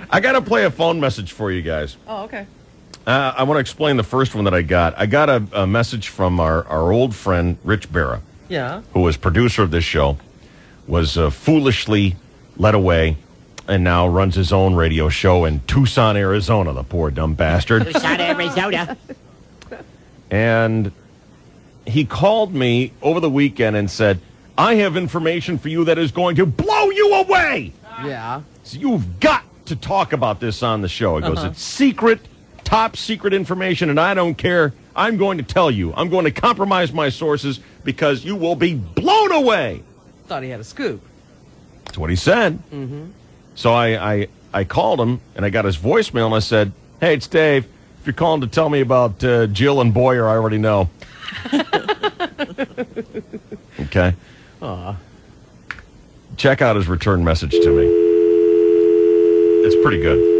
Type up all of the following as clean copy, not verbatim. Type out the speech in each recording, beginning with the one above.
I got to play a phone message for you guys. Oh, okay. I want to explain the first one that I got. I got a message from our old friend, Rich Barra. Yeah. Who was producer of this show, was foolishly led away, and now runs his own radio show in Tucson, Arizona, the poor dumb bastard. Tucson, Arizona. And he called me over the weekend and said, I have information for you that is going to blow you away. Yeah. So you've got to talk about this on the show. He goes, it's secret, top secret information, and I don't care. I'm going to tell you. I'm going to compromise my sources because you will be blown away. Thought he had a scoop. That's what he said. Mm-hmm. So I called him, and I got his voicemail, and I said, hey, it's Dave. If you're calling to tell me about Jill and Boyer, I already know. Okay. Aw. Check out his return message to me. It's pretty good.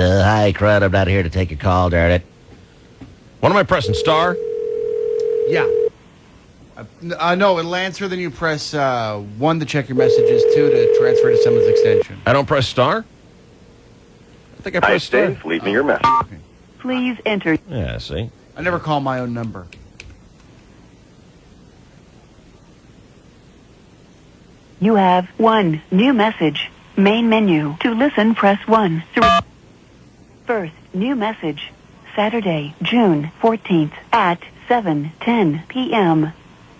Hi, crud. I'm not here to take a call, darn it. What am I pressing, star? Yeah. No, it'll answer, then you press 1 to check your messages, 2 to transfer to someone's extension. I don't press star? I think I pressed star. Leave me your message. Okay. Please enter. Yeah, see? I never call my own number. You have 1 new message. Main menu. To listen, press 1. First, new message. Saturday, June 14th at 7:10 p.m.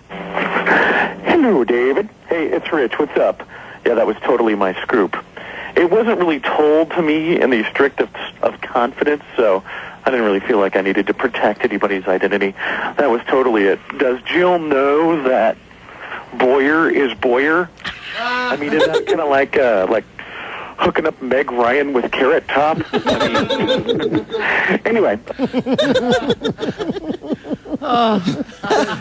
Hello, David. Hey, it's Rich. What's up? Yeah, that was totally my scoop. It wasn't really told to me in the strict of confidence, so I didn't really feel like I needed to protect anybody's identity. That was totally it. Does Jill know that Boyer is Boyer? I mean, is that kind of like hooking up Meg Ryan with Carrot Top? I mean, anyway.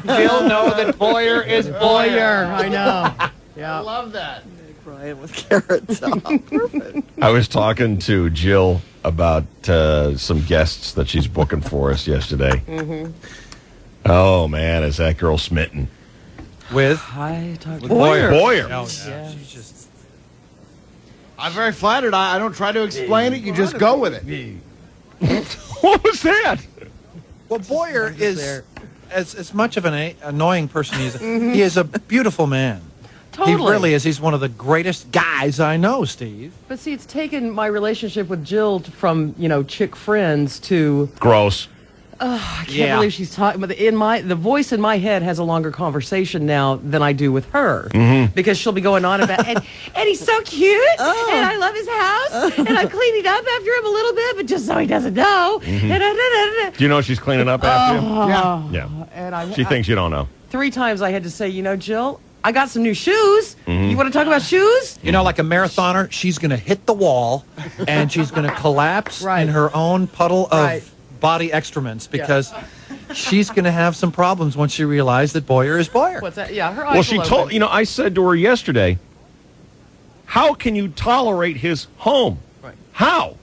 Jill know that Boyer is Boyer. I know. Yeah. I love that. Brian with Carrot Top. Perfect. I was talking to Jill about some guests that she's booking for us yesterday. Mm-hmm. Oh, man, is that girl smitten. With? I talked to Boyer. Oh, yeah. Yeah. She's just... I'm very flattered. I don't try to explain it. You just go with it. What was that? Well, Boyer is, as much of an annoying person he is, he is a beautiful man. Totally. He really is. He's one of the greatest guys I know, Steve. But see, it's taken my relationship with Jill from, chick friends to... Gross. I can't believe she's talking. But the voice in my head has a longer conversation now than I do with her, because she'll be going on about and he's so cute, and I love his house, and I'm cleaning up after him a little bit, but just so he doesn't know. Do you know she's cleaning up after you? Yeah. Yeah. She thinks you don't know. 3 times I had to say, Jill, I got some new shoes. You want to talk about shoes? Like a marathoner, she's going to hit the wall, and she's going to collapse in her own puddle of body excrements, because she's going to have some problems once she realizes that Boyer is Boyer. What's that? Yeah, her eyes. Well, she told, I said to her yesterday, how can you tolerate his home? Right. How?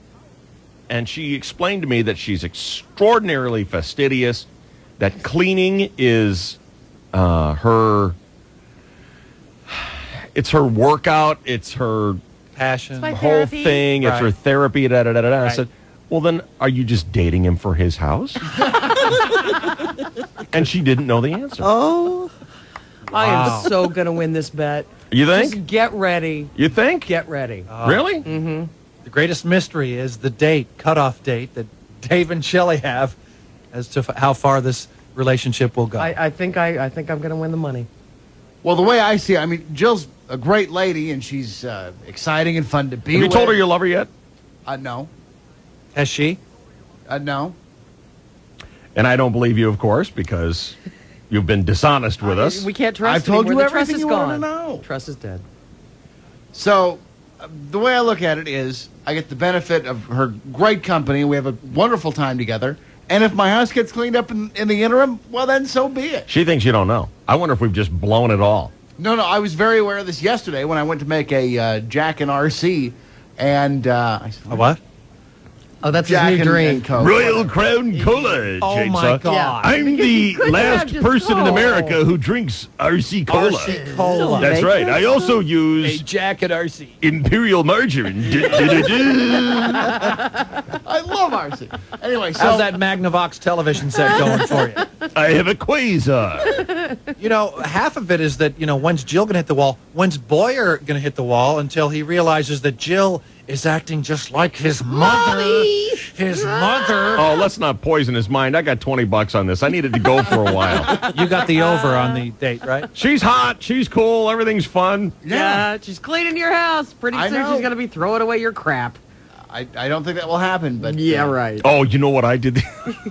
And she explained to me that she's extraordinarily fastidious, that cleaning is it's her workout, it's her Passion. my whole therapy. thing, it's her therapy, da-da-da-da-da. I Right. said, well, then, are you just dating him for his house? And she didn't know the answer. Oh, I am so going to win this bet. You think? Just get ready. You think? Get ready. Really? Mm-hmm. The greatest mystery is the cutoff date that Dave and Shelley have as to how far this relationship will go. I think I'm going to win the money. Well, the way I see it, Jill's a great lady, and she's exciting and fun to be with. Have you told her you love her yet? No. Has she? No. And I don't believe you, of course, because you've been dishonest with us. We can't trust I've told anymore. you The trust everything is you gone. want to know. Trust is dead. So, the way I look at it is, I get the benefit of her great company. We have a wonderful time together. And if my house gets cleaned up in the interim, well, then so be it. She thinks you don't know. I wonder if we've just blown it all. No, I was very aware of this yesterday when I went to make a Jack and RC. And I said, A what? Oh, that's Jack his new and drink. Coke. Royal Crown Cola. Oh, my Chainsaw. God. I'm the couldn't last have person in just America who drinks RC Cola. RC Cola. That's Make right. that I also A use Jack at RC. Imperial Margarine. I love RC. Anyway, so How's that Magnavox television set going for you? I have a Quasar. You know, half of it is that, when's Jill going to hit the wall? When's Boyer going to hit the wall until he realizes that Jill is acting just like his mother. His mother. Oh, let's not poison his mind. I got $20 on this. I needed to go for a while. You got the over on the date, right? She's hot. She's cool. Everything's fun. Yeah, she's cleaning your house. Pretty I soon know. she's going to be throwing away your crap. I don't think that will happen, but right. Oh, you know what I did?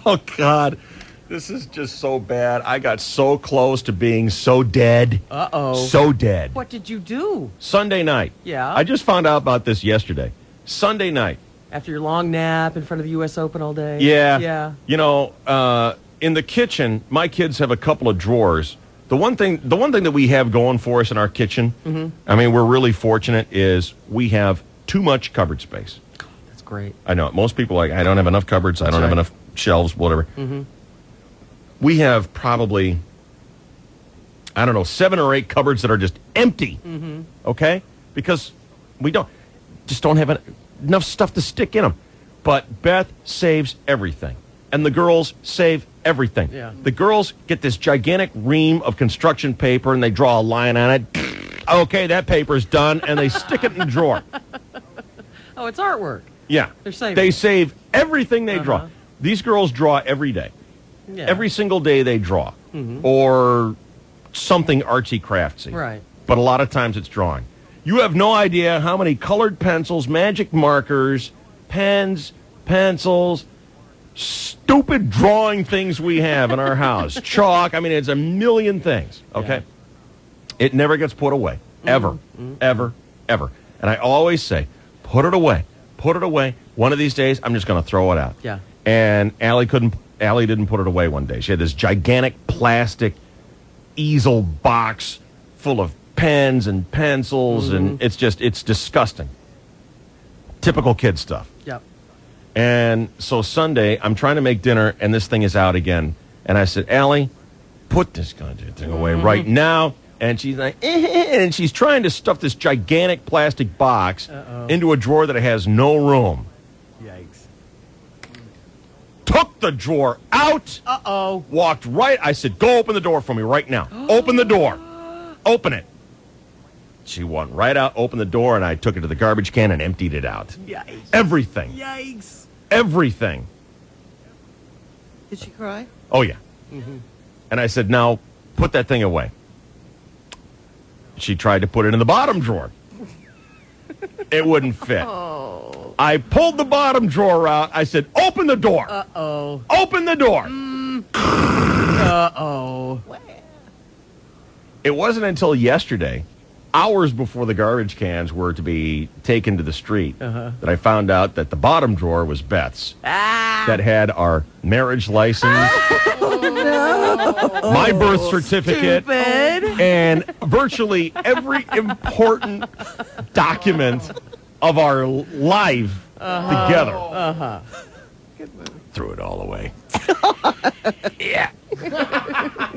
Oh, God. This is just so bad. I got so close to being so dead. Uh-oh. So dead. What did you do? Sunday night. Yeah. I just found out about this yesterday. Sunday night. After your long nap in front of the U.S. Open all day? Yeah. Yeah. You know, in the kitchen, my kids have a couple of drawers. The one thing that we have going for us in our kitchen, I mean, we're really fortunate, is we have too much cupboard space. That's great. I know. Most people are like, I don't have enough cupboards. I don't have enough shelves, whatever. We have probably, I don't know, 7 or 8 cupboards that are just empty. Okay? Because we don't have enough stuff to stick in them. But Beth saves everything. And the girls save everything. Yeah. The girls get this gigantic ream of construction paper and they draw a line on it. Okay, that paper's done. And they stick it in the drawer. Oh, it's artwork. Yeah. They're saving. They save everything they draw. These girls draw every day. Yeah. Every single day they draw. Or something artsy craftsy. Right. But a lot of times it's drawing. You have no idea how many colored pencils, magic markers, pens, pencils, stupid drawing things we have in our house. Chalk. I mean, it's a million things. Okay? It never gets put away. Ever. Ever. Ever. And I always say, put it away. Put it away. One of these days, I'm just going to throw it out. Yeah. And Allie didn't put it away one day. She had this gigantic plastic easel box full of pens and pencils, and it's disgusting. Typical kid stuff. Yep. And so Sunday, I'm trying to make dinner, and this thing is out again. And I said, Allie, put this goddamn thing away right now. And she's like, and she's trying to stuff this gigantic plastic box into a drawer that has no room. Yikes. Took the drawer out. Uh-oh. Walked right. I said, go open the door for me right now. Open the door. Open it. She went right out, opened the door, and I took it to the garbage can and emptied it out. Yikes. Everything. Yikes. Everything. Did she cry? Oh, yeah. And I said, now, put that thing away. She tried to put it in the bottom drawer. It wouldn't fit. I pulled the bottom drawer out. I said, open the door. Uh-oh. Open the door. Uh-oh. It wasn't until yesterday, hours before the garbage cans were to be taken to the street, that I found out that the bottom drawer was Beth's. That had our marriage license, my birth certificate, Stupid. and virtually every important document of our life together. Threw it all away. Yeah.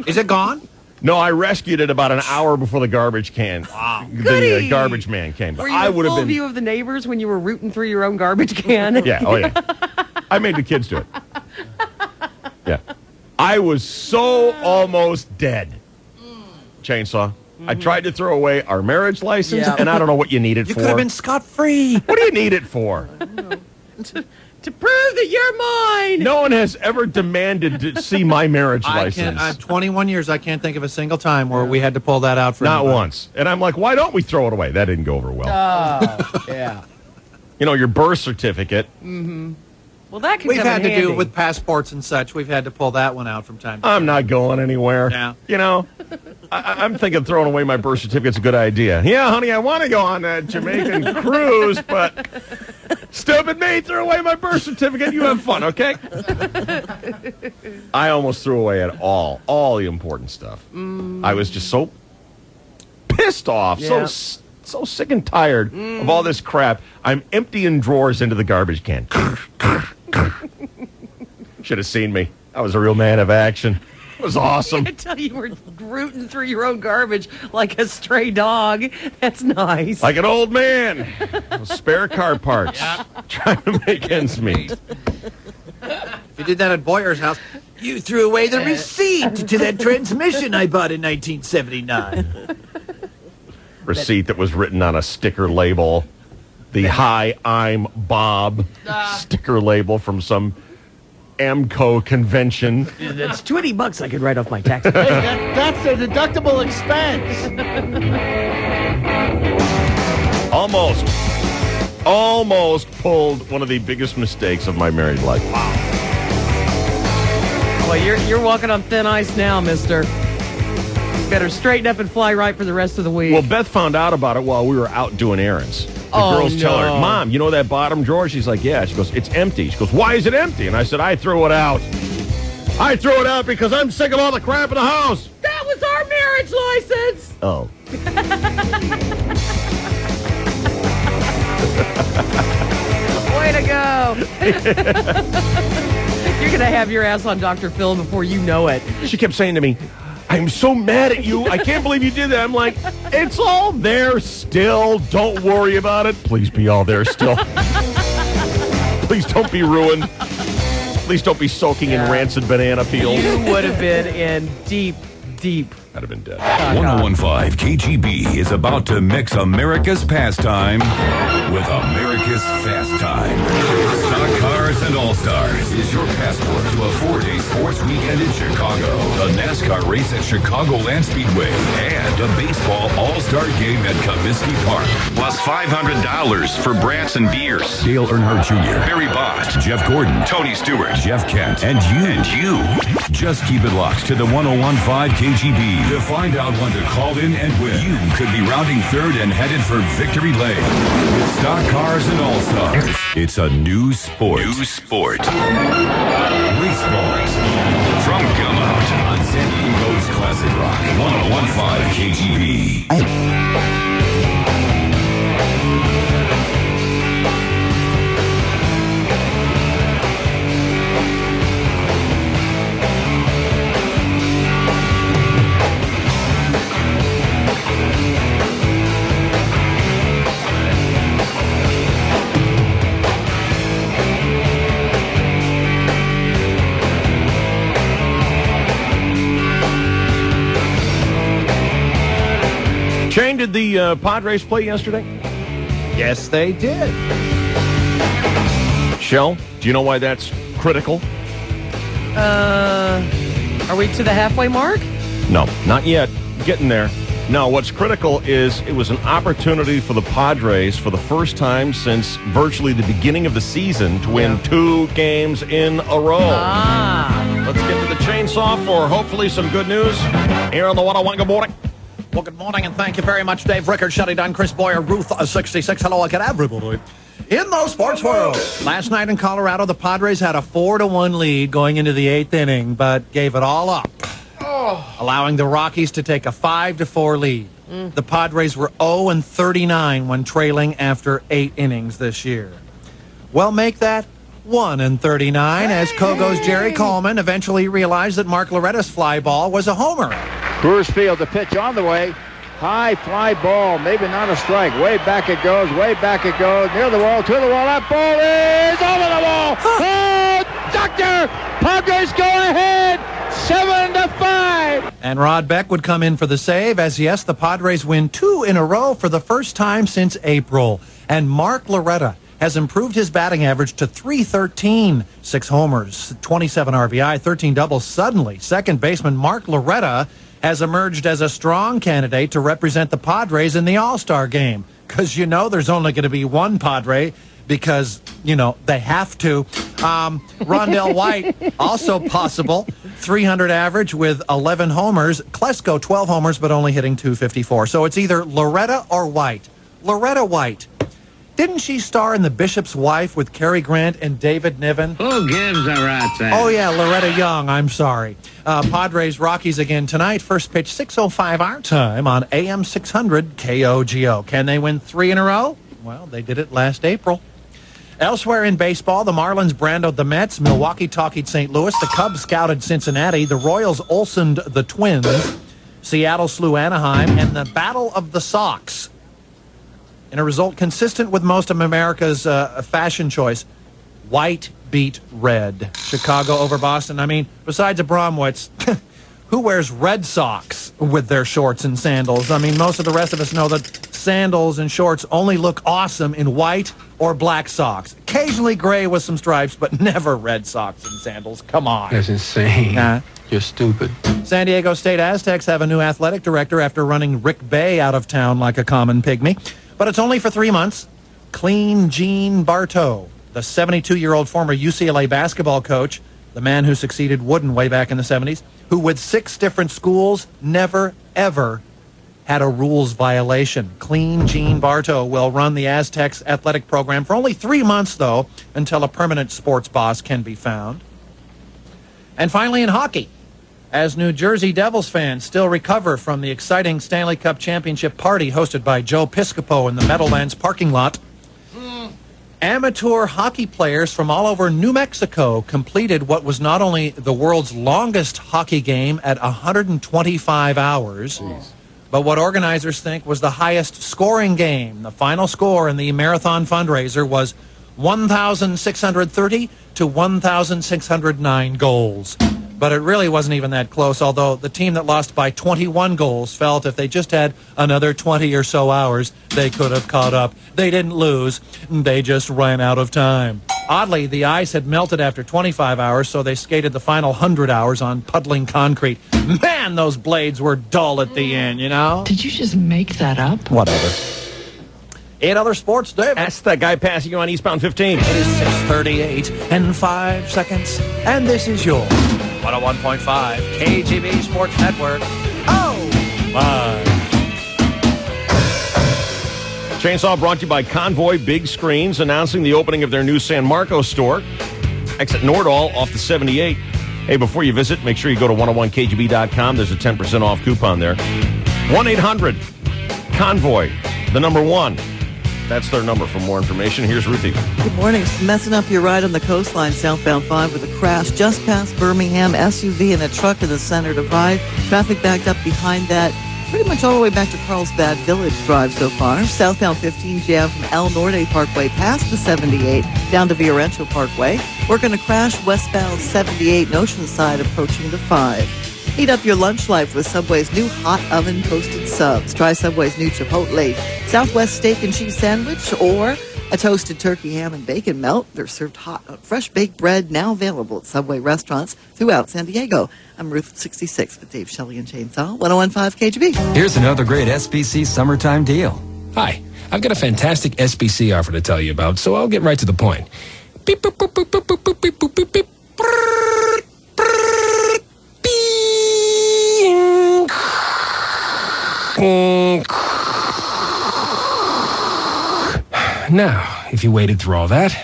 Is it gone? No, I rescued it about an hour before the garbage can. The Goody. garbage man came. But Were you I in would have full been. view of the neighbors when you were rooting through your own garbage can? Yeah. Oh yeah. I made the kids do it. Yeah. I was so almost dead. Chainsaw. I tried to throw away our marriage license, Yeah. and I don't know what you need it You for. could have been scot-free. What do you need it for? To prove that you're mine. No one has ever demanded to see my marriage license. I'm 21 years. I can't think of a single time where we had to pull that out for Not anybody. once. And I'm like, why don't we throw it away? That didn't go over well. Yeah. You know, your birth certificate. Well, that can We've come had in to do handy. with passports and such. We've had to pull that one out from time to I'm time. not going anywhere. Yeah. You know, I'm thinking throwing away my birth certificate's a good idea. Yeah, honey, I want to go on that Jamaican cruise, but stupid me, threw away my birth certificate. You have fun, okay? I almost threw away it all the important stuff. I was just so pissed off, Yeah. so so sick and tired of all this crap. I'm emptying drawers into the garbage can. Should have seen me. I was a real man of action. It was awesome. I tell you, we're rooting through your own garbage like a stray dog. That's nice. Like an old man. With spare car parts. Trying to make ends meet. If you did that at Boyer's house, you threw away the receipt to that transmission I bought in 1979. Receipt that was written on a sticker label. The "Hi, I'm Bob" sticker label from some AMCO convention. That's $20 I could write off my taxes. Hey, that's a deductible expense. Almost pulled one of the biggest mistakes of my married life. Wow. Well, you're walking on thin ice now, mister. Better straighten up and fly right for the rest of the week. Well, Beth found out about it while we were out doing errands. The girls tell her, "Mom, you know that bottom drawer?" She's like, "Yeah." She goes, "It's empty." She goes, "Why is it empty?" And I said, "I threw it out. I threw it out because I'm sick of all the crap in the house." That was our marriage license. Oh. Way to go. You're going to have your ass on Dr. Phil before you know it. She kept saying to me, "I'm so mad at you. I can't believe you did that." I'm like, "It's all there still. Don't worry about it." Please be all there still. Please don't be ruined. Please don't be soaking in rancid banana peels. You would have been in deep. I'd have been dead. 1015 KGB is about to mix America's pastime with America's fast time. Stock Cars and All-Stars is your passport to a 4-day sports weekend in Chicago, a NASCAR race at Chicagoland Speedway, and a baseball All-Star game at Comiskey Park. Plus $500 for Branson beers. Dale Earnhardt Jr., Barry Bonds, Jeff Gordon, Tony Stewart, Jeff Kent, and you. Just keep it locked to the 1015 KGB to find out when to call in and win. You could be rounding third and headed for victory lane. With Stock Cars and All-Stars, it's a new sport. Baseball. From Gummout on San Diego's Classic Rock. 1015 KGB. Shane, did the Padres play yesterday? Yes, they did. Shell, do you know why that's critical? Are we to the halfway mark? No, not yet. Getting there. No, what's critical is it was an opportunity for the Padres for the first time since virtually the beginning of the season to win 2 games in a row. Let's get to the chainsaw for hopefully some good news here on the 101. Good morning. Well, good morning, and thank you very much, Dave Rickard, shutting down Chris Boyer, Ruth 66. Hello again, everybody. In the sports world, last night in Colorado, the Padres had a 4-1 lead going into the 8th inning, but gave it all up, allowing the Rockies to take a 5-4 lead. The Padres were 0-39 when trailing after 8 innings this year. Well, make that 1-39 as Kogo's Jerry Coleman eventually realized that Mark Loretta's fly ball was a homer. Coors Field, the pitch on the way. High fly ball, maybe not a strike. Way back it goes, near the wall, to the wall. That ball is over the wall. Oh, doctor! Padres go ahead, 7-5. And Rod Beck would come in for the save, as yes, the Padres win 2 in a row for the first time since April. And Mark Loretta has improved his batting average to .313, 6 homers, 27 RBI, 13 doubles. Suddenly, second baseman Mark Loretta has emerged as a strong candidate to represent the Padres in the All-Star game. Because, there's only going to be one Padre because, they have to. Rondell White, also possible. 300 average with 11 homers. Klesko, 12 homers, but only hitting .254. So it's either Loretta or White. Loretta White. Didn't she star in The Bishop's Wife with Cary Grant and David Niven? Who gives a rat's ass? Oh, yeah, Loretta Young. I'm sorry. Padres Rockies again tonight. First pitch 6:05 our time on AM 600 KOGO. Can they win 3 in a row? Well, they did it last April. Elsewhere in baseball, the Marlins brandoed the Mets, Milwaukee talkied St. Louis, the Cubs scouted Cincinnati, the Royals Olsened the Twins, Seattle slew Anaheim, and the Battle of the Sox. In a result consistent with most of America's fashion choice, white beat red. Chicago over Boston. I mean, besides Abramowitz, who wears red socks with their shorts and sandals? I mean, most of the rest of us know that sandals and shorts only look awesome in white or black socks. Occasionally gray with some stripes, but never red socks and sandals. Come on. That's insane. You're stupid. San Diego State Aztecs have a new athletic director after running Rick Bay out of town like a common pygmy. But it's only for 3 months. Clean Gene Bartow, the 72-year-old former UCLA basketball coach, the man who succeeded Wooden way back in the 70s, who with 6 different schools never, ever had a rules violation. Clean Gene Bartow will run the Aztecs athletic program for only 3 months, though, until a permanent sports boss can be found. And finally, in hockey, as New Jersey Devils fans still recover from the exciting Stanley Cup Championship party hosted by Joe Piscopo in the Meadowlands parking lot, amateur hockey players from all over New Mexico completed what was not only the world's longest hockey game at 125 hours, but what organizers think was the highest scoring game. The final score in the marathon fundraiser was 1,630 to 1,609 goals. But it really wasn't even that close, although the team that lost by 21 goals felt if they just had another 20 or so hours, they could have caught up. They didn't lose. They just ran out of time. Oddly, the ice had melted after 25 hours, so they skated the final 100 hours on puddling concrete. Man, those blades were dull at the end, you know? Did you just make that up? Whatever. 8 other sports, David. That's that guy passing you on eastbound 15. It is 6:38 and 5 seconds, and this is your 101.5 KGB Sports Network. Oh, my. Chainsaw brought to you by Convoy Big Screens, announcing the opening of their new San Marcos store. Exit Nordall off the 78. Hey, before you visit, make sure you go to 101kgb.com. There's a 10% off coupon there. 1-800-CONVOY, the number 1. That's their number for more information. Here's Ruthie. Good morning. Messing up your ride on the coastline, southbound 5 with a crash just past Birmingham. SUV and a truck in the center divide. Traffic backed up behind that pretty much all the way back to Carlsbad Village Drive so far. Southbound 15 jam from El Norte Parkway past the 78 down to Villa Parkway. Working a crash westbound 78 in Oceanside approaching the 5. Heat up your lunch life with Subway's new hot oven toasted subs. Try Subway's new Chipotle Southwest steak and cheese sandwich or a toasted turkey, ham, and bacon melt. They're served hot on fresh baked bread, now available at Subway restaurants throughout San Diego. I'm Ruth 66 with Dave Shelley and Chainsaw, 101.5 KGB. Here's another great SBC summertime deal. Hi, I've got a fantastic SBC offer to tell you about, so I'll get right to the point. Beep, boop, boop, boop, boop, boop, boop, beep, boop, beep, beep. Now, if you waited through all that,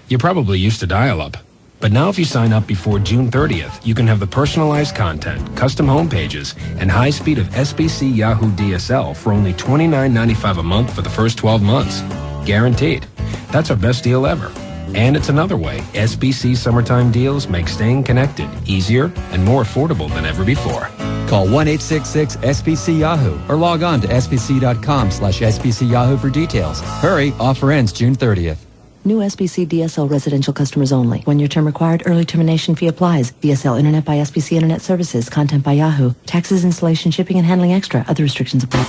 you're probably used to dial-up. But now if you sign up before June 30th, you can have the personalized content, custom home pages, and high speed of SBC Yahoo DSL for only $29.95 a month for the first 12 months. Guaranteed. That's our best deal ever. And it's another way SBC summertime deals make staying connected easier and more affordable than ever before. Call 1-866-SBC-YAHOO or log on to sbc.com/SBC-YAHOO for details. Hurry, offer ends June 30th. New SBC DSL residential customers only. 1-year term required. Early termination fee applies. DSL Internet by SBC Internet Services. Content by Yahoo. Taxes, installation, shipping, and handling extra. Other restrictions apply.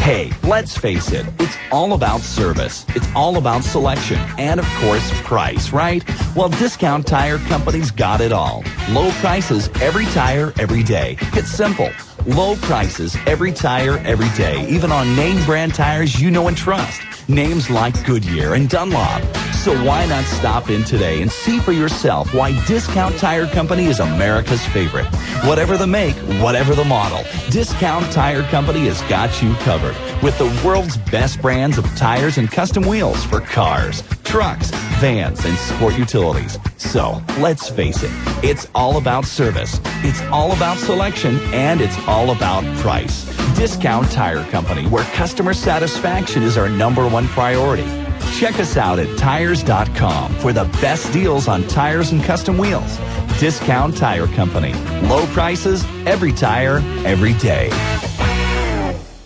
Hey, let's face it, it's all about service. It's all about selection. And, of course, price, right? Well, Discount Tire Company's got it all. Low prices, every tire, every day. It's simple. Low prices, every tire, every day. Even on name brand tires you know and trust. Names like Goodyear and Dunlop. So why not stop in today and see for yourself why Discount Tire Company is America's favorite. Whatever the make, whatever the model, Discount Tire Company has got you covered with the world's best brands of tires and custom wheels for cars, trucks, vans, and sport utilities. So let's face it, it's all about service, it's all about selection, and it's all about price. Discount Tire Company, where customer satisfaction is our #1 priority. Check us out at tires.com for the best deals on tires and custom wheels. Discount Tire Company. Low prices, every tire, every day.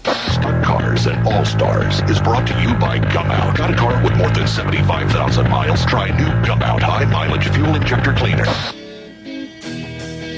Stock Cars and All-Stars is brought to you by Gum Out. Got a car with more than 75,000 miles? Try new Gum Out high mileage fuel injector cleaner.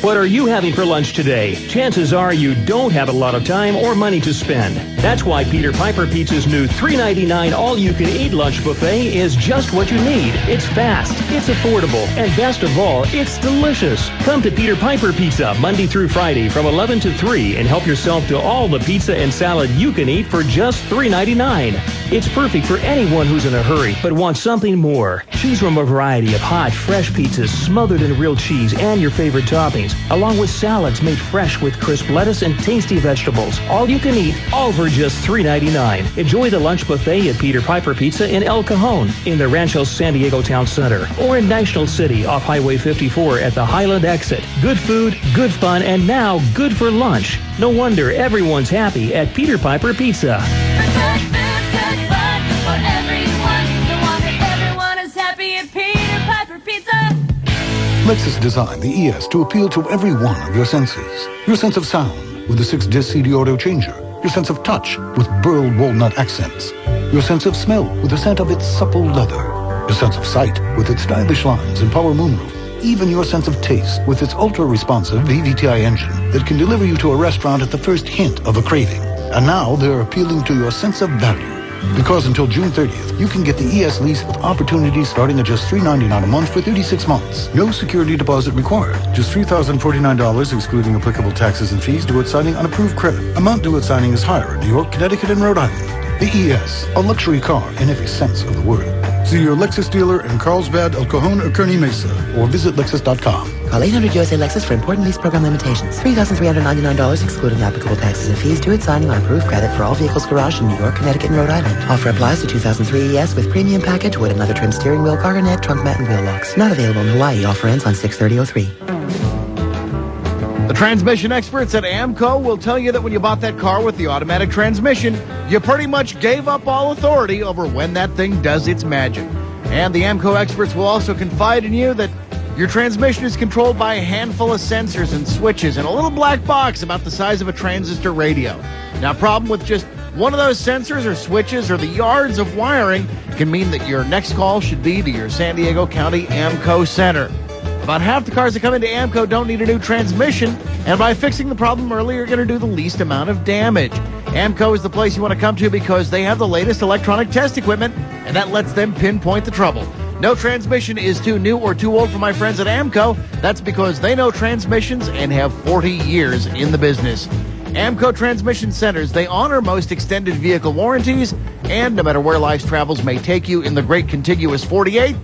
What are you having for lunch today? Chances are you don't have a lot of time or money to spend. That's why Peter Piper Pizza's new $3.99 all-you-can-eat lunch buffet is just what you need. It's fast, it's affordable, and best of all, it's delicious. Come to Peter Piper Pizza Monday through Friday from 11 to 3 and help yourself to all the pizza and salad you can eat for just $3.99. It's perfect for anyone who's in a hurry but wants something more. Choose from a variety of hot, fresh pizzas smothered in real cheese and your favorite toppings, along with salads made fresh with crisp lettuce and tasty vegetables. All you can eat, all for just $3.99. Enjoy the lunch buffet at Peter Piper Pizza in El Cajon, in the Rancho San Diego Town Center, or in National City off Highway 54 at the Highland exit. Good food, good fun, and now good for lunch. No wonder everyone's happy at Peter Piper Pizza. Lexus designed the ES to appeal to every one of your senses. Your sense of sound with the 6-disc CD audio changer. Your sense of touch with burled walnut accents. Your sense of smell with the scent of its supple leather. Your sense of sight with its stylish lines and power moonroof. Even your sense of taste with its ultra-responsive VVTi engine that can deliver you to a restaurant at the first hint of a craving. And now they're appealing to your sense of value. Because until June 30th, you can get the ES lease with opportunities starting at just $3.99 a month for 36 months. No security deposit required. Just $3,049 excluding applicable taxes and fees due at signing on approved credit. Amount due at signing is higher in New York, Connecticut, and Rhode Island. The ES, a luxury car in every sense of the word. See your Lexus dealer in Carlsbad, El Cajon, or Kearney Mesa, or visit Lexus.com. Call 800 USA Lexus for important lease program limitations. $3,399 excluding applicable taxes and fees due at signing on approved credit for all vehicles garaged in New York, Connecticut, and Rhode Island. Offer applies to 2003 ES with premium package with another trim steering wheel, cargo net, trunk mat, and wheel locks. Not available in Hawaii. Offer ends on 6/30/03. The transmission experts at AMCO will tell you that when you bought that car with the automatic transmission, you pretty much gave up all authority over when that thing does its magic. And the AMCO experts will also confide in you that your transmission is controlled by a handful of sensors and switches and a little black box about the size of a transistor radio. Now, problem with just one of those sensors or switches or the yards of wiring can mean that your next call should be to your San Diego County AMCO Center. About half the cars that come into AMCO don't need a new transmission, and by fixing the problem early, you're going to do the least amount of damage. AMCO is the place you want to come to because they have the latest electronic test equipment, and that lets them pinpoint the trouble. No transmission is too new or too old for my friends at AMCO. That's because they know transmissions and have 40 years in the business. AMCO Transmission Centers, they honor most extended vehicle warranties, and no matter where life's travels may take you in the great contiguous 48,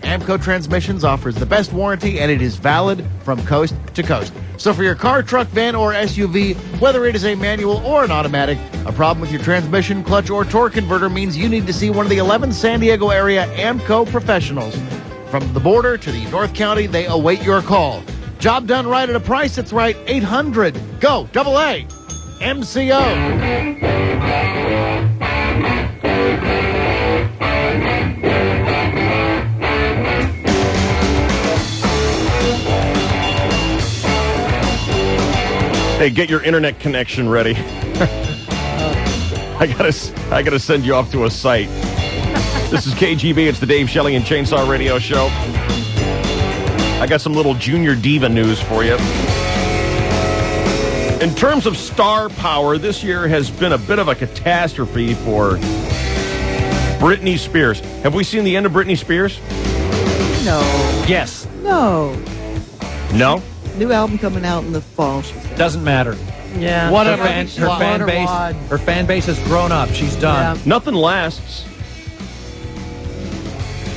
AMCO Transmissions offers the best warranty, and it is valid from coast to coast. So for your car, truck, van, or SUV, whether it is a manual or an automatic, a problem with your transmission, clutch, or torque converter means you need to see one of the 11 San Diego area AMCO professionals. From the border to the North County, they await your call. Job done right at a price that's right. 800-GO-AA MCO. Hey, get your internet connection ready. I gotta send you off to a site. This is KGB. It's the Dave Shelley and Chainsaw Radio Show. I got some little Junior Diva news for you. In terms of star power, this year has been a bit of a catastrophe for Britney Spears. Have we seen the end of Britney Spears? No. Yes. No. No? New album coming out in the fall. Doesn't matter. Yeah. Whatever. Her fan base has grown up. She's done. Yeah. Nothing lasts.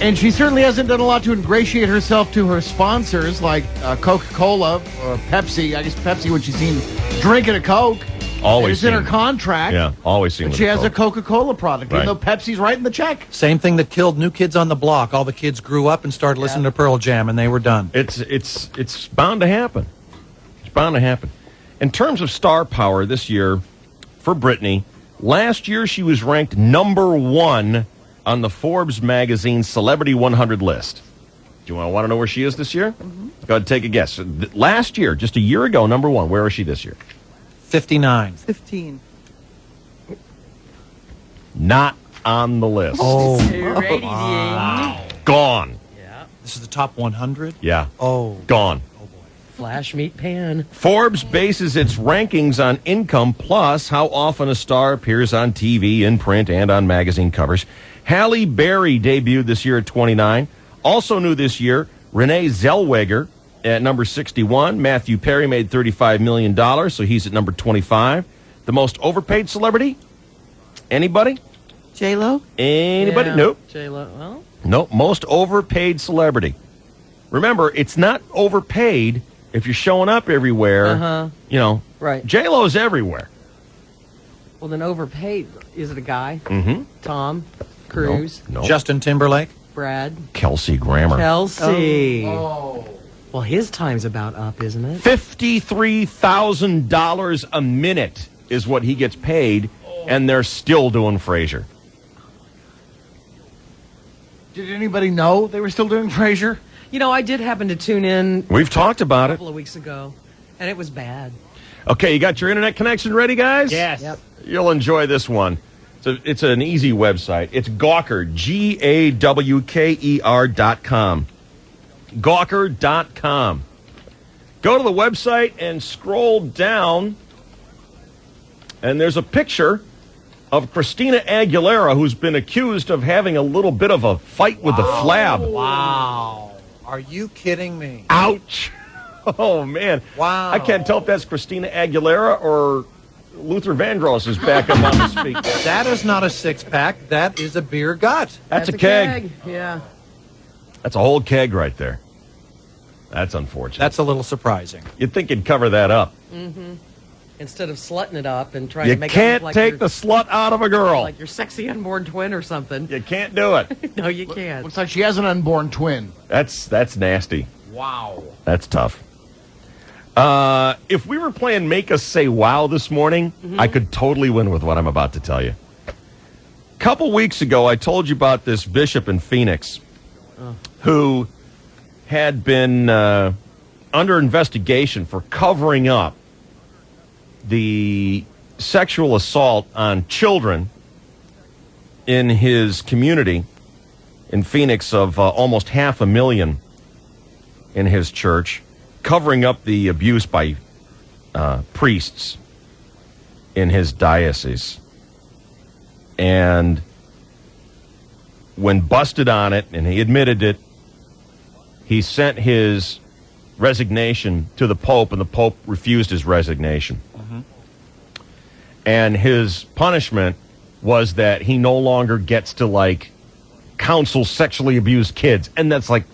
And she certainly hasn't done a lot to ingratiate herself to her sponsors like Coca-Cola or Pepsi. I guess Pepsi when she's seen drinking a Coke. Always it's in her contract. Yeah, always seen. But she has a Coca-Cola product, even though Pepsi's writing the check. Same thing that killed New Kids on the Block. All the kids grew up and started listening to Pearl Jam, and they were done. It's bound to happen. It's bound to happen. In terms of star power this year for Britney, last year she was ranked #1 on the Forbes magazine Celebrity 100 list. Do you want to know where she is this year? Mm-hmm. Go ahead and take a guess. Last year, just a year ago, #1. Where is she this year? 59. 15. Not on the list. Oh. Wow. Gone. Yeah. This is the top 100? Yeah. Oh. Gone. Flash meat pan. Forbes bases its rankings on income plus how often a star appears on TV, in print, and on magazine covers. Halle Berry debuted this year at 29. Also new this year, Renee Zellweger at number 61. Matthew Perry made $35 million, so he's at number 25. The most overpaid celebrity? Anybody? J-Lo? Anybody? Yeah. Nope. J-Lo. Well, Nope. Most overpaid celebrity. Remember, it's not overpaid if you're showing up everywhere. You know, right. J-Lo's everywhere. Well, then overpaid. Is it a guy? Mm-hmm. Tom Cruise? No. Justin Timberlake? Brad? Kelsey Grammer. Kelsey. Oh. Well, his time's about up, isn't it? $53,000 a minute is what he gets paid, and they're still doing Frasier. Did anybody know they were still doing Frasier? You know, I did happen to tune in. We've talked about a it. couple of weeks ago, and it was bad. Okay, you got your internet connection ready, guys? Yes. Yep. You'll enjoy this one. It's an easy website. It's Gawker, GAWKER.com. Gawker.com. Go to the website and scroll down, and there's a picture of Christina Aguilera, who's been accused of having a little bit of a fight with the Flab. Wow. Are you kidding me? Ouch. Oh, man. Wow. I can't tell if that's Christina Aguilera or Luther Vandross is back up on his feet. That is not a six-pack. That is a beer gut. That's a keg. Yeah. That's a whole keg right there. That's unfortunate. That's a little surprising. You'd think you'd cover that up. Mm-hmm. Instead of slutting it up and trying You to make can't it look like take the slut out of a girl. like your sexy unborn twin or something. You can't do it. No, you can't. Looks like she has an unborn twin. That's nasty. Wow. That's tough. If we were playing Make Us Say Wow this morning, I could totally win with what I'm about to tell you. A couple weeks ago, I told you about this bishop in Phoenix who had been under investigation for covering up the sexual assault on children in his community in Phoenix of almost 500,000 in his church, covering up the abuse by priests in his diocese. And when busted on it, and he admitted it, he sent his resignation to the Pope, and the Pope refused his resignation. And his punishment was that he no longer gets to, like, counsel sexually abused kids. And that's it.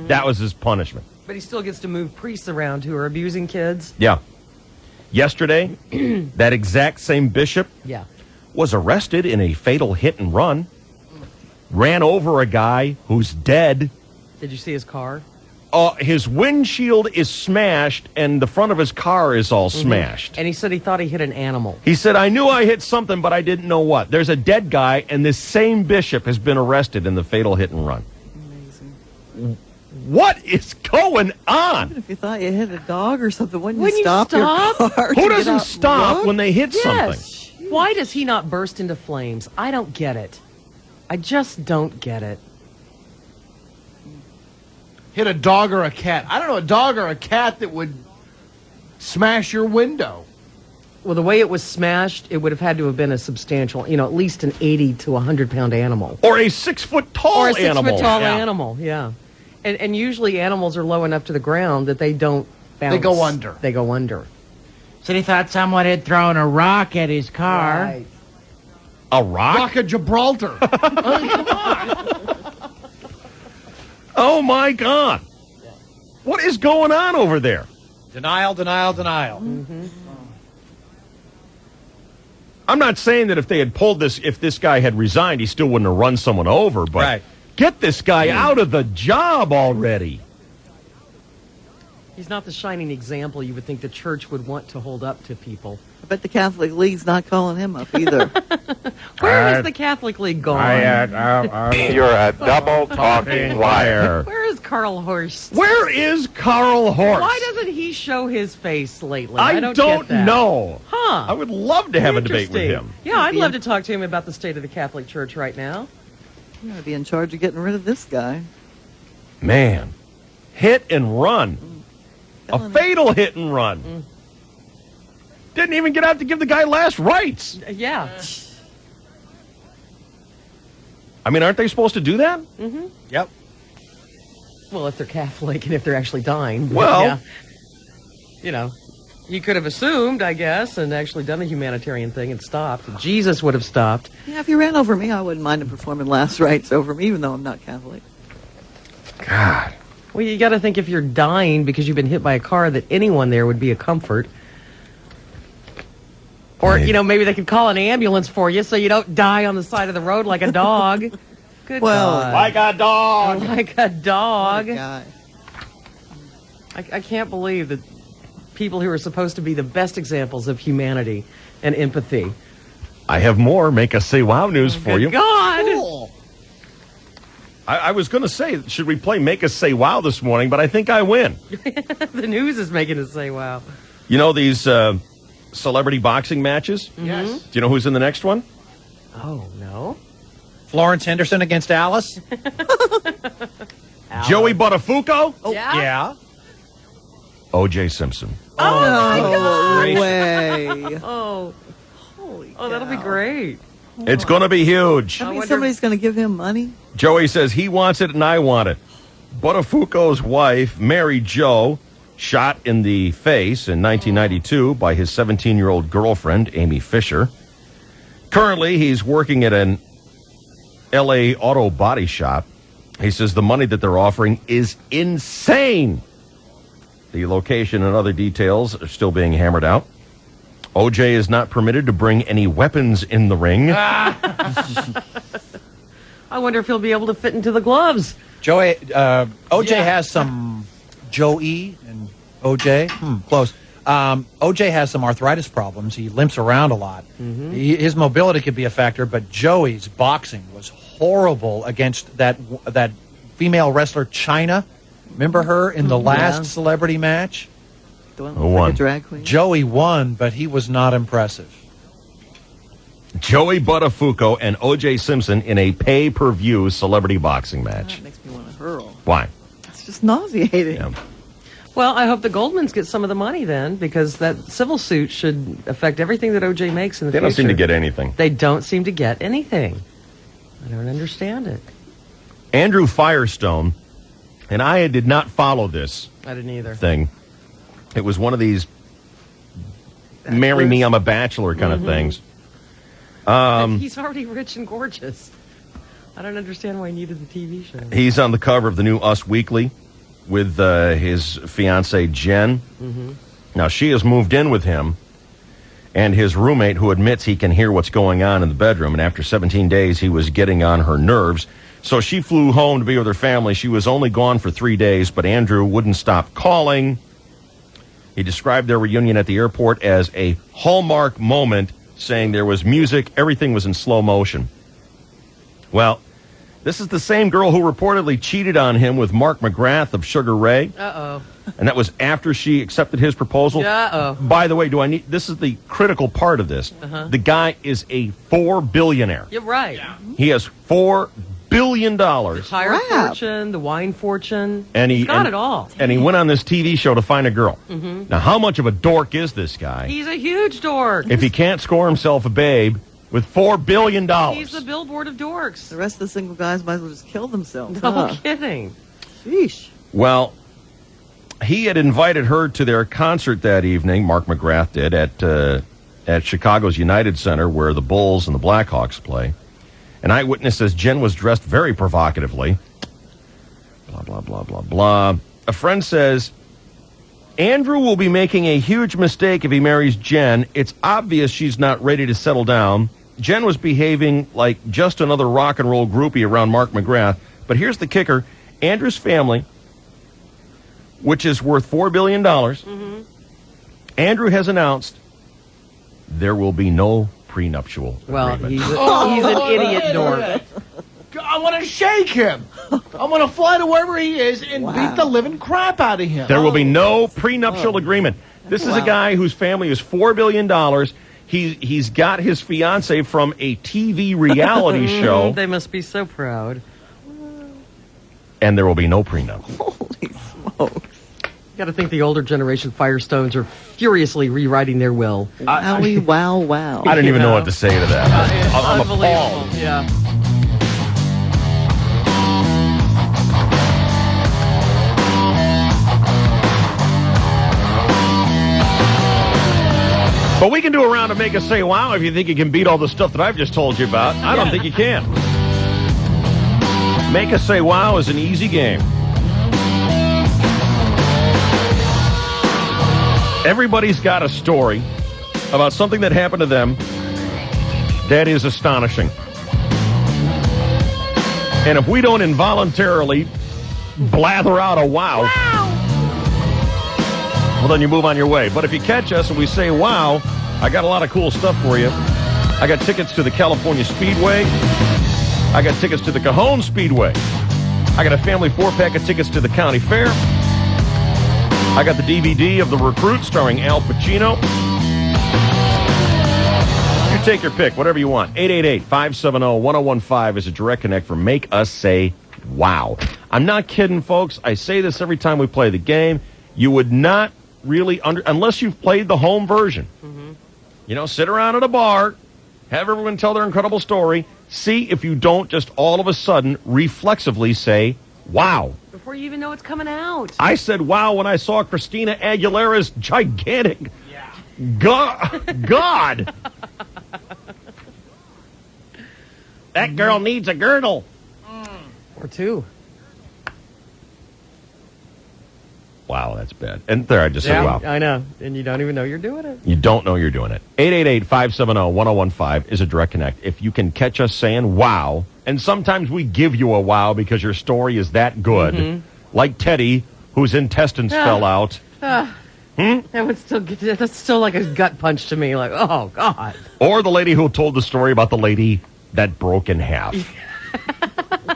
That was his punishment. But he still gets to move priests around who are abusing kids. Yeah. Yesterday, that exact same bishop was arrested in a fatal hit and run, ran over a guy who's dead. Did you see his car? His windshield is smashed, and the front of his car is all smashed. And he said he thought he hit an animal. He said, I knew I hit something, but I didn't know what. There's a dead guy, and this same bishop has been arrested in the fatal hit and run. Amazing. What is going on? Even if you thought you hit a dog or something, wouldn't When you you stop your stop? car? Who doesn't stop when they hit something? Why does he not burst into flames? I don't get it. I just don't get it. Hit a dog or a cat. I don't know, a dog or a cat that would smash your window. Well, the way it was smashed, it would have had to have been a substantial, at least an 80 to 100-pound animal. Or a 6-foot-tall Or a animal. 6-foot-tall animal, yeah. And usually animals are low enough to the ground that they don't bounce. They go under. They go under. So he thought someone had thrown a rock at his car. Right. A rock? Rock of Gibraltar. I mean, come on. Oh, my God. What is going on over there? Denial, denial, denial. Mm-hmm. I'm not saying that if they had pulled this, if this guy had resigned, he still wouldn't have run someone over, but get this guy out of the job already. He's not the shining example you would think the church would want to hold up to people. I bet the Catholic League's not calling him up either. Where is the Catholic League gone? You're a double talking liar. Where is Carl Horst? Where is Carl Horst? Why doesn't he show his face lately? I don't don't get that. know. Huh. I would love to have a debate with Interesting. him. Yeah, I'd love to talk to him about the state of the Catholic Church right now. You gotta be in charge of getting rid of this guy. Man, hit and run. A fatal hit and run. Didn't even get out to give the guy last rites. Yeah. I mean, aren't they supposed to do that? Mm-hmm. Yep. Well, if they're Catholic and if they're actually dying. Well. Yeah. You know, you could have assumed, I guess, and actually done the humanitarian thing and stopped. Jesus would have stopped. Yeah, if he ran over me, I wouldn't mind him performing last rites over me, even though I'm not Catholic. God. Well, you got to think if you're dying because you've been hit by a car, that anyone there would be a comfort. Or, you know, maybe they could call an ambulance for you so you don't die on the side of the road like a dog. Good God. Like a dog. Like a dog. What a guy. I can't believe that people who are supposed to be the best examples of humanity and empathy. I have more Make Us Say Wow news for you. God! Cool. I was going to say, should we play Make Us Say Wow this morning, but I think I win. The news is making us say wow. You know these celebrity boxing matches? Yes. Do you know who's in the next one? Oh, no. Florence Henderson against Alice. Joey Buttafuoco? Oh, Yeah. O.J. Simpson. Oh, no way. Oh. Holy Oh, that'll be cow. great. It's going to be huge. I mean, somebody's going to give him money? Joey says he wants it and I want it. Buttafuoco's wife, Mary Jo, shot in the face in 1992 by his 17-year-old girlfriend, Amy Fisher. Currently, he's working at an L.A. auto body shop. He says the money that they're offering is insane. The location and other details are still being hammered out. O.J. is not permitted to bring any weapons in the ring. I wonder if he'll be able to fit into the gloves. Joey, O.J. has some Joey and O.J. Close. O.J. has some arthritis problems. He limps around a lot. Mm-hmm. His mobility could be a factor, but Joey's boxing was horrible against that female wrestler, Chyna. Remember her in the last celebrity match? The one Who with won? a drag queen? Joey won, but he was not impressive. Joey Buttafuoco and O.J. Simpson in a pay-per-view celebrity boxing match. That makes me want to hurl. Why? It's just nauseating. Yeah. Well, I hope the Goldmans get some of the money then, because that civil suit should affect everything that O.J. makes in the They future. don't seem to get anything. They don't seem to get anything. I don't understand it. Andrew Firestone, and I did not follow this I didn't either. thing. It was one of these marry me, I'm a bachelor kind of things. He's already rich and gorgeous. I don't understand why he needed the TV show. He's on the cover of the new Us Weekly with his fiancée, Jen. Mm-hmm. Now, she has moved in with him and his roommate, who admits he can hear what's going on in the bedroom. And after 17 days, he was getting on her nerves. So she flew home to be with her family. She was only gone for 3 days, but Andrew wouldn't stop calling. He described their reunion at the airport as a hallmark moment, saying there was music, everything was in slow motion. Well, this is the same girl who reportedly cheated on him with Mark McGrath of Sugar Ray. Uh-oh. And that was after she accepted his proposal. Uh-oh. By the way, this is the critical part of this. Uh-huh. The guy is a $4 billionaire. You're right. He has $4 billion. The tire fortune, the wine fortune. And He's got it all. And he went on this TV show to find a girl. Mm-hmm. Now, how much of a dork is this guy? He's a huge dork. If he can't score himself a babe with $4 billion. He's the billboard of dorks. The rest of the single guys might as well just kill themselves. No kidding. Sheesh. Well, he had invited her to their concert that evening, Mark McGrath did, at Chicago's United Center, where the Bulls and the Blackhawks play. An eyewitness says Jen was dressed very provocatively. blah, blah, blah, blah, blah. A friend says, Andrew will be making a huge mistake if he marries Jen. It's obvious she's not ready to settle down. Jen was behaving like just another rock and roll groupie around Mark McGrath. But here's the kicker. Andrew's family, which is worth $4 billion, Andrew has announced there will be no prenuptial agreement. He's an idiot dork. I want to shake him. I want to fly to wherever he is and beat the living crap out of him. There will be no prenuptial agreement. This is a guy whose family is $4 billion. He's got his fiancée from a TV reality show. They must be so proud. And there will be no prenup. Holy smokes. You got to think the older generation Firestones are furiously rewriting their will. Wowie, wow, wow. I don't even know what to say to that. I'm unbelievable. appalled. Yeah. But we can do a round of Make Us Say Wow if you think you can beat all the stuff that I've just told you about. I don't think you can. Make Us Say Wow is an easy game. Everybody's got a story about something that happened to them that is astonishing. And if we don't involuntarily blather out a wow, well, then you move on your way. But if you catch us and we say wow, I got a lot of cool stuff for you. I got tickets to the California Speedway. I got tickets to the Cajon Speedway. I got a family 4-pack of tickets to the county fair. I got the DVD of The Recruit starring Al Pacino. You take your pick, whatever you want. 888-570-1015 is a direct connect for Make Us Say Wow. I'm not kidding, folks. I say this every time we play the game. You would not really, unless you've played the home version. You know, sit around at a bar, have everyone tell their incredible story, see if you don't just all of a sudden reflexively say, wow. Before you even know it's coming out. I said wow when I saw Christina Aguilera's gigantic God. That girl needs a girdle. Or two. Wow, that's bad. And there, I just said wow. I know. And you don't even know you're doing it. You don't know you're doing it. 888-570-1015 is a direct connect. If you can catch us saying wow, and sometimes we give you a wow because your story is that good, like Teddy, whose intestines fell out. That would still that's still like a gut punch to me. Like, oh, God. Or the lady who told the story about the lady that broke in half.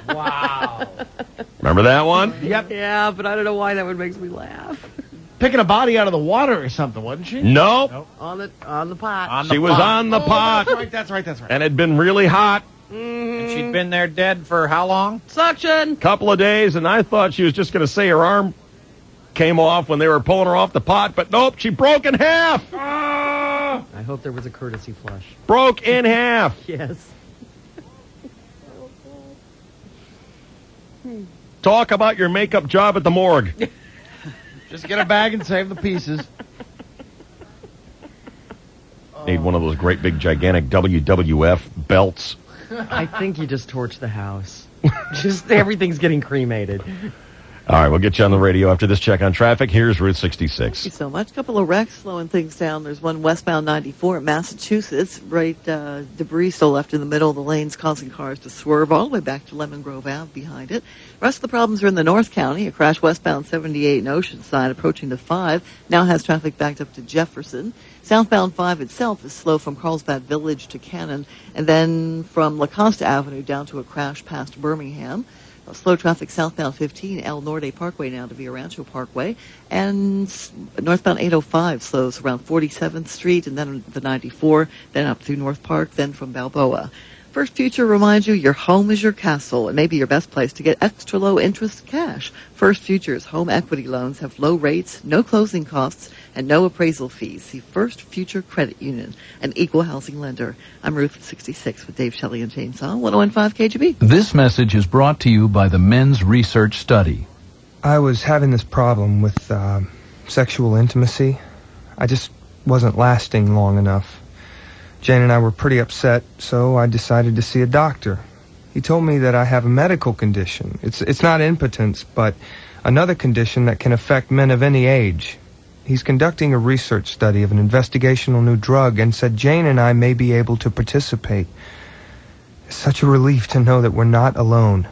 Wow. Remember that one? Yep. Yeah, but I don't know why that would make me laugh. Picking a body out of the water or something, wasn't she? Nope. On the pot. She was on the pot. That's right. And had been really hot. And she'd been there dead for how long? Suction. Couple of days, and I thought she was just going to say her arm came off when they were pulling her off the pot, but nope, she broke in half. I hope there was a courtesy flush. Broke in half. Yes. Talk about your makeup job at the morgue. Just get a bag and save the pieces. Need one of those great big gigantic WWF belts. I think you just torched the house. Just everything's getting cremated. All right, we'll get you on the radio after this check on traffic. Here's Route 66. Thank you so much. Couple of wrecks slowing things down. There's one westbound 94 in Massachusetts. Debris still left in the middle of the lanes, causing cars to swerve all the way back to Lemon Grove Ave behind it. The rest of the problems are in the North County. A crash westbound 78 in Oceanside approaching the 5. Now has traffic backed up to Jefferson. Southbound 5 itself is slow from Carlsbad Village to Cannon, and then from La Costa Avenue down to a crash past Birmingham. Slow traffic southbound 15, El Norte Parkway now to Via Rancho Parkway. And northbound 805 slows around 47th Street and then the 94, then up through North Park, then from Balboa. First Future reminds you your home is your castle. It may be your best place to get extra low interest cash. First Future's home equity loans have low rates, no closing costs, and no appraisal fees. See First Future Credit Union, an equal housing lender. I'm Ruth 66 with Dave Shelley and Chainsaw, 101.5 KGB. This message is brought to you by the Men's Research Study. I was having this problem with sexual intimacy. I just wasn't lasting long enough. Jane and I were pretty upset, so I decided to see a doctor. He told me that I have a medical condition. It's not impotence, but another condition that can affect men of any age. He's conducting a research study of an investigational new drug and said Jane and I may be able to participate. It's such a relief to know that we're not alone.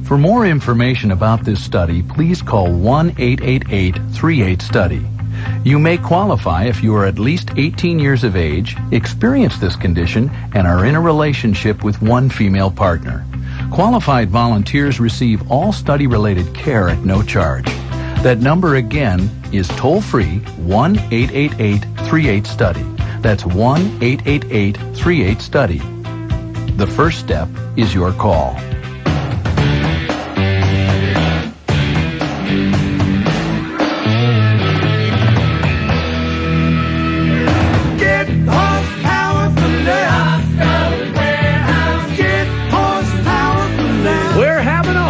For more information about this study, please call 1-888-38-STUDY. You may qualify if you are at least 18 years of age, experience this condition, and are in a relationship with one female partner. Qualified volunteers receive all study-related care at no charge. That number again is toll-free 1-888-38-STUDY. That's 1-888-38-STUDY. The first step is your call.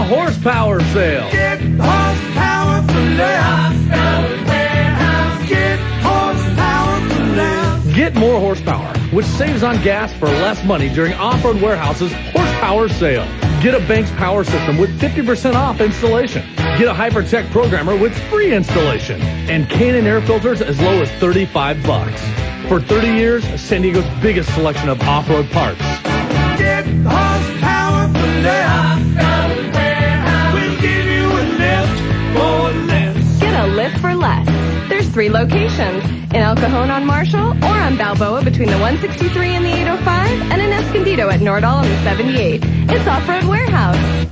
Horsepower sale. Get horsepower for less. Get horsepower for less. Get more horsepower, which saves on gas for less money during Off-Road Warehouse's horsepower sale. Get a Banks power system with 50% off installation. Get a Hypertech programmer with free installation. And K&N air filters as low as $35. For 30 years, San Diego's biggest selection of off-road parts. Get horsepower for less. Get a lift for less. There's 3 locations, in El Cajon on Marshall, or on Balboa between the 163 and the 805, and in Escondido at Nordal on the 78. It's Off-Road Warehouse.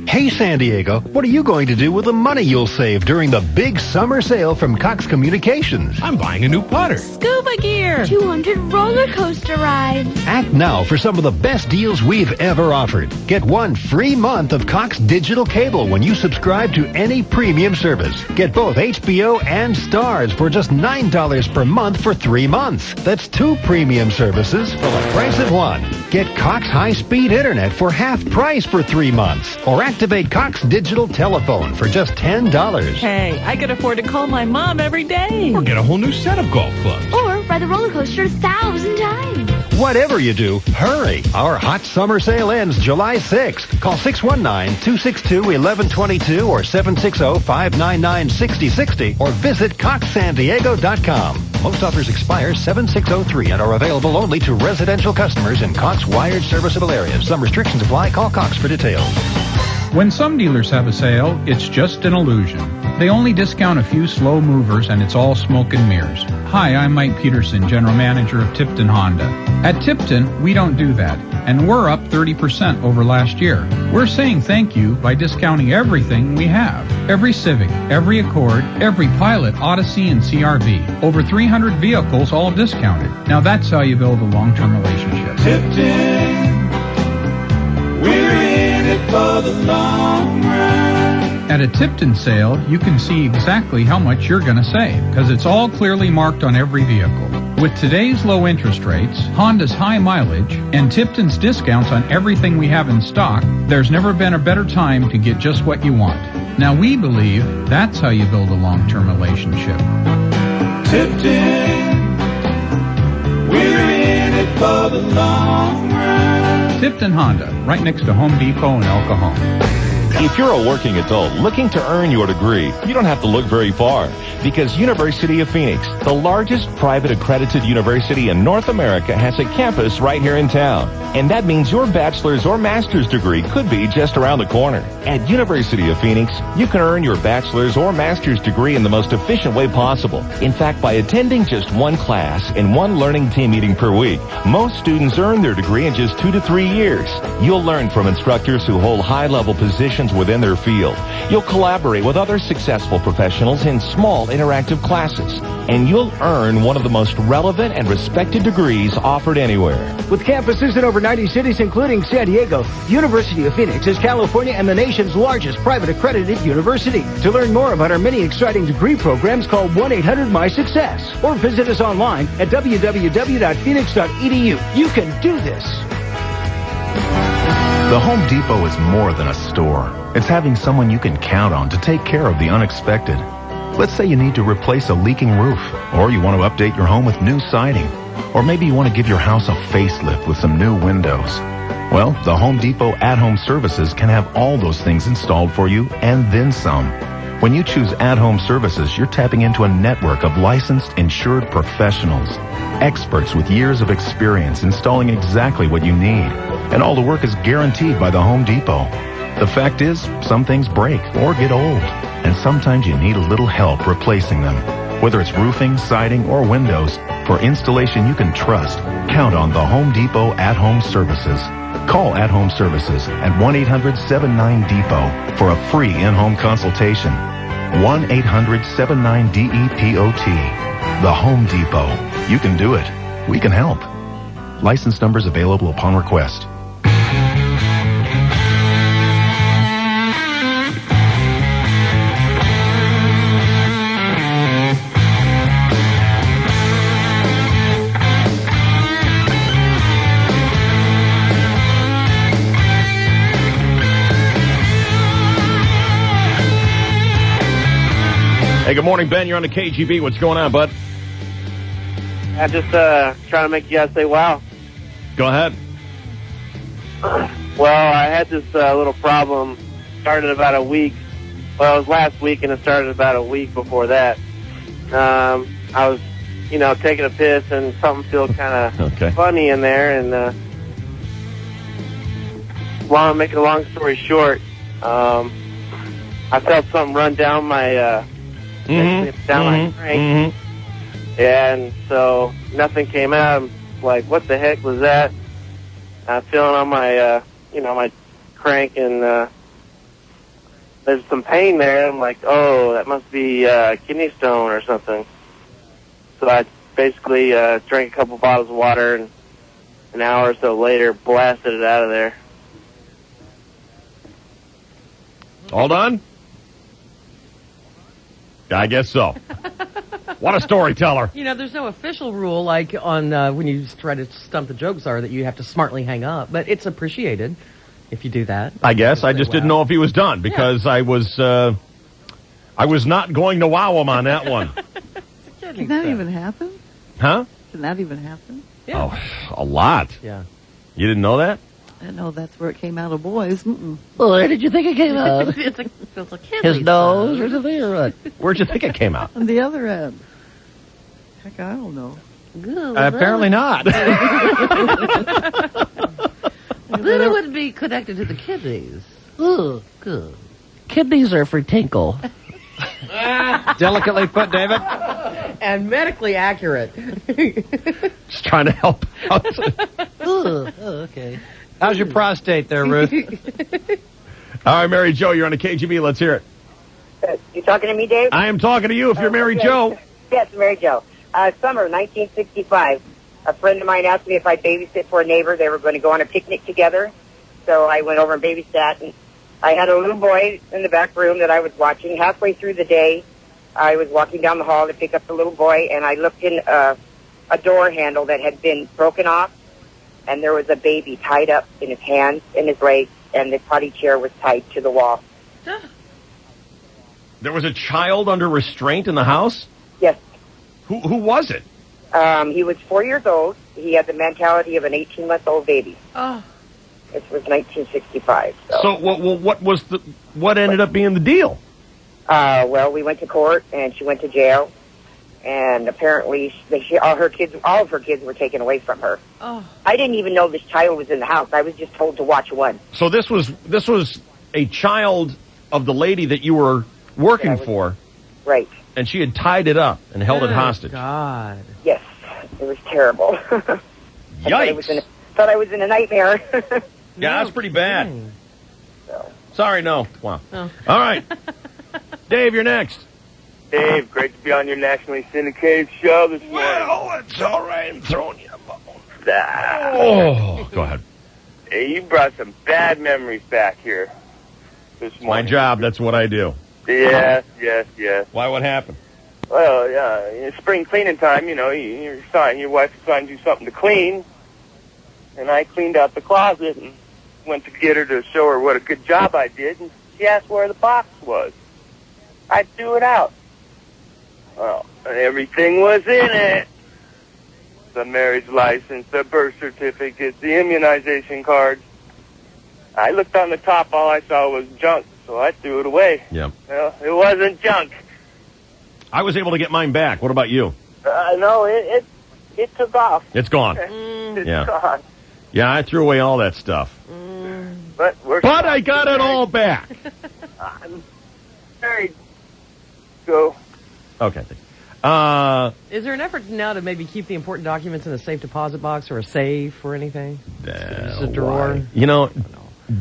Hey, San Diego, what are you going to do with the money you'll save during the big summer sale from Cox Communications? I'm buying a new putter. Scuba gear. 200 roller coaster rides. Act now for some of the best deals we've ever offered. Get 1 free month of Cox Digital Cable when you subscribe to any premium service. Get both HBO and Stars for just $9 per month for 3 months. That's 2 premium services for the price of 1. Get Cox high-speed internet for half price for 3 months. Or activate Cox Digital Telephone for just $10. Hey, I could afford to call my mom every day. Or get a whole new set of golf clubs. Or ride the roller coaster 1,000 times. Whatever you do, hurry. Our hot summer sale ends July 6th. Call 619-262-1122 or 760-599-6060 or visit CoxSanDiego.com. Most offers expire 7/6/03 and are available only to residential customers in Cox wired serviceable areas. Some restrictions apply. Call Cox for details. When some dealers have a sale, it's just an illusion. They only discount a few slow movers and it's all smoke and mirrors. Hi, I'm Mike Peterson, General Manager of Tipton Honda. At Tipton, we don't do that, and we're up 30% over last year. We're saying thank you by discounting everything we have. Every Civic, every Accord, every Pilot, Odyssey, and CR-V. Over 300 vehicles all discounted. Now that's how you build a long-term relationship. Tipton, we're in it for the long run. At a Tipton sale, you can see exactly how much you're going to save, because it's all clearly marked on every vehicle. With today's low interest rates, Honda's high mileage, and Tipton's discounts on everything we have in stock, there's never been a better time to get just what you want. Now we believe that's how you build a long-term relationship. Tipton, we're in it for the long run. Tipton Honda, right next to Home Depot in El Cajon. If you're a working adult looking to earn your degree, you don't have to look very far, because University of Phoenix, the largest private accredited university in North America, has a campus right here in town. And that means your bachelor's or master's degree could be just around the corner. At University of Phoenix, you can earn your bachelor's or master's degree in the most efficient way possible. In fact, by attending just 1 class and 1 learning team meeting per week, most students earn their degree in just 2 to 3 years. You'll learn from instructors who hold high-level positions within their field. You'll collaborate with other successful professionals in small interactive classes. And you'll earn one of the most relevant and respected degrees offered anywhere. With campuses in over 90 cities, including San Diego, University of Phoenix is California and the nation's largest private accredited university. To learn more about our many exciting degree programs, call 1-800-MY-SUCCESS or visit us online at www.phoenix.edu. You can do this. The Home Depot is more than a store. It's having someone you can count on to take care of the unexpected. Let's say you need to replace a leaking roof, or you want to update your home with new siding, or maybe you want to give your house a facelift with some new windows. Well, the Home Depot at-home services can have all those things installed for you and then some. When you choose at-home services, you're tapping into a network of licensed, insured professionals, experts with years of experience installing exactly what you need. And all the work is guaranteed by the Home Depot. The fact is, some things break or get old, and sometimes you need a little help replacing them. Whether it's roofing, siding, or windows, for installation you can trust, count on the Home Depot at-home services. Call At-Home Services at 1-800-79-DEPOT for a free in-home consultation. 1-800-79-DEPOT. The Home Depot. You can do it. We can help. License numbers available upon request. Hey, good morning, Ben. You're on the KGB. What's going on, bud? I'm just trying to make you guys say wow. Go ahead. Well, I had this little problem. Started about a week. Well, it was last week, and it started about a week before that. I was, taking a piss, and something felt kind of funny in there. And making a long story short, I felt something run down my my crank. And so nothing came out. I'm like, what the heck was that? I'm feeling on my, my crank, and there's some pain there. I'm like, oh, that must be kidney stone or something. So I basically drank a couple bottles of water, and an hour or so later, blasted it out of there. All done? I guess so. What a storyteller. There's no official rule like on when you try to stump the joke czar that you have to smartly hang up, but it's appreciated if you do that. I guess. I just didn't know if he was done because I was not going to wow him on that one. Can that even happen? Huh? Can that even happen? Yeah. Oh, a lot. Yeah. You didn't know that? I know that's where it came out of boys. Well, where did you think it came out? It's a His nose or something, or what? Where'd you think it came out? On the other end. Heck, I don't know. Apparently not. Then it wouldn't be connected to the kidneys. Ooh, good. Kidneys are for tinkle. Delicately put, David. And medically accurate. Just trying to help out. Ooh, okay. How's your prostate there, Ruth? All right, Mary Jo, you're on the KGB. Let's hear it. You talking to me, Dave? I am talking to you if you're Mary Jo. Yes, Mary Jo. Summer 1965. A friend of mine asked me if I'd babysit for a neighbor. They were going to go on a picnic together. So I went over and babysat. And I had a little boy in the back room that I was watching. Halfway through the day, I was walking down the hall to pick up the little boy, and I looked in a door handle that had been broken off, and there was a baby tied up in his hands and his legs, and the potty chair was tied to the wall. There was a child under restraint in the house? Yes. Who was it? He was 4 years old. He had the mentality of an 18-month-old baby. Oh. This was 1965. So what ended up being the deal? Well, we went to court, and she went to jail, and apparently all of her kids were taken away from her. Oh. I didn't even know this child was in the house. I was just told to watch one. So this was a child of the lady that you were working for. Right. And she had tied it up and held it hostage. God. Yes. It was terrible. Yikes. Thought I was in a nightmare. Yeah, that's pretty bad. So. Sorry, no. Wow. Oh. All right. Dave, you're next. Dave, great to be on your nationally syndicated show this morning. Well, it's all right. I'm throwing you a bone. Oh, go ahead. Hey, you brought some bad memories back here this morning. My job. That's what I do. Yes. Why? What happened? Well, yeah, it's spring cleaning time. Your wife assigned you something to clean, and I cleaned out the closet and went to get her to show her what a good job I did, and she asked where the box was. I threw it out. Well, everything was in it. The marriage license, the birth certificate, the immunization cards, I looked on the top. All I saw was junk, so I threw it away. Yeah. Well, it wasn't junk. I was able to get mine back. What about you? No, it took off. It's gone. It's Yeah. gone. Yeah, I threw away all that stuff. But I got it all back. I'm married. So. Okay. Is there an effort now to maybe keep the important documents in a safe deposit box or a safe or anything? Just a drawer? You know,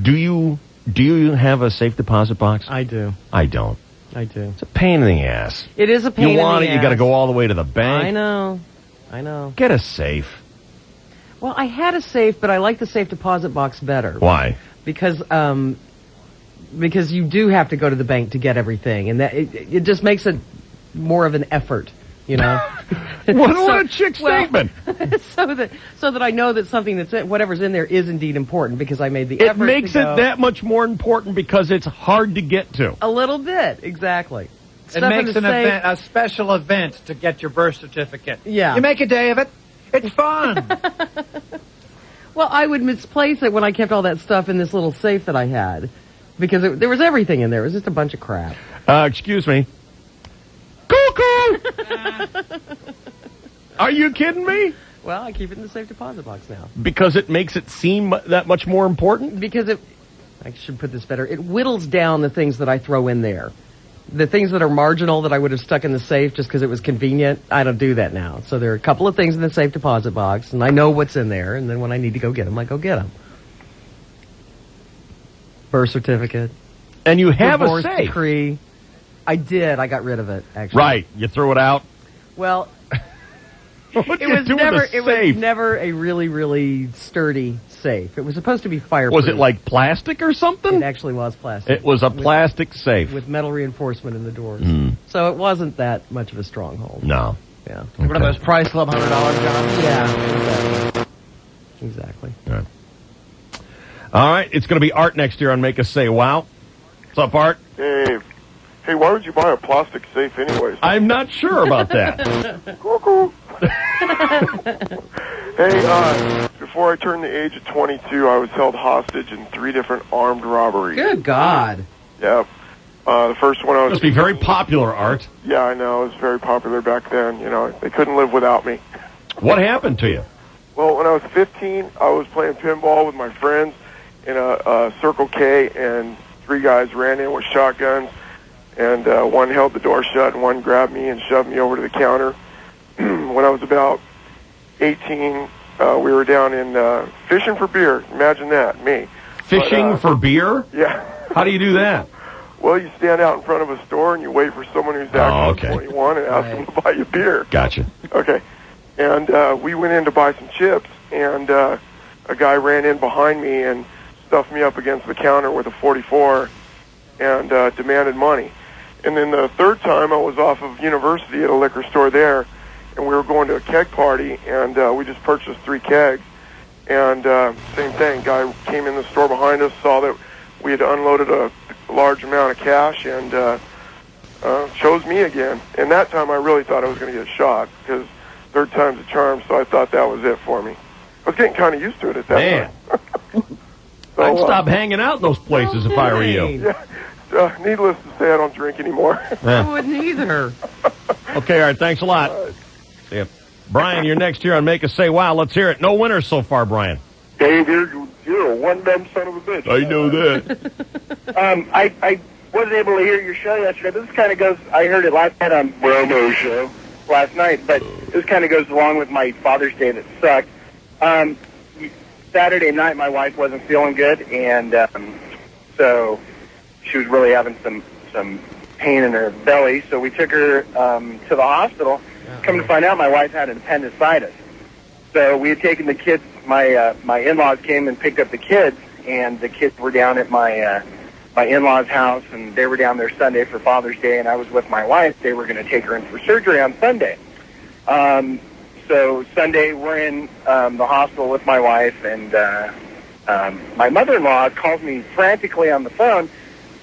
do you have a safe deposit box? I do. I don't. I do. It's a pain in the ass. It is a pain in the ass. You got to go all the way to the bank. I know. Get a safe. Well, I had a safe, but I like the safe deposit box better. Why? Because you do have to go to the bank to get everything, and that it just makes it more of an effort, you know. What a chick statement! so that I know that something whatever's in there is indeed important because I made the effort. It makes it that much more important because it's hard to get to. A little bit, exactly. It makes an event, a special event to get your birth certificate. Yeah. You make a day of it. It's fun. Well, I would misplace it when I kept all that stuff in this little safe that I had because there was everything in there. It was just a bunch of crap. Excuse me. Cuckoo! Are you kidding me? Well, I keep it in the safe deposit box now. Because it makes it seem that much more important? Because I should put this better, it whittles down the things that I throw in there. The things that are marginal that I would have stuck in the safe just because it was convenient, I don't do that now. So there are a couple of things in the safe deposit box, and I know what's in there, and then when I need to go get them, I go get them. Birth certificate. And you have divorce a safe. Decree. I did. I got rid of it, actually. Right. You threw it out? Well, it was never a really, really sturdy safe. It was supposed to be fireproof. Was it like plastic or something? It actually was plastic. It was a plastic safe. With metal reinforcement in the doors. Mm. So it wasn't that much of a stronghold. No. Yeah. Okay. One of those Price Club $100 jobs? Yeah, exactly. All right. It's going to be Art next year on Make Us Say Wow. What's up, Art? Hey, why would you buy a plastic safe anyways? I'm not sure about that. Hey, before I turned the age of 22, I was held hostage in 3 different armed robberies. Good God. Yeah. The first one I was... Must be very popular, Art. Yeah, I know. It was very popular back then. You know, they couldn't live without me. What happened to you? Well, when I was 15, I was playing pinball with my friends in a Circle K, and 3 guys ran in with shotguns, and one held the door shut, and one grabbed me and shoved me over to the counter. When I was about 18, we were down in fishing for beer. Imagine that, me. Fishing for beer? Yeah. How do you do that? Well, you stand out in front of a store and you wait for someone who's actually 21 and ask them to buy you beer. Gotcha. Okay. And we went in to buy some chips, and a guy ran in behind me and stuffed me up against the counter with a .44 and demanded money. And then the third time, I was off of University at a liquor store there, and we were going to a keg party, and we just purchased 3 kegs. And same thing, guy came in the store behind us, saw that we had unloaded a large amount of cash, and chose me again. And that time, I really thought I was going to get shot, because third time's a charm, so I thought that was it for me. I was getting kind of used to it at that point. So, I'd stop hanging out in those places if I were you. Yeah, needless to say, I don't drink anymore. I wouldn't either. Okay, all right, thanks a lot. See ya. Brian, you're next here on Make Us Say Wow. Let's hear it. No winners so far, Brian. Hey, you're a one-dumb son of a bitch. I know that. I wasn't able to hear your show yesterday, but this kind of goes, I heard it last night on Bromo's show last night, but this kind of goes along with my Father's Day that sucked. Saturday night, my wife wasn't feeling good, and so she was really having some pain in her belly, so we took her to the hospital. Come to find out, my wife had an appendicitis. So we had taken the kids, my in-laws came and picked up the kids, and the kids were down at my in-laws' house, and they were down there Sunday for Father's Day, and I was with my wife. They were going to take her in for surgery on Sunday. So Sunday, we're in the hospital with my wife, and my mother-in-law calls me frantically on the phone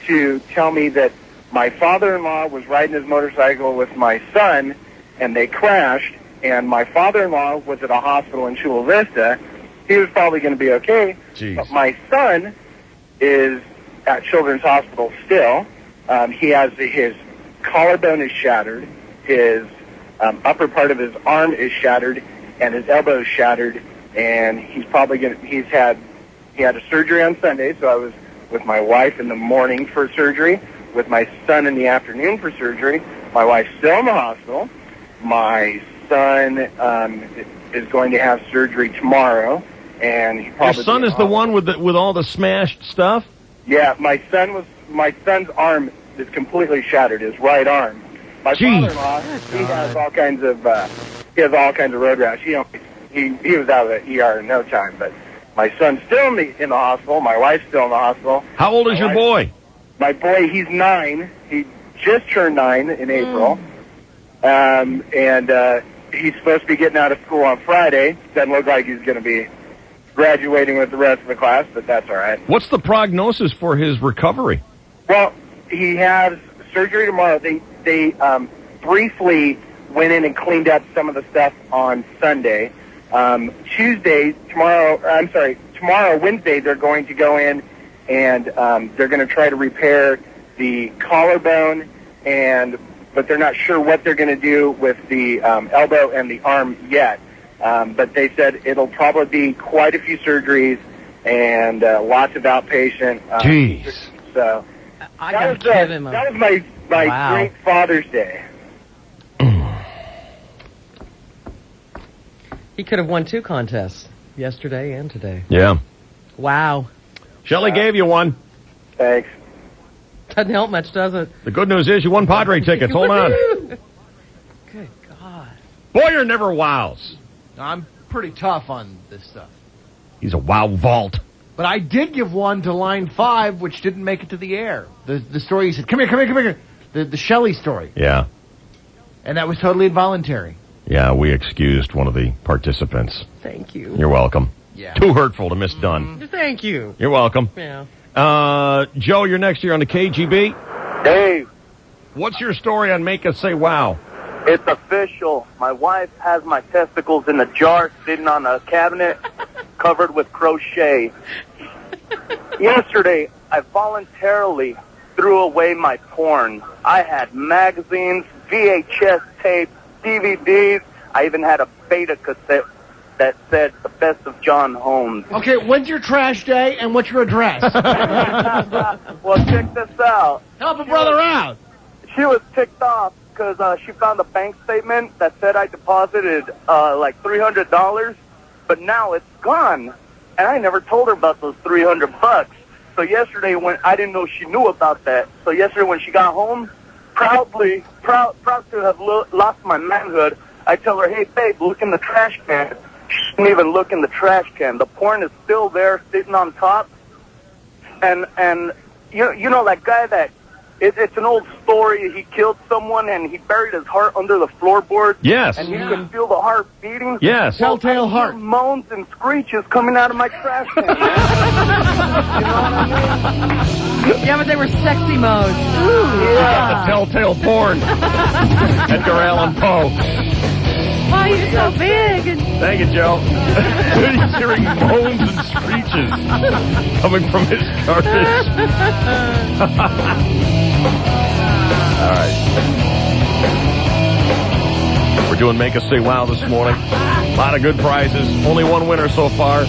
to tell me that my father-in-law was riding his motorcycle with my son, and they crashed, and my father-in-law was at a hospital in Chula Vista. He was probably going to be okay. Jeez. But my son is at Children's Hospital still. He has his collarbone is shattered, his upper part of his arm is shattered, and his elbow is shattered. And he's probably he had a surgery on Sunday, so I was with my wife in the morning for surgery, with my son in the afternoon for surgery. My wife's still in the hospital. My son is going to have surgery tomorrow, and he probably. Your son is the one with all the smashed stuff? Yeah, my son's arm is completely shattered. His right arm. My father-in-law, he has all kinds of road rash. He was out of the ER in no time. But my son's still in the hospital. My wife's still in the hospital. How old is your boy? My boy, he's 9. He just turned 9 in April. And he's supposed to be getting out of school on Friday. Doesn't look like he's going to be graduating with the rest of the class, but that's all right. What's the prognosis for his recovery? Well, he has surgery tomorrow. They briefly went in and cleaned up some of the stuff on Sunday. Tomorrow, Wednesday, they're going to go in and they're going to try to repair the collarbone, but they're not sure what they're going to do with the elbow and the arm yet. But they said it'll probably be quite a few surgeries and lots of outpatient. Jeez. So that was my great Father's Day. He could have won 2 contests, yesterday and today. Yeah. Wow. Shelley gave you one. Thanks. Doesn't help much, does it? The good news is you won Padre tickets. Hold on. Good God. Boyer never wows. I'm pretty tough on this stuff. He's a wow vault. But I did give one to line 5, which didn't make it to the air. The story you said, come here. The Shelley story. Yeah. And that was totally involuntary. Yeah, we excused one of the participants. Thank you. You're welcome. Yeah. Too hurtful to miss done. Thank you. You're welcome. Yeah. Joe, you're next year on the KGB. Dave. What's your story on Make Us Say Wow? It's official. My wife has my testicles in a jar sitting on a cabinet covered with crochet. Yesterday, I voluntarily threw away my porn. I had magazines, VHS tapes, DVDs. I even had a beta cassette that said The Best of John Holmes. Okay, when's your trash day and what's your address? Well, check this out. Help a brother out. She was ticked off because she found a bank statement that said I deposited like $300, but now it's gone. And I never told her about those $300. So yesterday when I didn't know she knew about that. So yesterday when she got home, proud to have lost my manhood, I tell her, hey, babe, look in the trash can. She didn't even look in the trash can. The porn is still there, sitting on top. And you know that guy that, it's an old story. He killed someone and he buried his heart under the floorboard. Yes. And you could feel the heart beating. Yes. Telltale heart. Moans and screeches coming out of my trash can. You know what I mean? Yeah, but they were sexy modes. You got the telltale porn. Edgar Allan Poe. Why are you so big? Thank you, Joe. He's hearing moans and screeches coming from his carcass. All right. We're doing Make Us Say Wow this morning. A lot of good prizes. Only one winner so far.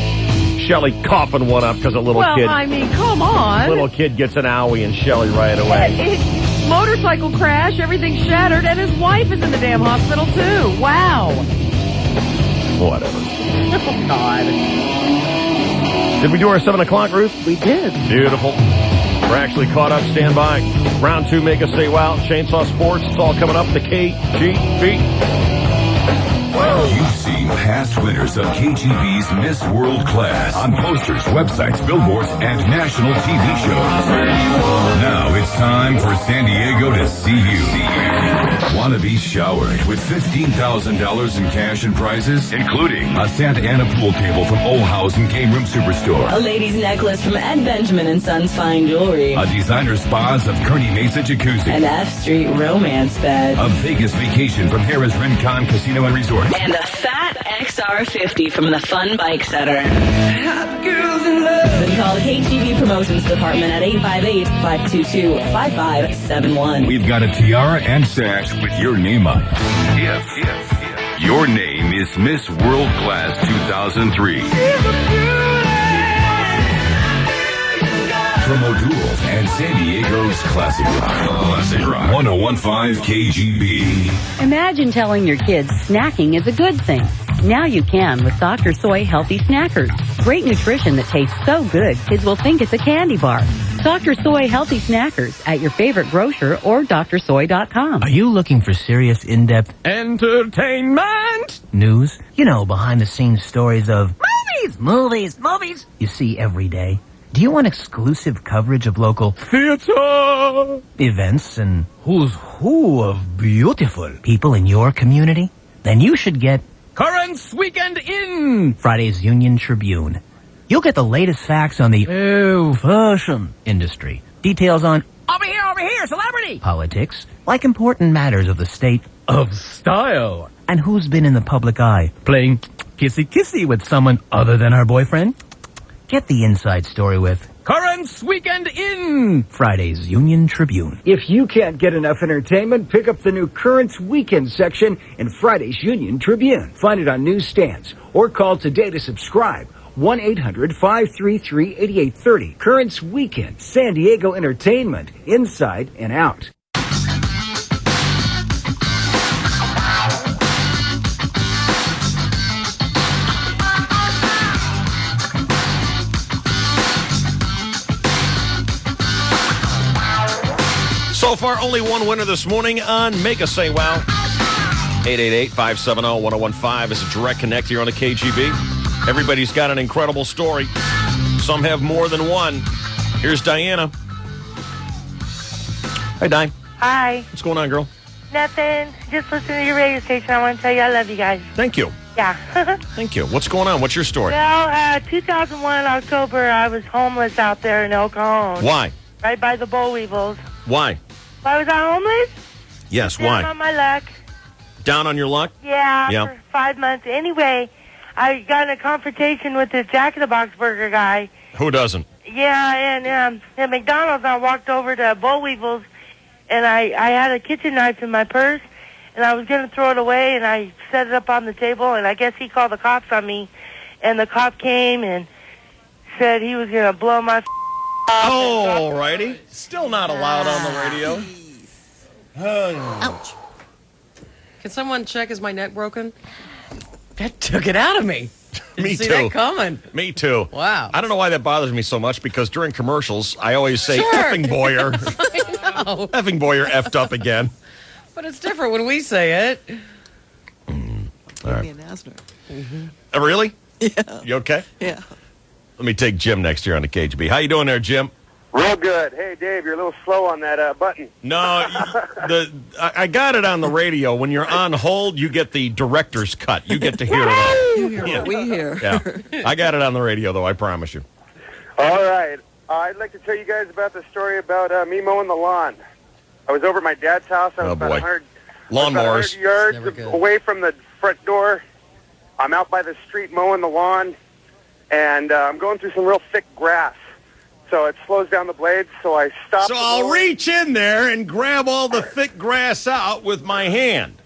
Shelley coughing one up because a little kid. Well, I mean, come on. Little kid gets an owie and Shelley right away. Motorcycle crash, everything's shattered, and his wife is in the damn hospital, too. Wow. Whatever. Oh, God. Did we do our 7 o'clock, Ruth? We did. Beautiful. We're actually caught up. Stand by. Round 2, Make Us Say Wow. Chainsaw Sports. It's all coming up. The KGB. You've seen past winners of KGB's Miss World Class on posters, websites, billboards, and national TV shows. Now it's time for San Diego to see you. Want to be showered with $15,000 in cash and prizes, including a Santa Ana pool table from Olhausen Game Room Superstore, a lady's necklace from Ed Benjamin & Sons Fine Jewelry, a designer spas of Kearney Mesa Jacuzzi, an F Street romance bed, a Vegas vacation from Harrah's Rincon Casino and Resort, and a fat XR50 from the Fun Bike Center. Then call the KGB Promotions Department at 858-522-5571. We've got a tiara and sash with your name on it. If your name is Miss World Class 2003. From O'Douls and San Diego's Classic Rock. 101.5 KGB. Imagine telling your kids snacking is a good thing. Now you can with Dr. Soy Healthy Snackers. Great nutrition that tastes so good, kids will think it's a candy bar. Dr. Soy Healthy Snackers at your favorite grocer or drsoy.com. Are you looking for serious, in-depth entertainment news? You know, behind-the-scenes stories of movies you see every day. Do you want exclusive coverage of local theater events and who's who of beautiful people in your community? Then you should get Currents Weekend In, Friday's Union Tribune. You'll get the latest facts on the fashion industry, details on over here, celebrity politics, like important matters of the state of style, and who's been in the public eye, playing kissy with someone other than our boyfriend. Get the inside story with Currents Weekend In, Friday's Union Tribune. If you can't get enough entertainment, pick up the new Currents Weekend section in Friday's Union Tribune. Find it on newsstands or call today to subscribe. 1-800-533-8830. Currents Weekend, San Diego entertainment, inside and out. So far, only one winner this morning on Make Us Say Wow. 888-570-1015 is a direct connect here on the KGB. Everybody's got an incredible story. Some have more than one. Here's Diana. Hi, Di. Hi. What's going on, girl? Nothing. Just listen to your radio station. I want to tell you I love you guys. Thank you. Yeah. Thank you. What's going on? What's your story? Well, 2001 October, I was homeless out there in El Cajon. Why? Right by the Boll Weevils. Why? Why was I homeless? Yes, Down why? on my luck. Down on your luck? Yeah, Yeah. for 5 months. Anyway, I got in a confrontation with the Jack in the Box burger guy. Who doesn't? Yeah, and at McDonald's, I walked over to Boll Weevils, and I had a kitchen knife in my purse, and I was going to throw it away, and I set it up on the table, and I guess he called the cops on me, and the cop came and said he was going to blow my Oh, righty. Still not allowed on the radio. Ouch. Can someone check, is my neck broken? That took it out of me. Didn't Me see too. that coming. Me too. Wow. I don't know why that bothers me so much, because during commercials, I always say, Sure. effing Boyer. I know. Effing Boyer effed up again. But it's different when we say it. All right. Me and Asner. Really? Yeah. You okay? Yeah. Let me take Jim next year on the KGB. How you doing there, Jim? Real good. Hey, Dave, you're a little slow on that button. No, I got it on the radio. When you're on hold, you get the director's cut. You get to hear it. You hear what we hear. Yeah. I got it on the radio, though, I promise you. All right. I'd like to tell you guys about the story about me mowing the lawn. I was over at my dad's house. I was Oh, about boy. 100, Lawnmowers. 100 Never yards good. away from the front door. I'm out by the street mowing the lawn, and I'm going through some real thick grass. So it slows down the blades, so I stop. So I'll reach in there and grab all the thick grass out with my hand.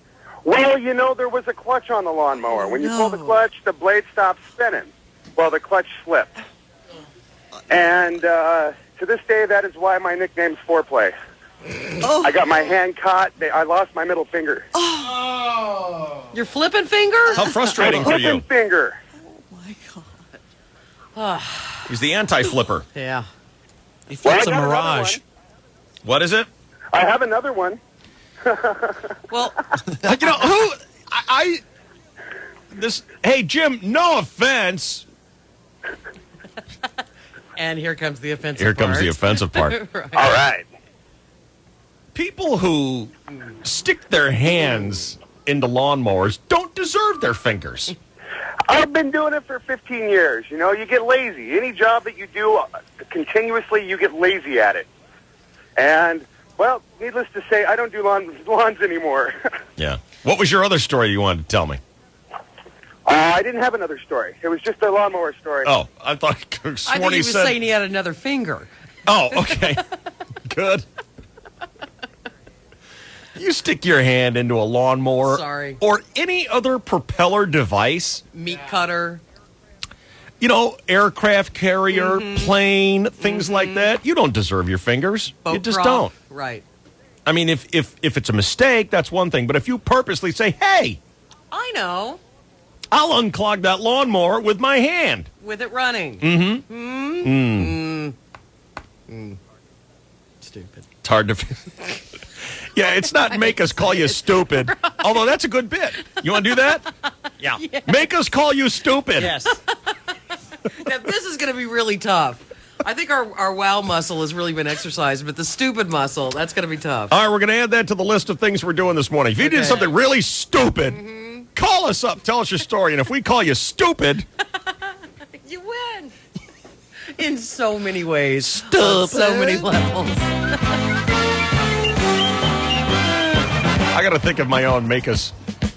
Well, you know, there was a clutch on the lawnmower. When you pull the clutch, the blade stops spinning. Well, the clutch slipped. And to this day, that is why my nickname's Foreplay. Oh. I got my hand caught. I lost my middle finger. Your flipping finger? How frustrating for you. Flipping finger. He's the anti-flipper. Yeah. He Well, flips I a got another Mirage. What is it? I have another one. Well, You know, who... This... Hey, Jim, no offense. and here comes the offensive Here comes part. the offensive part. Right. All right. People who stick their hands into lawnmowers don't deserve their fingers. I've been doing it for 15 years. You know, you get lazy. Any job that you do continuously, you get lazy at it. And, well, needless to say, I don't do lawns anymore. Yeah. What was your other story you wanted to tell me? I didn't have another story. It was just a lawnmower story. Oh, I thought I think he was saying he had another finger. Oh, okay. Good. You stick your hand into a lawnmower or any other propeller device. Meat cutter. You know, aircraft carrier, plane, things like that. You don't deserve your fingers. Boat you just prop. don't. Right. I mean, if it's a mistake, that's one thing. But if you purposely say, hey, I know. I'll unclog that lawnmower with my hand. With it running. Stupid. It's hard to... Yeah, it's not make us call you stupid. Although that's a good bit. You want to do that? Yeah. Make us call you stupid. Yes. Now, this is going to be really tough. I think our wow muscle has really been exercised, but the stupid muscle, that's going to be tough. All right, we're going to add that to the list of things we're doing this morning. If you did something really stupid, call us up, tell us your story, and if we call you stupid... You win. In so many ways. Stupid. On so many levels. I got to think of my own make us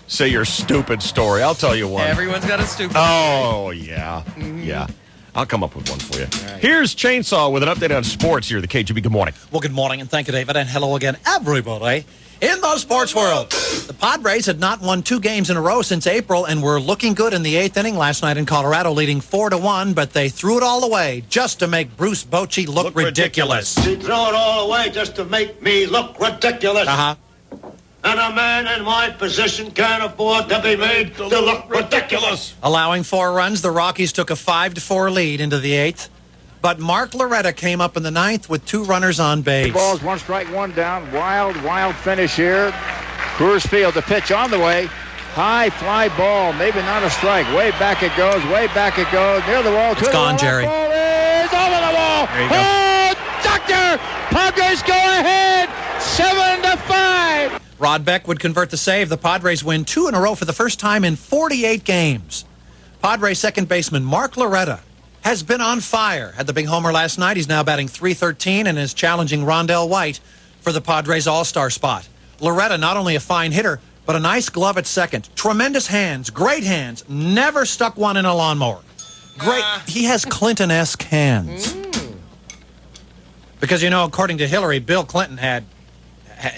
say your stupid story. I'll tell you one. Everyone's got a stupid Oh, yeah. Yeah. I'll come up with one for you. Here's Chainsaw with an update on sports here at the KGB. Good morning. Well, good morning, and thank you, David, and hello again, everybody. In the sports world, the Padres had not won 2 games in a row since April and were looking good in the 8th inning last night in Colorado, leading 4-1, but they threw it all away just to make Bruce Bochy look ridiculous. She threw it all away just to make me look ridiculous. And a man in my position can't afford to be made to look ridiculous. Allowing 4 runs, the Rockies took a 5-4 lead into the 8th. But Mark Loretta came up in the 9th with 2 runners on base. Balls, 1 strike, 1 down. Wild finish here. Coors Field, the pitch on the way. High fly ball, maybe not a strike. Way back it goes, near the wall. It's gone, Jerry. Ball is over the wall. There you go. Oh, doctor! Padres go ahead, 7-5. Rod Beck would convert the save. The Padres win 2 in a row for the first time in 48 games. Padres second baseman Mark Loretta has been on fire. Had the big homer last night. He's now batting .313 and is challenging Rondell White for the Padres All-Star spot. Loretta, not only a fine hitter, but a nice glove at second. Tremendous hands, great hands. Never stuck one in a lawnmower. Great. He has Clinton-esque hands. Because, you know, according to Hillary, Bill Clinton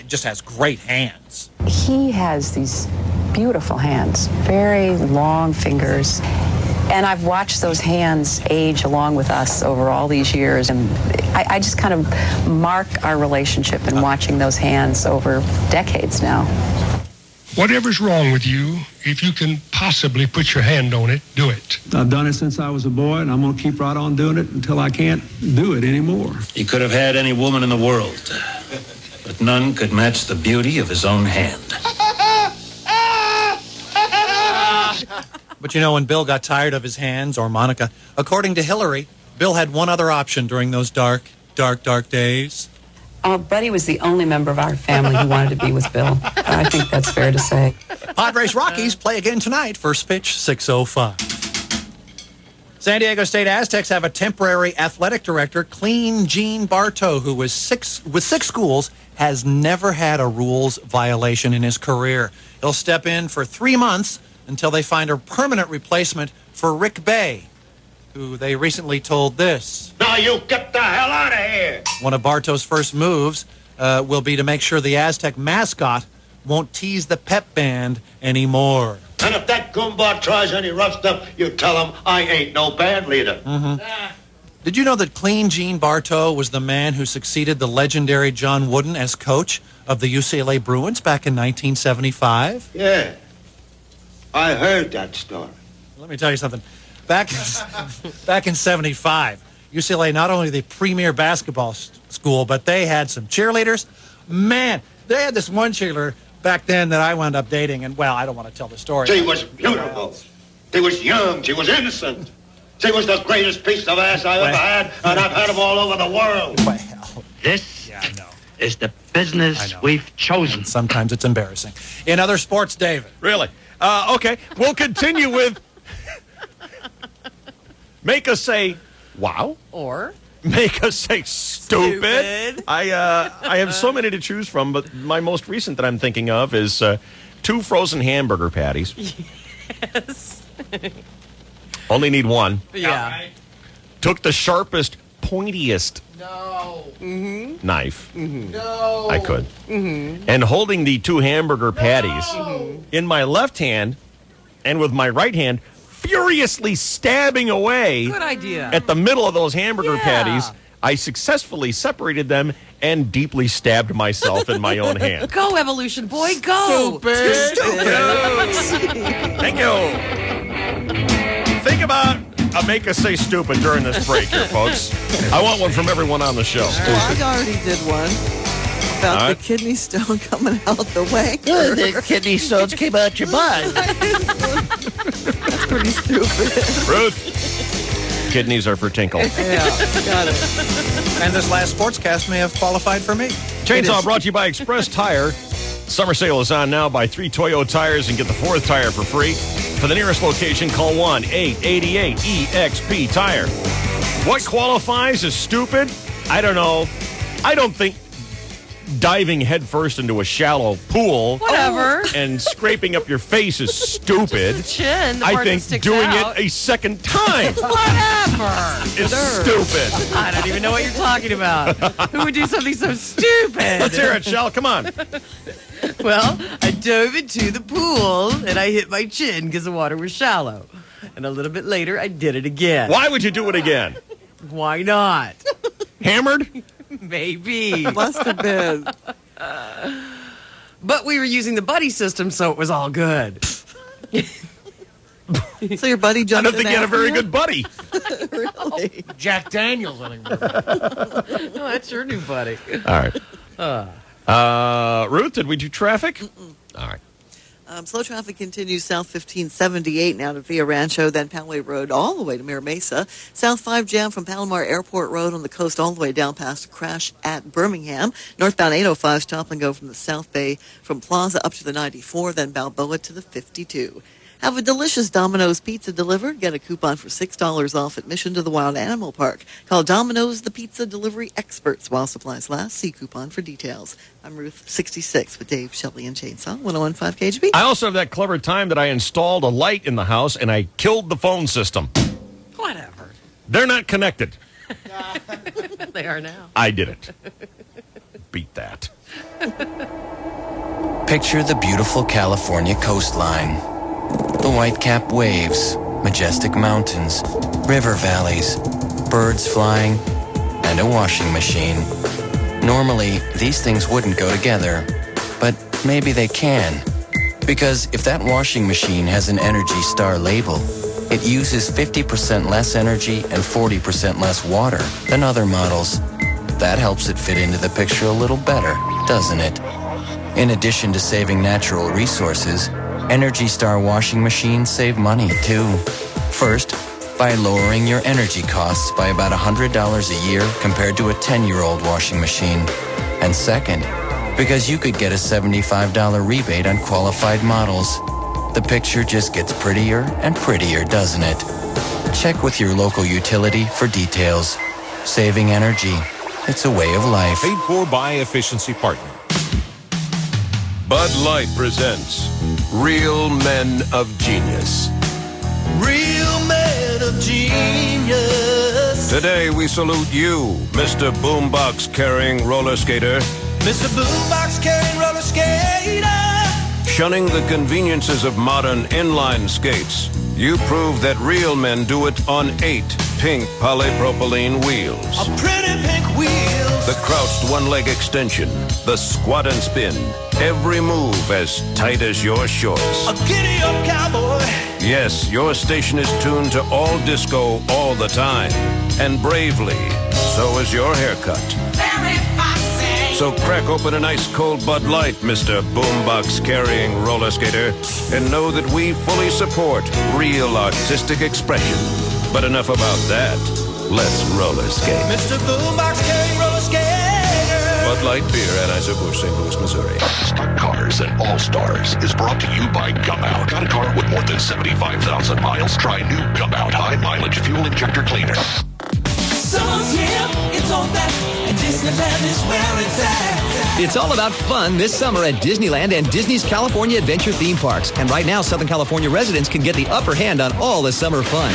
just has great hands. He has these beautiful hands, very long fingers. And I've watched those hands age along with us over all these years. And I just kind of mark our relationship in watching those hands over decades now. Whatever's wrong with you, if you can possibly put your hand on it, do it. I've done it since I was a boy, and I'm going to keep right on doing it until I can't do it anymore. He could have had any woman in the world, but none could match the beauty of his own hand. But you know, when Bill got tired of his hands, or Monica, according to Hillary, Bill had one other option during those dark days. Buddy was the only member of our family who wanted to be with Bill. I think that's fair to say. Padres Rockies play again tonight. First pitch, 6:05. San Diego State Aztecs have a temporary athletic director, Clean Gene Bartow, who with six schools has never had a rules violation in his career. He'll step in for 3 months until they find a permanent replacement for Rick Bay, who they recently told this. Now you get the hell out of here! One of Bartow's first moves will be to make sure the Aztec mascot won't tease the pep band anymore. And if that Goomba tries any rough stuff, you tell him I ain't no band leader. Did you know that Clean Gene Bartow was the man who succeeded the legendary John Wooden as coach of the UCLA Bruins back in 1975? Yeah, I heard that story. Let me tell you something. Back in 75, UCLA, not only the premier basketball school, but they had some cheerleaders. Man, they had this one cheerleader back then that I wound up dating, and, well, I don't want to tell the story. She was beautiful. She was young. She was innocent. She was the greatest piece of ass I ever had, and I've had them all over the world. Well, this is the business we've chosen. And sometimes it's embarrassing. In other sports, David. Really? Okay, we'll continue with make us say, wow. Or make us say stupid. I have so many to choose from, but my most recent that I'm thinking of is 2 frozen hamburger patties. Yes. Only need one. Yeah. Took the sharpest, pointiest knife. No. I could. And holding the 2 hamburger patties in my left hand and with my right hand, furiously stabbing away Good idea. at the middle of those hamburger patties, I successfully separated them and deeply stabbed myself in my own hand. Go, evolution boy, go. Stupid. Thank you. Think about a make us say stupid during this break here, folks. I want one from everyone on the show. Well, I already did one about the kidney stone coming out the way. The kidney stones came out your butt. That's pretty stupid. Ruth, kidneys are for Tinkle. Yeah, got it. And this last sportscast may have qualified for me. Chainsaw brought to you by Express Tire. Summer sale is on now. Buy 3 Toyo tires and get the 4th tire for free. For the nearest location, call 1-888-EXP Tire. What qualifies as stupid? I don't know. I don't think diving headfirst into a shallow pool and scraping up your face is stupid. Just the chin, the I part that think sticks doing out. it a second time Whatever. is stupid. I don't even know what you're talking about. Who would do something so stupid? Let's hear it, Shell. Come on. Well, I dove into the pool and I hit my chin because the water was shallow. And a little bit later, I did it again. Why would you do it again? Why not? Hammered? Maybe. Must have been. But we were using the buddy system, so it was all good. So your buddy I jumped don't think in you had a after very you? good buddy. Really? Jack Daniels anymore. Oh, that's your new buddy. All right. Ruth, did we do traffic? All right. Slow traffic continues south 1578 now to Villa Rancho, then Poway Road all the way to Mira Mesa. South 5 jam from Palomar Airport Road on the coast all the way down past a crash at Birmingham. Northbound 805 stop and go from the South Bay from Plaza up to the 94, then Balboa to the 52. Have a delicious Domino's pizza delivered. Get a coupon for $6 off admission to the Wild Animal Park. Call Domino's, the pizza delivery experts while supplies last. See coupon for details. I'm Ruth 66 with Dave, Shelley, and Chainsaw, 101.5 KGB. I also have that clever time that I installed a light in the house and I killed the phone system. Whatever. They're not connected. They are now. I did it. Beat that. Picture the beautiful California coastline. The white-capped waves, majestic mountains, river valleys, birds flying, and a washing machine. Normally, these things wouldn't go together, but maybe they can. Because if that washing machine has an Energy Star label, it uses 50% less energy and 40% less water than other models. That helps it fit into the picture a little better, doesn't it? In addition to saving natural resources, Energy Star washing machines save money, too. First, by lowering your energy costs by about $100 a year compared to a 10-year-old washing machine. And second, because you could get a $75 rebate on qualified models. The picture just gets prettier and prettier, doesn't it? Check with your local utility for details. Saving energy. It's a way of life. Paid for by Efficiency Partner. Bud Light presents Real Men of Genius. Real men of genius. Today we salute you, Mr. Boombox carrying roller skater. Mr. Boombox carrying roller skater. Shunning the conveniences of modern inline skates, you prove that real men do it on 8 pink polypropylene wheels. A pretty pink wheels. The crouched one-leg extension, the squat and spin, every move as tight as your shorts. A giddy-up cowboy. Yes, your station is tuned to all disco all the time. And bravely, so is your haircut. Very foxy. So crack open an ice cold Bud Light, Mr. Boombox carrying roller skater, and know that we fully support real artistic expression. But enough about that. Let's roller skate. Mr. Boombox carrying roller skater. Bud Light Beer, Anheuser-Busch, St. Louis, Missouri. Stock Cars and All-Stars is brought to you by Gumout. Got a car with more than 75,000 miles? Try new Gumout high-mileage fuel injector cleaner. Summer's here, it's all back, and Disneyland is where it's at. It's all about fun this summer at Disneyland and Disney's California Adventure theme parks. And right now, Southern California residents can get the upper hand on all the summer fun.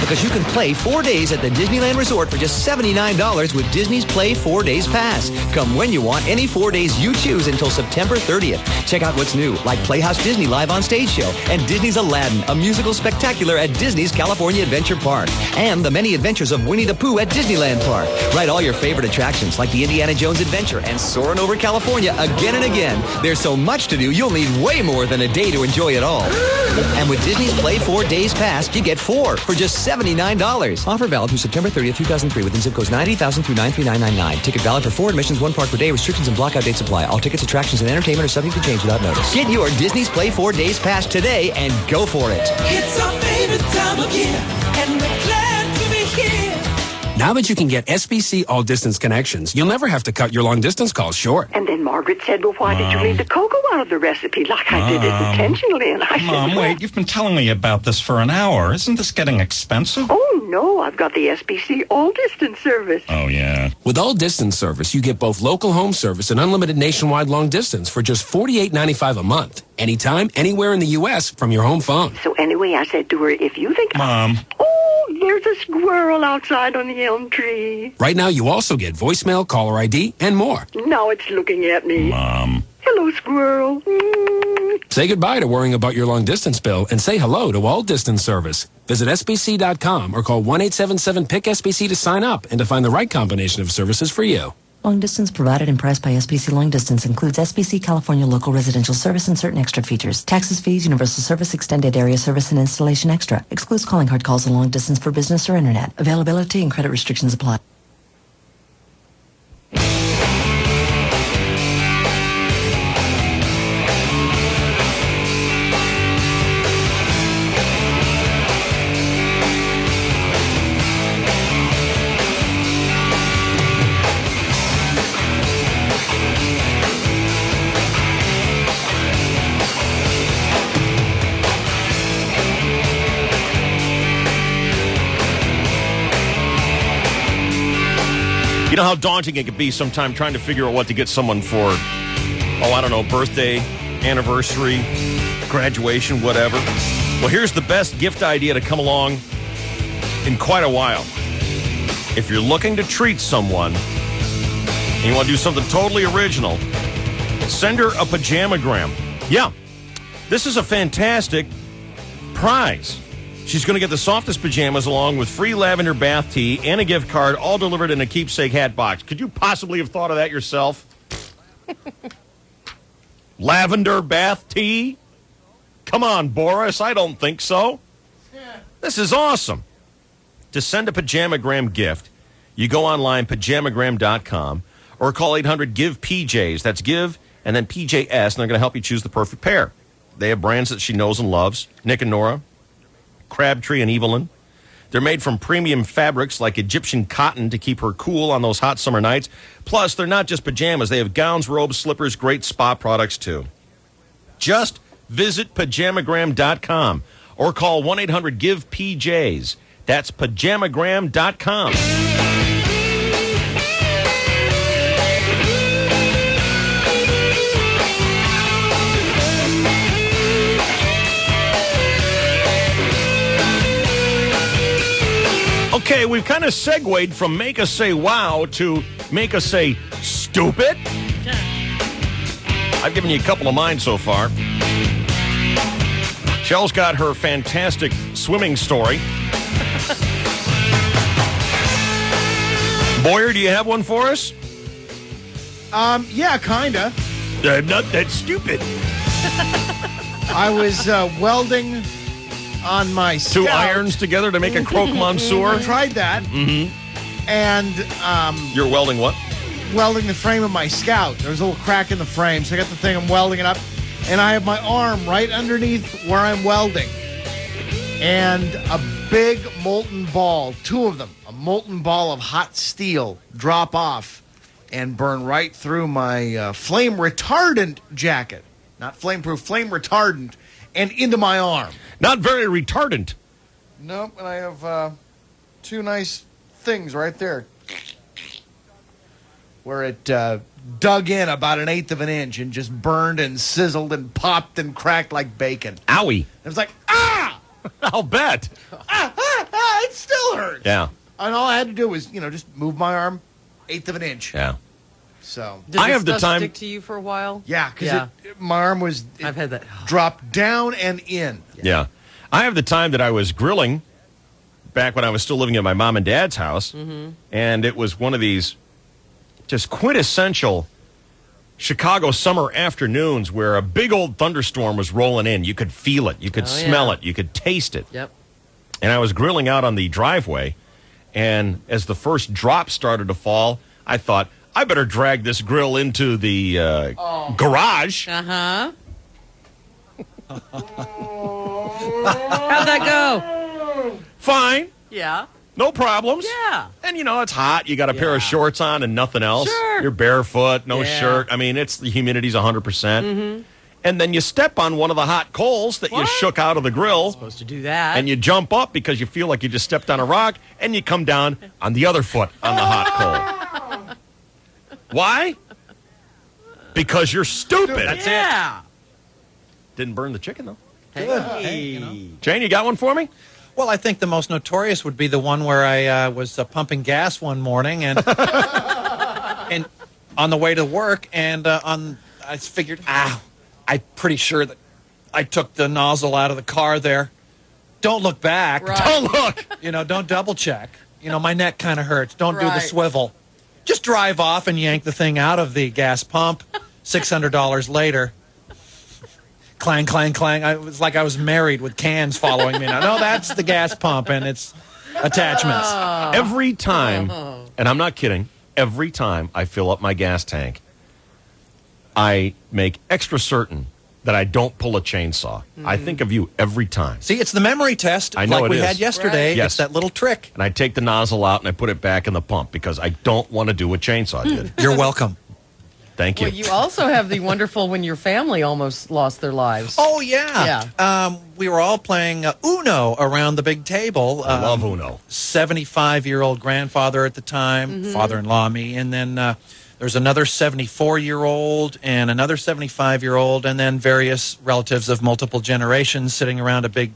Because you can play 4 days at the Disneyland Resort for just $79 with Disney's Play 4 Days Pass. Come when you want, any 4 days you choose until September 30th. Check out what's new, like Playhouse Disney Live on Stage Show and Disney's Aladdin, a musical spectacular at Disney's California Adventure Park. And the many adventures of Winnie the Pooh at Disneyland Park. Ride all your favorite attractions like the Indiana Jones Adventure and soaring over California again and again. There's so much to do, you'll need way more than a day to enjoy it all. And with Disney's Play 4 Days Pass, you get 4 for just $79. Offer valid through September 30th, 2003 within zip codes 90,000 through 93999. Ticket valid for 4 admissions, 1 park per day. Restrictions and blockout dates apply. All tickets, attractions, and entertainment are subject to change without notice. Get your Disney's Play 4 Days Pass today and go for it. It's our favorite time of year, and we're glad to be here. Now that you can get SBC all-distance connections, you'll never have to cut your long-distance calls short. And then Margaret said, well, why did you leave the cocoa out of the recipe like I did it intentionally? And I said, Mom, wait, you've been telling me about this for an hour. Isn't this getting expensive? Oh, no, I've got the SBC all-distance service. Oh, yeah. With all-distance service, you get both local home service and unlimited nationwide long distance for just $48.95 a month. Anytime, anywhere in the U.S. from your home phone. So anyway, I said to her, if you think... Mom. Oh, there's a squirrel outside on the elm tree. Right now, you also get voicemail, caller ID, and more. Now it's looking at me. Mom. Hello, squirrel. Say goodbye to worrying about your long-distance bill and say hello to all-distance service. Visit SBC.com or call 1-877-PIC-SBC to sign up and to find the right combination of services for you. Long distance provided and priced by SBC Long Distance includes SBC California local residential service and certain extra features. Taxes, fees, universal service, extended area service, and installation extra. Excludes calling hard calls and long distance for business or internet. Availability and credit restrictions apply. You know how daunting it can be sometime trying to figure out what to get someone for, I don't know, birthday, anniversary, graduation, whatever. Well, here's the best gift idea to come along in quite a while. If you're looking to treat someone and you want to do something totally original, send her a pajamagram. Yeah, this is a fantastic prize. She's going to get the softest pajamas along with free lavender bath tea and a gift card, all delivered in a keepsake hat box. Could you possibly have thought of that yourself? Lavender bath tea? Come on, Boris. I don't think so. This is awesome. To send a pajamagram gift, you go online, pajamagram.com, or call 800-GIVE-PJs. That's give and then PJS, and they're going to help you choose the perfect pair. They have brands that she knows and loves, Nick and Nora, Crabtree and Evelyn. They're made from premium fabrics like Egyptian cotton to keep her cool on those hot summer nights. Plus, they're not just pajamas. They have gowns, robes, slippers, great spa products, too. Just visit pajamagram.com or call 1-800-GIVE-PJs. That's pajamagram.com. Okay, we've kind of segued from make us say wow to make us say stupid. I've given you a couple of mine so far. Shell's got her fantastic swimming story. Boyer, do you have one for us? Yeah, kinda. I'm not that stupid. I was welding on my Scout. 2 irons together to make a croque monsieur? I tried that. Mm-hmm. And you're welding what? Welding the frame of my Scout. There's a little crack in the frame, so I got the thing, I'm welding it up, and I have my arm right underneath where I'm welding. And a big molten ball, 2 of them, a molten ball of hot steel drop off and burn right through my flame retardant jacket. Not flame-proof, flame retardant, and into my arm. Not very retardant. Nope, and I have 2 nice things right there. where it dug in about 1/8 of an inch and just burned and sizzled and popped and cracked like bacon. Owie. It was like, ah! I'll bet. It still hurts. Yeah. And all I had to do was, just move my arm 1/8 of an inch. Yeah. So Did I this have the stuff time. stick to you for a while? Yeah, because my arm was. I've had that. Dropped down and in. Yeah. I have the time that I was grilling back when I was still living at my mom and dad's house, and it was one of these just quintessential Chicago summer afternoons where a big old thunderstorm was rolling in. You could feel it. You could smell it. You could taste it. Yep. And I was grilling out on the driveway, and as the first drop started to fall, I thought, I better drag this grill into the garage. Uh-huh. How'd that go? Fine. Yeah. No problems. Yeah. And, it's hot. You got a pair of shorts on and nothing else. Sure. You're barefoot, no shirt. I mean, the humidity's 100%. And then you step on one of the hot coals that you shook out of the grill. Supposed to do that. And you jump up because you feel like you just stepped on a rock, and you come down on the other foot on the hot coal. Why? Because you're stupid. That's it. Didn't burn the chicken, though. Hey. Jane, you got one for me? Well, I think the most notorious would be the one where I was pumping gas one morning and and on the way to work, and I figured, I'm pretty sure that I took the nozzle out of the car there. Don't look back. Right. Don't look. Don't double check. My neck kind of hurts. Don't do the swivel. Just drive off and yank the thing out of the gas pump. $600 later. Clang, clang, clang. It was like I was married with cans following me now. No, that's the gas pump and its attachments. Every time, and I'm not kidding, every time I fill up my gas tank, I make extra certain that I don't pull a chainsaw. I think of you every time. See, it's the memory test I know like it we is. had yesterday. Right. Yes. It's that little trick. And I take the nozzle out and I put it back in the pump because I don't want to do what chainsaw did. You're welcome. Thank you. Well, you also have the wonderful when your family almost lost their lives. Oh, yeah. We were all playing Uno around the big table. I love Uno. 75-year-old grandfather at the time, father-in-law, me, and then there's another 74-year-old and another 75-year-old, and then various relatives of multiple generations sitting around a big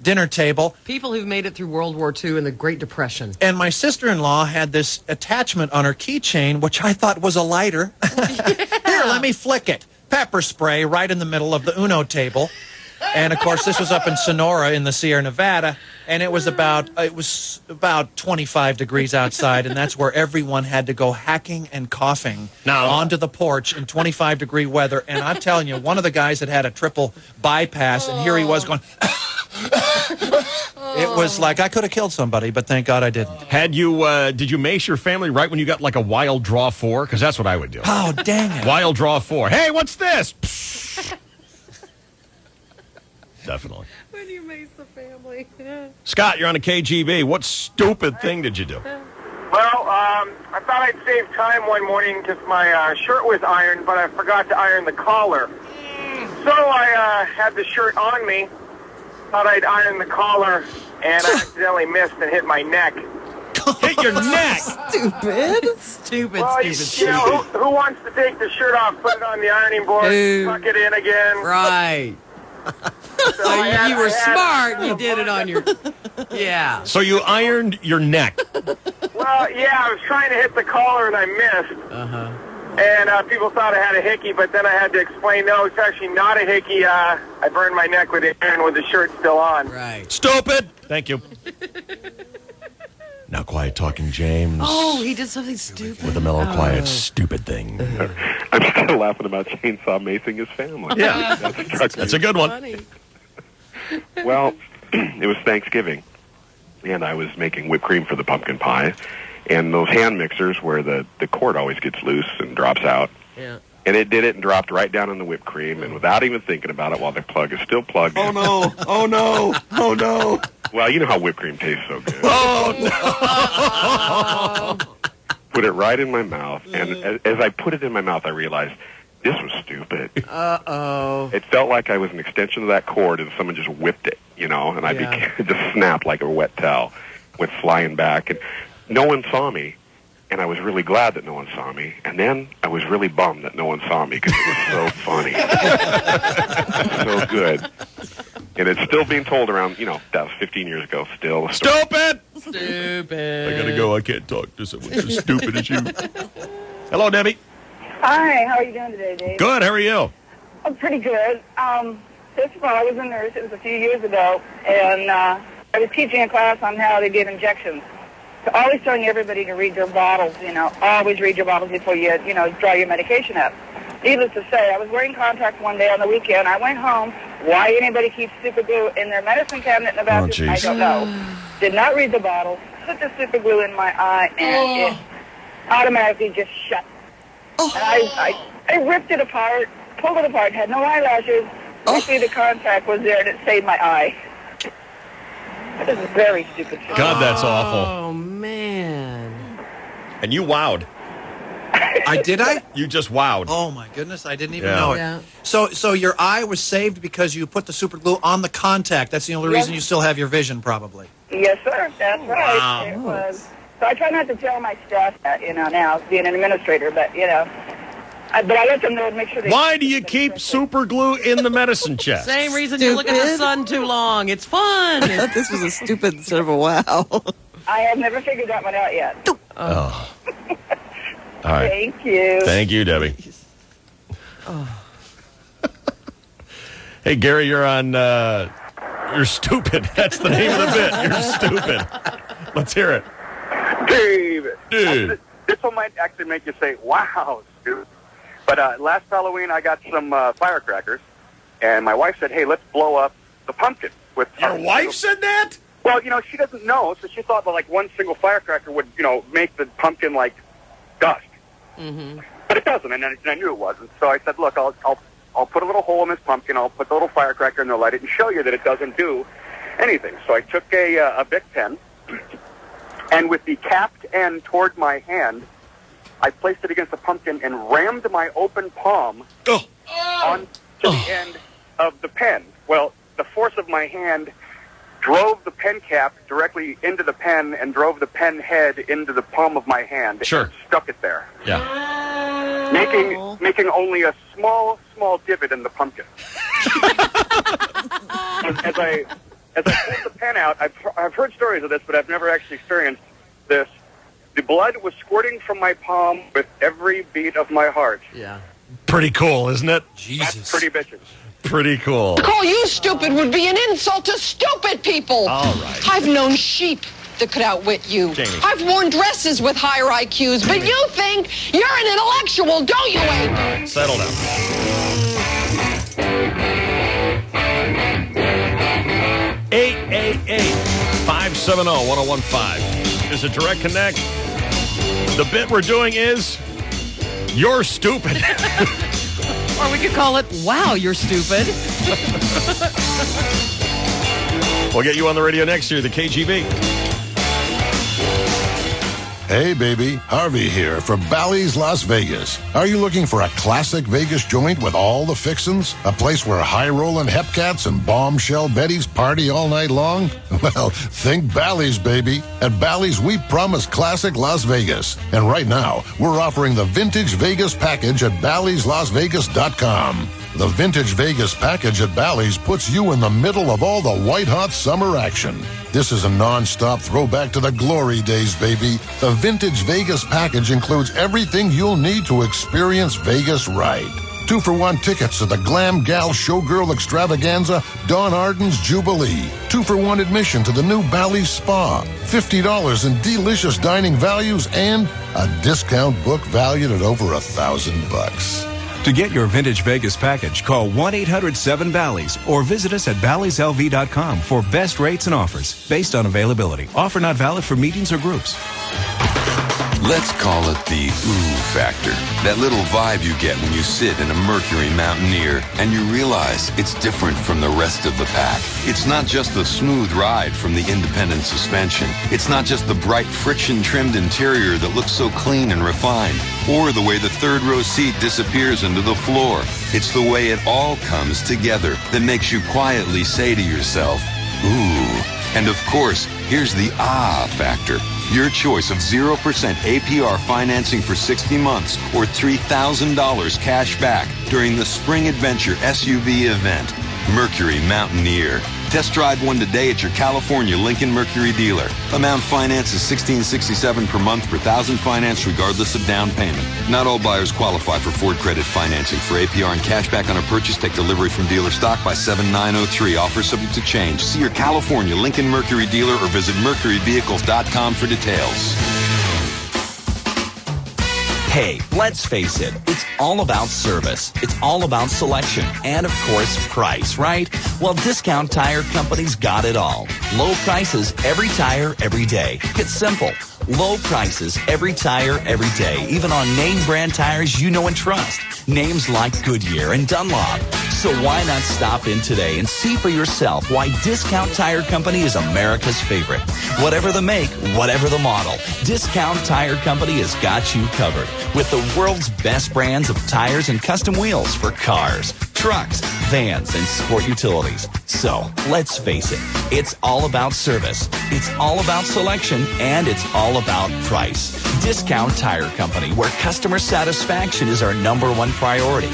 dinner table. People who've made it through World War II and the Great Depression. And my sister-in-law had this attachment on her keychain, which I thought was a lighter. Here, let me flick it. Pepper spray right in the middle of the Uno table. And, of course, this was up in Sonora in the Sierra Nevada, and it was about 25 degrees outside, and that's where everyone had to go hacking and coughing onto the porch in 25-degree weather. And I'm telling you, one of the guys had a triple bypass, and here he was going... It was like I could have killed somebody, but thank God I didn't. Did you mace your family right when you got like a wild draw 4? Because that's what I would do. Oh, dang it. Wild draw 4. Hey, what's this? Definitely. When you mace the family. Scott, you're on a KGB. What stupid thing did you do? Well, I thought I'd save time one morning because my shirt was ironed, but I forgot to iron the collar. So I had the shirt on me, thought I'd iron the collar, and I accidentally missed and hit my neck. Hit your neck! Stupid, Well, you know, who wants to take the shirt off, put it on the ironing board, tuck it in again? Right. So you were smart. You did it on your... Yeah. So you ironed your neck. Well, yeah, I was trying to hit the collar and I missed. Uh-huh. And people thought I had a hickey, but then I had to explain, no, it's actually not a hickey. I burned my neck with iron with the shirt still on. Right. Stupid! Thank you. Now quiet talking, James. Oh, he did something stupid. With a mellow, quiet, stupid thing. I'm still laughing about chainsaw macing his family. Yeah. That's a good one. Funny. Well, it was Thanksgiving, and I was making whipped cream for the pumpkin pie, and those hand mixers where the cord always gets loose and drops out. Yeah. And it did it and dropped right down in the whipped cream, and without even thinking about it while the plug is still plugged in. Oh, no. Oh, no. Oh, no. Well, you know how whipped cream tastes so good. Oh, no. Put it right in my mouth, and as I put it in my mouth, I realized this was stupid. Uh-oh. It felt like I was an extension of that cord, and someone just whipped it, you know, and I just snapped like a wet towel, went flying back, and no one saw me. and I was really glad that no one saw me. And then I was really bummed that no one saw me because it was so funny. So good. And it's still being told around, that was 15 years ago, still. Stupid! Stupid. I gotta go. I can't talk to someone as stupid as you. Hello, Debbie. Hi, how are you doing today, Dave? Good, how are you? I'm pretty good. First of all, I was a nurse. It was a few years ago, and I was teaching a class on how to give injections. So always telling everybody to read their bottles, always read your bottles before you, draw your medication up. Needless to say, I was wearing contacts one day on the weekend. I went home. Why anybody keeps super glue in their medicine cabinet in the bathroom, I don't know. Did not read the bottle, put the super glue in my eye, and it automatically just shut. And I ripped it apart, pulled it apart, had no eyelashes. Luckily the contact was there and it saved my eye. This is very stupid. God, that's awful. Oh, man. And you wowed. Did I? You just wowed. Oh, my goodness. I didn't even know it. Yeah. So your eye was saved because you put the super glue on the contact. That's the only reason you still have your vision, probably. Yes, sir. That's right. Wow. It was. So I try not to tell my staff that, now, being an administrator, but, but I let them know and make sure they... Why do you keep super glue in the medicine chest? Same reason you look at the sun too long. It's fun. I thought this was a stupid instead of a wow. I have never figured that one out yet. Oh. All right. Thank you. Thank you, Debbie. Hey, Gary, you're on... You're stupid. That's the name of the bit. You're stupid. Let's hear it. Dave. Dude. This one might actually make you say, wow, dude. But last Halloween, I got some firecrackers, and my wife said, hey, let's blow up the pumpkin. With Your wife said that? Well, she doesn't know, so she thought that, one single firecracker would, make the pumpkin, dust. Mm-hmm. But it doesn't, and I knew it wasn't. So I said, look, I'll put a little hole in this pumpkin, I'll put the little firecracker in there, light it, and show you that it doesn't do anything. So I took a Bic pen, and with the capped end toward my hand, I placed it against the pumpkin and rammed my open palm onto the end of the pen. Well, the force of my hand drove the pen cap directly into the pen and drove the pen head into the palm of my hand. Sure. And stuck it there. Yeah. Making only a small divot in the pumpkin. As I pulled the pen out, I've heard stories of this, but I've never actually experienced this. The blood was squirting from my palm with every beat of my heart. Yeah. Pretty cool, isn't it? Jesus. That's pretty bitches. Pretty cool. To call you stupid would be an insult to stupid people. All right. I've known sheep that could outwit you. Jamie. I've worn dresses with higher IQs, but you think you're an intellectual, don't you, Abe? All right, settle down. 888-570-1015 is a direct connect. The bit we're doing is You're Stupid. Or we could call it, wow, you're stupid. We'll get you on the radio next year, the KGB. Hey, baby. Harvey here for Bally's Las Vegas. Are you looking for a classic Vegas joint with all the fixins? A place where high-rolling hepcats and bombshell betties party all night long? Well, think Bally's, baby. At Bally's, we promise classic Las Vegas. And right now, we're offering the Vintage Vegas package at Bally'sLasVegas.com. The Vintage Vegas package at Bally's puts you in the middle of all the white-hot summer action. This is a non-stop throwback to the glory days, baby. The Vintage Vegas package includes everything you'll need to experience Vegas right. 2-for-1 tickets to the Glam Gal Showgirl Extravaganza, Dawn Arden's Jubilee. 2-for-1 admission to the new Bally's Spa. $50 in delicious dining values and a discount book valued at over $1,000. To get your Vintage Vegas package, call 1-800-7-BALLYS or visit us at Bally'sLV.com for best rates and offers based on availability. Offer not valid for meetings or groups. Let's call it the ooh factor. That little vibe you get when you sit in a Mercury Mountaineer and you realize it's different from the rest of the pack. It's not just the smooth ride from the independent suspension. It's not just the bright friction-trimmed interior that looks so clean and refined, or the way the third-row seat disappears into the floor. It's the way it all comes together that makes you quietly say to yourself, ooh. And of course, here's the factor. Your choice of 0% APR financing for 60 months or $3,000 cash back during the Spring Adventure SUV event. Mercury Mountaineer. Test drive one today at your California Lincoln Mercury dealer. Amount finance is $1,667 per month per thousand finance regardless of down payment. Not all buyers qualify for Ford credit financing. For APR and cashback on a purchase, take delivery from dealer stock by 7903. Offer subject to change. See your California Lincoln Mercury dealer or visit mercuryvehicles.com for details. Hey, let's face it, it's all about service. It's all about selection. And, of course, price, right? Well, Discount Tire Company's got it all. Low prices, every tire, every day. It's simple. Low prices, every tire, every day. Even on name brand tires you know and trust. Names like Goodyear and Dunlop. So why not stop in today and see for yourself why Discount Tire Company is America's favorite. Whatever the make, whatever the model, Discount Tire Company has got you covered with the world's best brands of tires and custom wheels for cars, trucks, vans, and sport utilities. So let's face it, it's all about service, it's all about selection, and it's all about price. Discount Tire Company, where customer satisfaction is our #1 priority.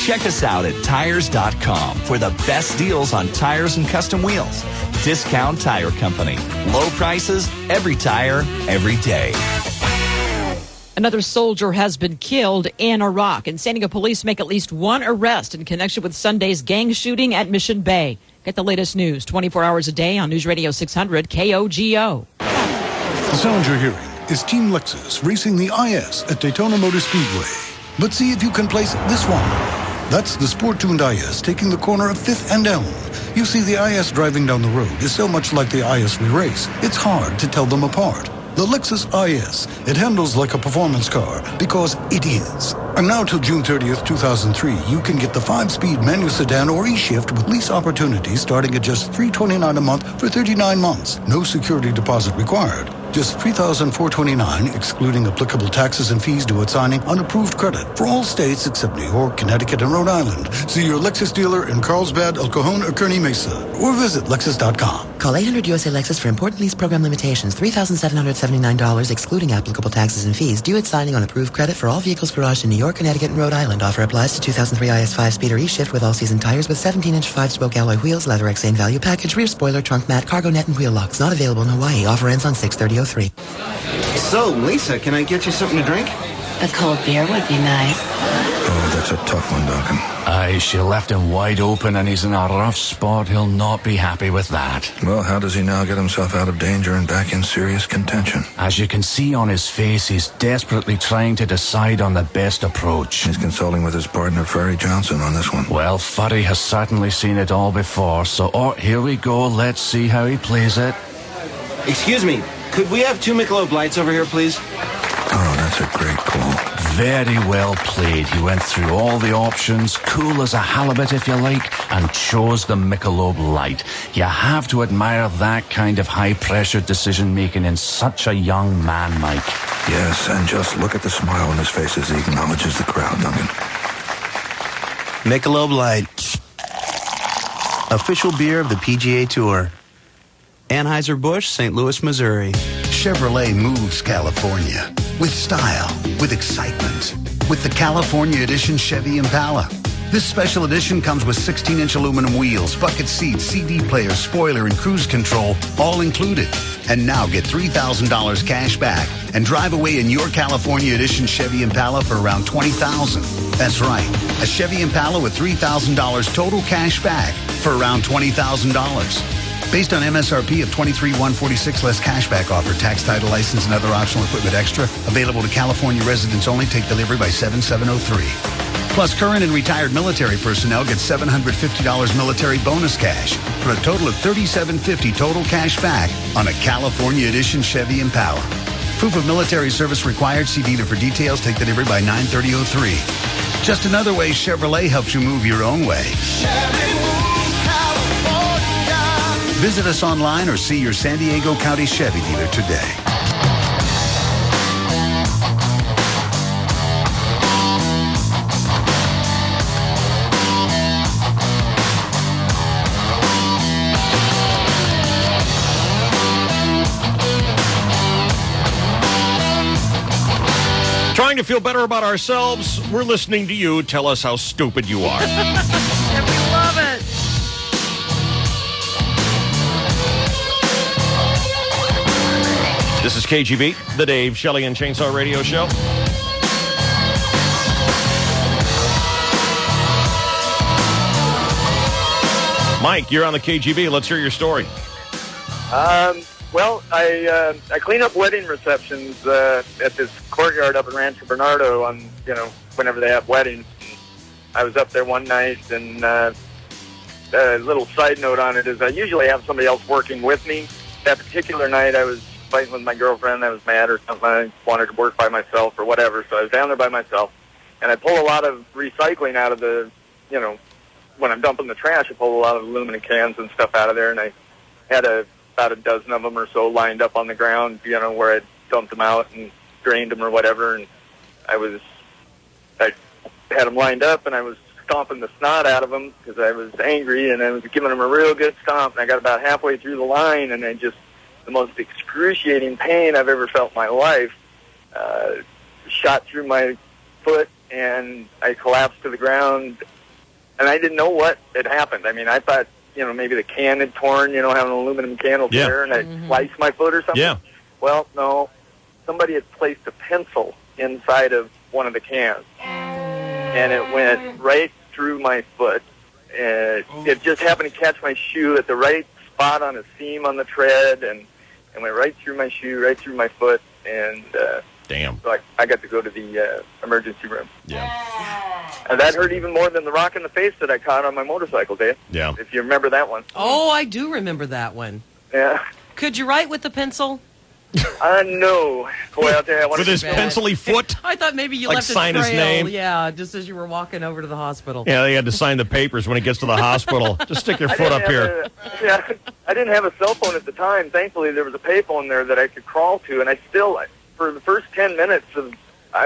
Check us out at tires.com for the best deals on tires and custom wheels. Discount Tire Company. Low prices, every tire, every day. Another soldier has been killed in Iraq, and San Diego police make at least one arrest in connection with Sunday's gang shooting at Mission Bay. Get the latest news 24 hours a day on News Radio 600 KOGO. The sound you're hearing is Team Lexus racing the IS at Daytona Motor Speedway. But see if you can place this one. That's the sport-tuned IS taking the corner of 5th and Elm. You see, the IS driving down the road is so much like the IS we race, it's hard to tell them apart. The Lexus IS, it handles like a performance car because it is. And now till June 30th, 2003, you can get the 5-speed manual sedan or E-Shift with lease opportunities starting at just $329 a month for 39 months. No security deposit required. Just $3,429, excluding applicable taxes and fees due at signing, on approved credit for all states except New York, Connecticut, and Rhode Island. See your Lexus dealer in Carlsbad, El Cajon, or Kearney Mesa, or visit Lexus.com. Call 800 USA Lexus for important lease program limitations. $3,779, excluding applicable taxes and fees, due at signing on approved credit for all vehicles garaged in New York, Connecticut, and Rhode Island. Offer applies to 2003 IS 5-speed or E-Shift with all-season tires with 17-inch 5-spoke alloy wheels, leather Xane value package, rear spoiler, trunk mat, cargo net, and wheel locks. Not available in Hawaii. Offer ends on 6/30/03. So, Lisa, can I get you something to drink? A cold beer would be nice. Oh, that's a tough one, Duncan. Aye, she left him wide open and he's in a rough spot. He'll not be happy with that. Well, how does he now get himself out of danger and back in serious contention? As you can see on his face, he's desperately trying to decide on the best approach. He's consulting with his partner, Ferry Johnson, on this one. Well, Furry has certainly seen it all before, so here we go. Let's see how he plays it. Excuse me, could we have 2 Michelob Lights over here, please? Oh, that's a great call. Very well played. He went through all the options, cool as a halibut if you like, and chose the Michelob Light. You have to admire that kind of high-pressure decision-making in such a young man, Mike. Yes, and just look at the smile on his face as he acknowledges the crowd, Duncan. Michelob Light. Official beer of the PGA Tour. Anheuser-Busch, St. Louis, Missouri. Chevrolet moves California with style, with excitement, with the California Edition Chevy Impala. This special edition comes with 16-inch aluminum wheels, bucket seats, CD player, spoiler, and cruise control, all included. And now get $3,000 cash back and drive away in your California Edition Chevy Impala for around $20,000. That's right, a Chevy Impala with $3,000 total cash back for around $20,000. Based on MSRP of $23,146 less cashback offer, tax, title, license, and other optional equipment extra. Available to California residents only. Take delivery by 7703. Plus, current and retired military personnel get $750 military bonus cash for a total of $3,750 total cash back on a California Edition Chevy Impala. Proof of military service required. See dealer for details. Take delivery by 9/30/03. Just another way Chevrolet helps you move your own way. Visit us online or see your San Diego County Chevy dealer today. Trying to feel better about ourselves, we're listening to you tell us how stupid you are. And we love it. This is KGB, the Dave, Shelley, and Chainsaw Radio Show. Mike, you're on the KGB. Let's hear your story. Well, I clean up wedding receptions at this courtyard up in Rancho Bernardo on, whenever they have weddings. I was up there one night, and a little side note on it is I usually have somebody else working with me. That particular night, I was fighting with my girlfriend. I was mad or something. I wanted to work by myself or whatever, so I was down there by myself. And I pull a lot of recycling out of the, when I'm dumping the trash, I pull a lot of aluminum cans and stuff out of there, and I had about a dozen of them or so lined up on the ground, where I dumped them out and drained them or whatever, and I had them lined up, and I was stomping the snot out of them because I was angry, and I was giving them a real good stomp, and I got about halfway through the line, and the most excruciating pain I've ever felt in my life shot through my foot, and I collapsed to the ground, and I didn't know what had happened. I mean, I thought, maybe the can had torn, having an aluminum can over there, and I sliced my foot or something. Yeah. Well, no. Somebody had placed a pencil inside of one of the cans, and it went right through my foot. It just happened to catch my shoe at the right spot on a seam on the tread, and went right through my shoe, right through my foot, and damn. So I got to go to the emergency room. Yeah. And that hurt even more than the rock in the face that I caught on my motorcycle, Dave. Yeah. If you remember that one. Oh, I do remember that one. Yeah. Could you write with the pencil? No. Boy, I'll tell you, with his pencily foot? I thought maybe you like left a sign trail. his name? Yeah, just as you were walking over to the hospital. Yeah, they had to sign the papers when it gets to the hospital. Just stick your foot up here. I didn't have a cell phone at the time. Thankfully, there was a payphone there that I could crawl to, and I still, for the first 10 minutes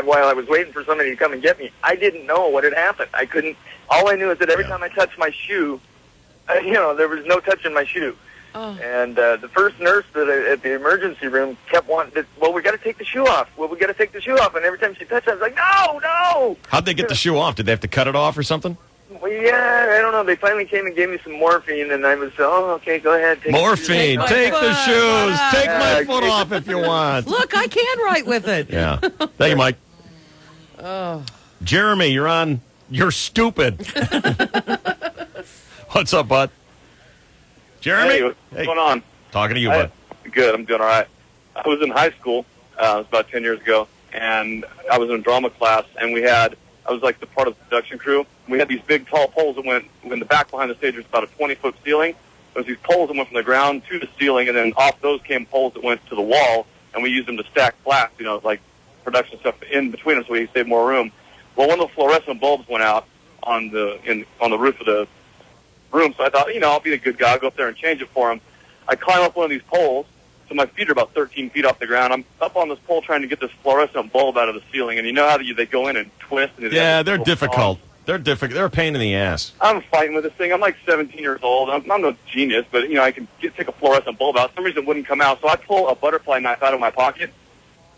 while I was waiting for somebody to come and get me, I didn't know what had happened. I couldn't. All I knew is that every time I touched my shoe, there was no touching my shoe. Oh. And the first nurse at the emergency room kept wanting, well, we got to take the shoe off. Well, we got to take the shoe off. And every time she touched it, I was like, no. How'd they get the shoe off? Did they have to cut it off or something? Well, yeah, I don't know. They finally came and gave me some morphine, and I was, okay, go ahead. Take morphine. Take the shoes. Take my foot off if you want. Look, I can write with it. Yeah. Thank you, Mike. Oh. Jeremy, you're on. You're stupid. What's up, bud? Jeremy? Hey, what's going on? Talking to you, bud. Good, I'm doing all right. I was in high school, it was about 10 years ago, and I was in a drama class, and I was like the part of the production crew. We had these big, tall poles that went in the back behind the stage. There was about a 20-foot ceiling. There was these poles that went from the ground to the ceiling, and then off those came poles that went to the wall, and we used them to stack flats, like production stuff in between them so we saved more room. Well, one of the fluorescent bulbs went out on the roof of the room, so I thought, I'll be a good guy. I'll go up there and change it for him. I climb up one of these poles, so my feet are about 13 feet off the ground. I'm up on this pole trying to get this fluorescent bulb out of the ceiling, and you know how they go in and twist? And yeah, they're difficult. They're difficult. They're a pain in the ass. I'm fighting with this thing. I'm like 17 years old. I'm no genius, but, I can take a fluorescent bulb out. For some reason it wouldn't come out, so I pull a butterfly knife out of my pocket,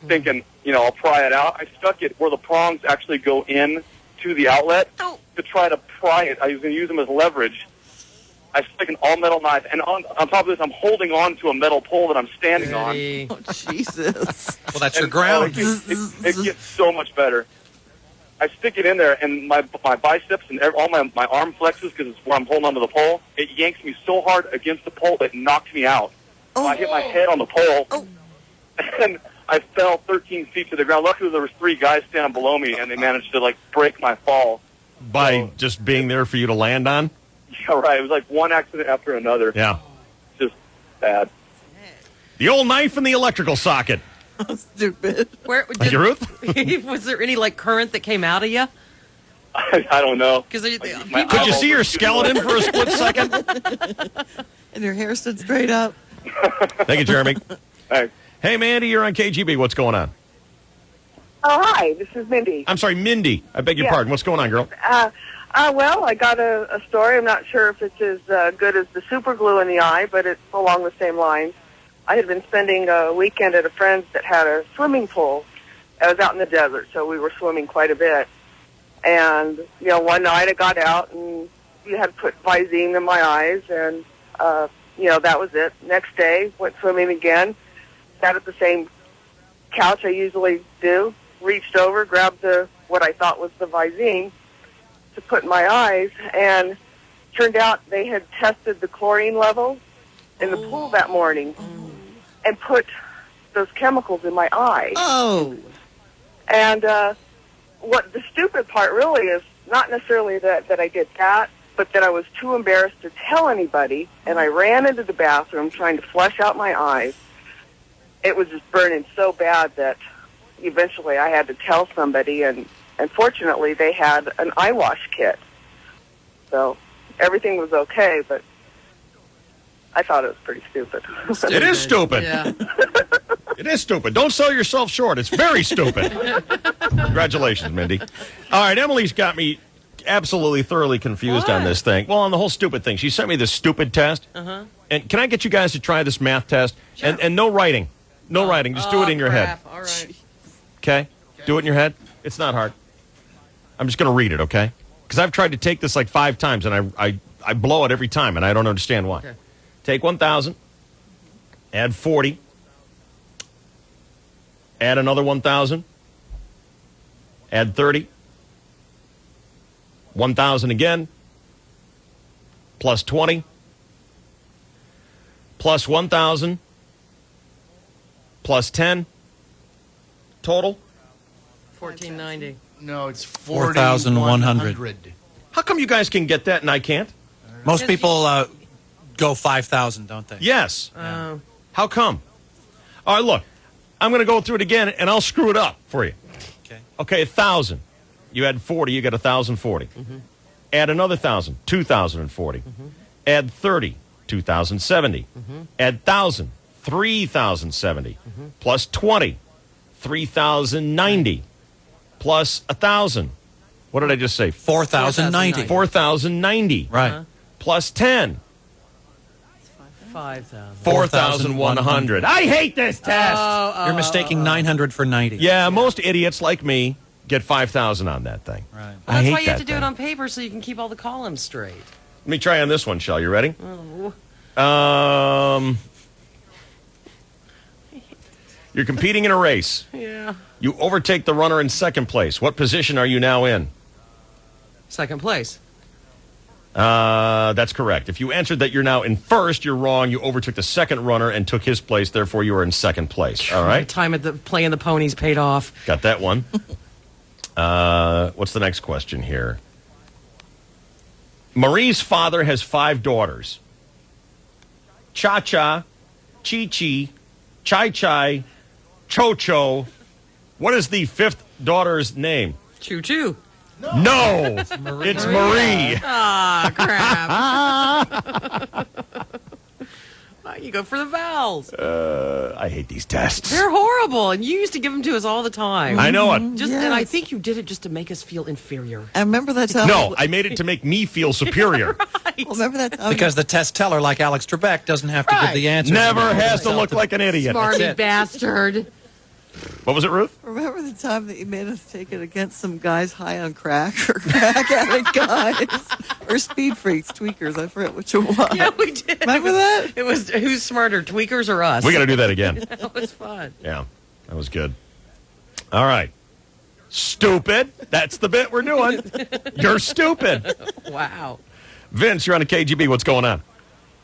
thinking, I'll pry it out. I stuck it where the prongs actually go in to the outlet to try to pry it. I was going to use them as leverage. I stuck an all-metal knife, and on top of this, I'm holding on to a metal pole that I'm standing on. Oh, Jesus. Well, that's your ground. It gets so much better. I stick it in there, and my biceps and all my arm flexes, because it's where I'm holding onto the pole, it yanks me so hard against the pole that it knocked me out. So I hit my head on the pole, and I fell 13 feet to the ground. Luckily, there was 3 guys standing below me, and they managed to, break my fall. By just being there for you to land on? Yeah, right. It was like one accident after another. Yeah. Just bad. The old knife in the electrical socket. Stupid. Was there any current that came out of you? I don't know. Could you see your skeleton for a split second? And your hair stood straight up. Thank you, Jeremy. Thanks. Hey, Mandy, you're on KGB. What's going on? Oh, hi. This is Mindy. I'm sorry, Mindy. I beg your pardon. What's going on, girl? Well, I got a story. I'm not sure if it's as good as the super glue in the eye, but it's along the same lines. I had been spending a weekend at a friend's that had a swimming pool, I was out in the desert, so we were swimming quite a bit. And, one night I got out and you had to put Visine in my eyes, and, that was it. Next day, went swimming again, sat at the same couch I usually do, reached over, grabbed what I thought was the Visine to put in my eyes, and turned out they had tested the chlorine level in the pool that morning and put those chemicals in my eye. Oh. And what the stupid part really is not necessarily that I did that, but that I was too embarrassed to tell anybody, and I ran into the bathroom trying to flush out my eyes. It was just burning so bad that eventually I had to tell somebody, and fortunately they had an eye wash kit. So everything was okay, but I thought it was pretty stupid. It is stupid. Yeah. It is stupid. Don't sell yourself short. It's very stupid. Congratulations, Mindy. All right, Emily's got me absolutely thoroughly confused on this thing. Well, on the whole stupid thing. She sent me this stupid test. Uh-huh. And can I get you guys to try this math test? Sure. And no writing. No writing. Just do it in your head. All right. Okay? Do it in your head. It's not hard. I'm just going to read it, okay? Because I've tried to take this like 5 times, and I blow it every time, and I don't understand why. Okay. Take 1,000, add 40, add another 1,000, add 30, 1,000 again, plus 20, plus 1,000, plus 10, total? 1490. No, it's 4,100. How come you guys can get that and I can't? Most people go 5,000, don't they? Yes. How come? All right, look. I'm going to go through it again, and I'll screw it up for you. Okay, 1,000. You add 40, you get 1,040. Mm-hmm. Add another 1,000, 2,040. Mm-hmm. Add 30, 2,070. Mm-hmm. Add 1,000, 3,070. Mm-hmm. Plus 20, 3,090. Plus 1,000. What did I just say? 4,090. 4,090. Right. Plus 10. 5,000. 4,100. I hate this test. You're mistaking 900 for 90. Yeah, most idiots like me get 5,000 on that thing. Right. Well, I that's hate why you have that to do it thing. on paper so you can keep all the columns straight. Let me try on this one, Shell. You ready? Oh. You're competing in a race. Yeah. You overtake the runner in second place. What position are you now in? Second place. That's correct. If you answered that you're now in first, you're wrong. You overtook the second runner and took his place. Therefore, you are in second place. All My right? time at the playing the ponies paid off. Got that one. What's the next question here? Marie's father has 5 daughters. Cha-Cha, Chi-Chi, Chai-Chai, Cho-Cho. What is the 5th daughter's name? Choo-choo. No, it's Marie. Ah, crap. You go for the vowels. I hate these tests. They're horrible, and you used to give them to us all the time. I know it. Just, Yes. And I think you did it just to make us feel inferior. I remember that time. No, I made it to make me feel superior. Right. Well, remember that time. Because the test teller, like Alex Trebek, doesn't have to give the answer. Never has to look like an idiot. Smarty bastard. What was it, Ruth? Remember the time that you made us take it against some guys high on crack or crack addict guys or speed freaks, tweakers? I forget which one was. Yeah, we did. Remember that? It was who's smarter, tweakers or us? We got to do that again. That was fun. Yeah, that was good. All right. Stupid. That's the bit we're doing. You're stupid. Wow. Vince, you're on the KGB. What's going on?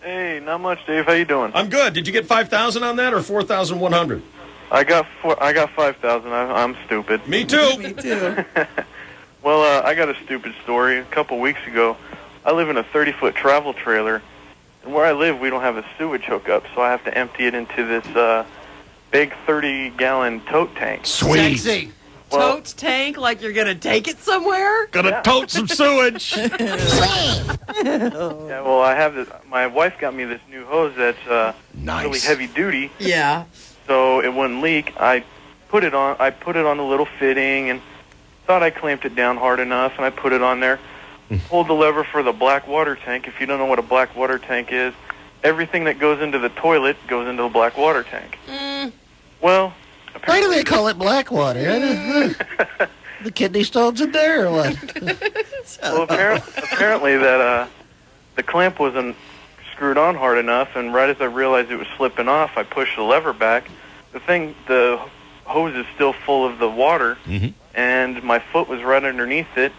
Hey, not much, Dave. How you doing? I'm good. Did you get 5,000 on that or 4,100? I got 5,000. I'm stupid. Me too. Me too. Well, I got a stupid story. A couple weeks ago, I live in a 30-foot travel trailer, and where I live, we don't have a sewage hookup, so I have to empty it into this big 30-gallon tote tank. Sweet. Sexy. Well- Tote tank like you're going to take it somewhere? Gonna tote some sewage. Yeah, well, I have this. My wife got me this new hose that's Nice. really heavy duty, Yeah. so it wouldn't leak. I put it on the little fitting and thought I clamped it down hard enough, and I put it on there. Pulled the lever for the black water tank. If you don't know what a black water tank is, everything that goes into the toilet goes into the black water tank. Well, Why do they call it black water? The kidney stones in there or what? Well, apparently that the clamp wasn't screwed on hard enough, and right as I realized it was slipping off, I pushed the lever back. The hose is still full of the water, and my foot was right underneath it.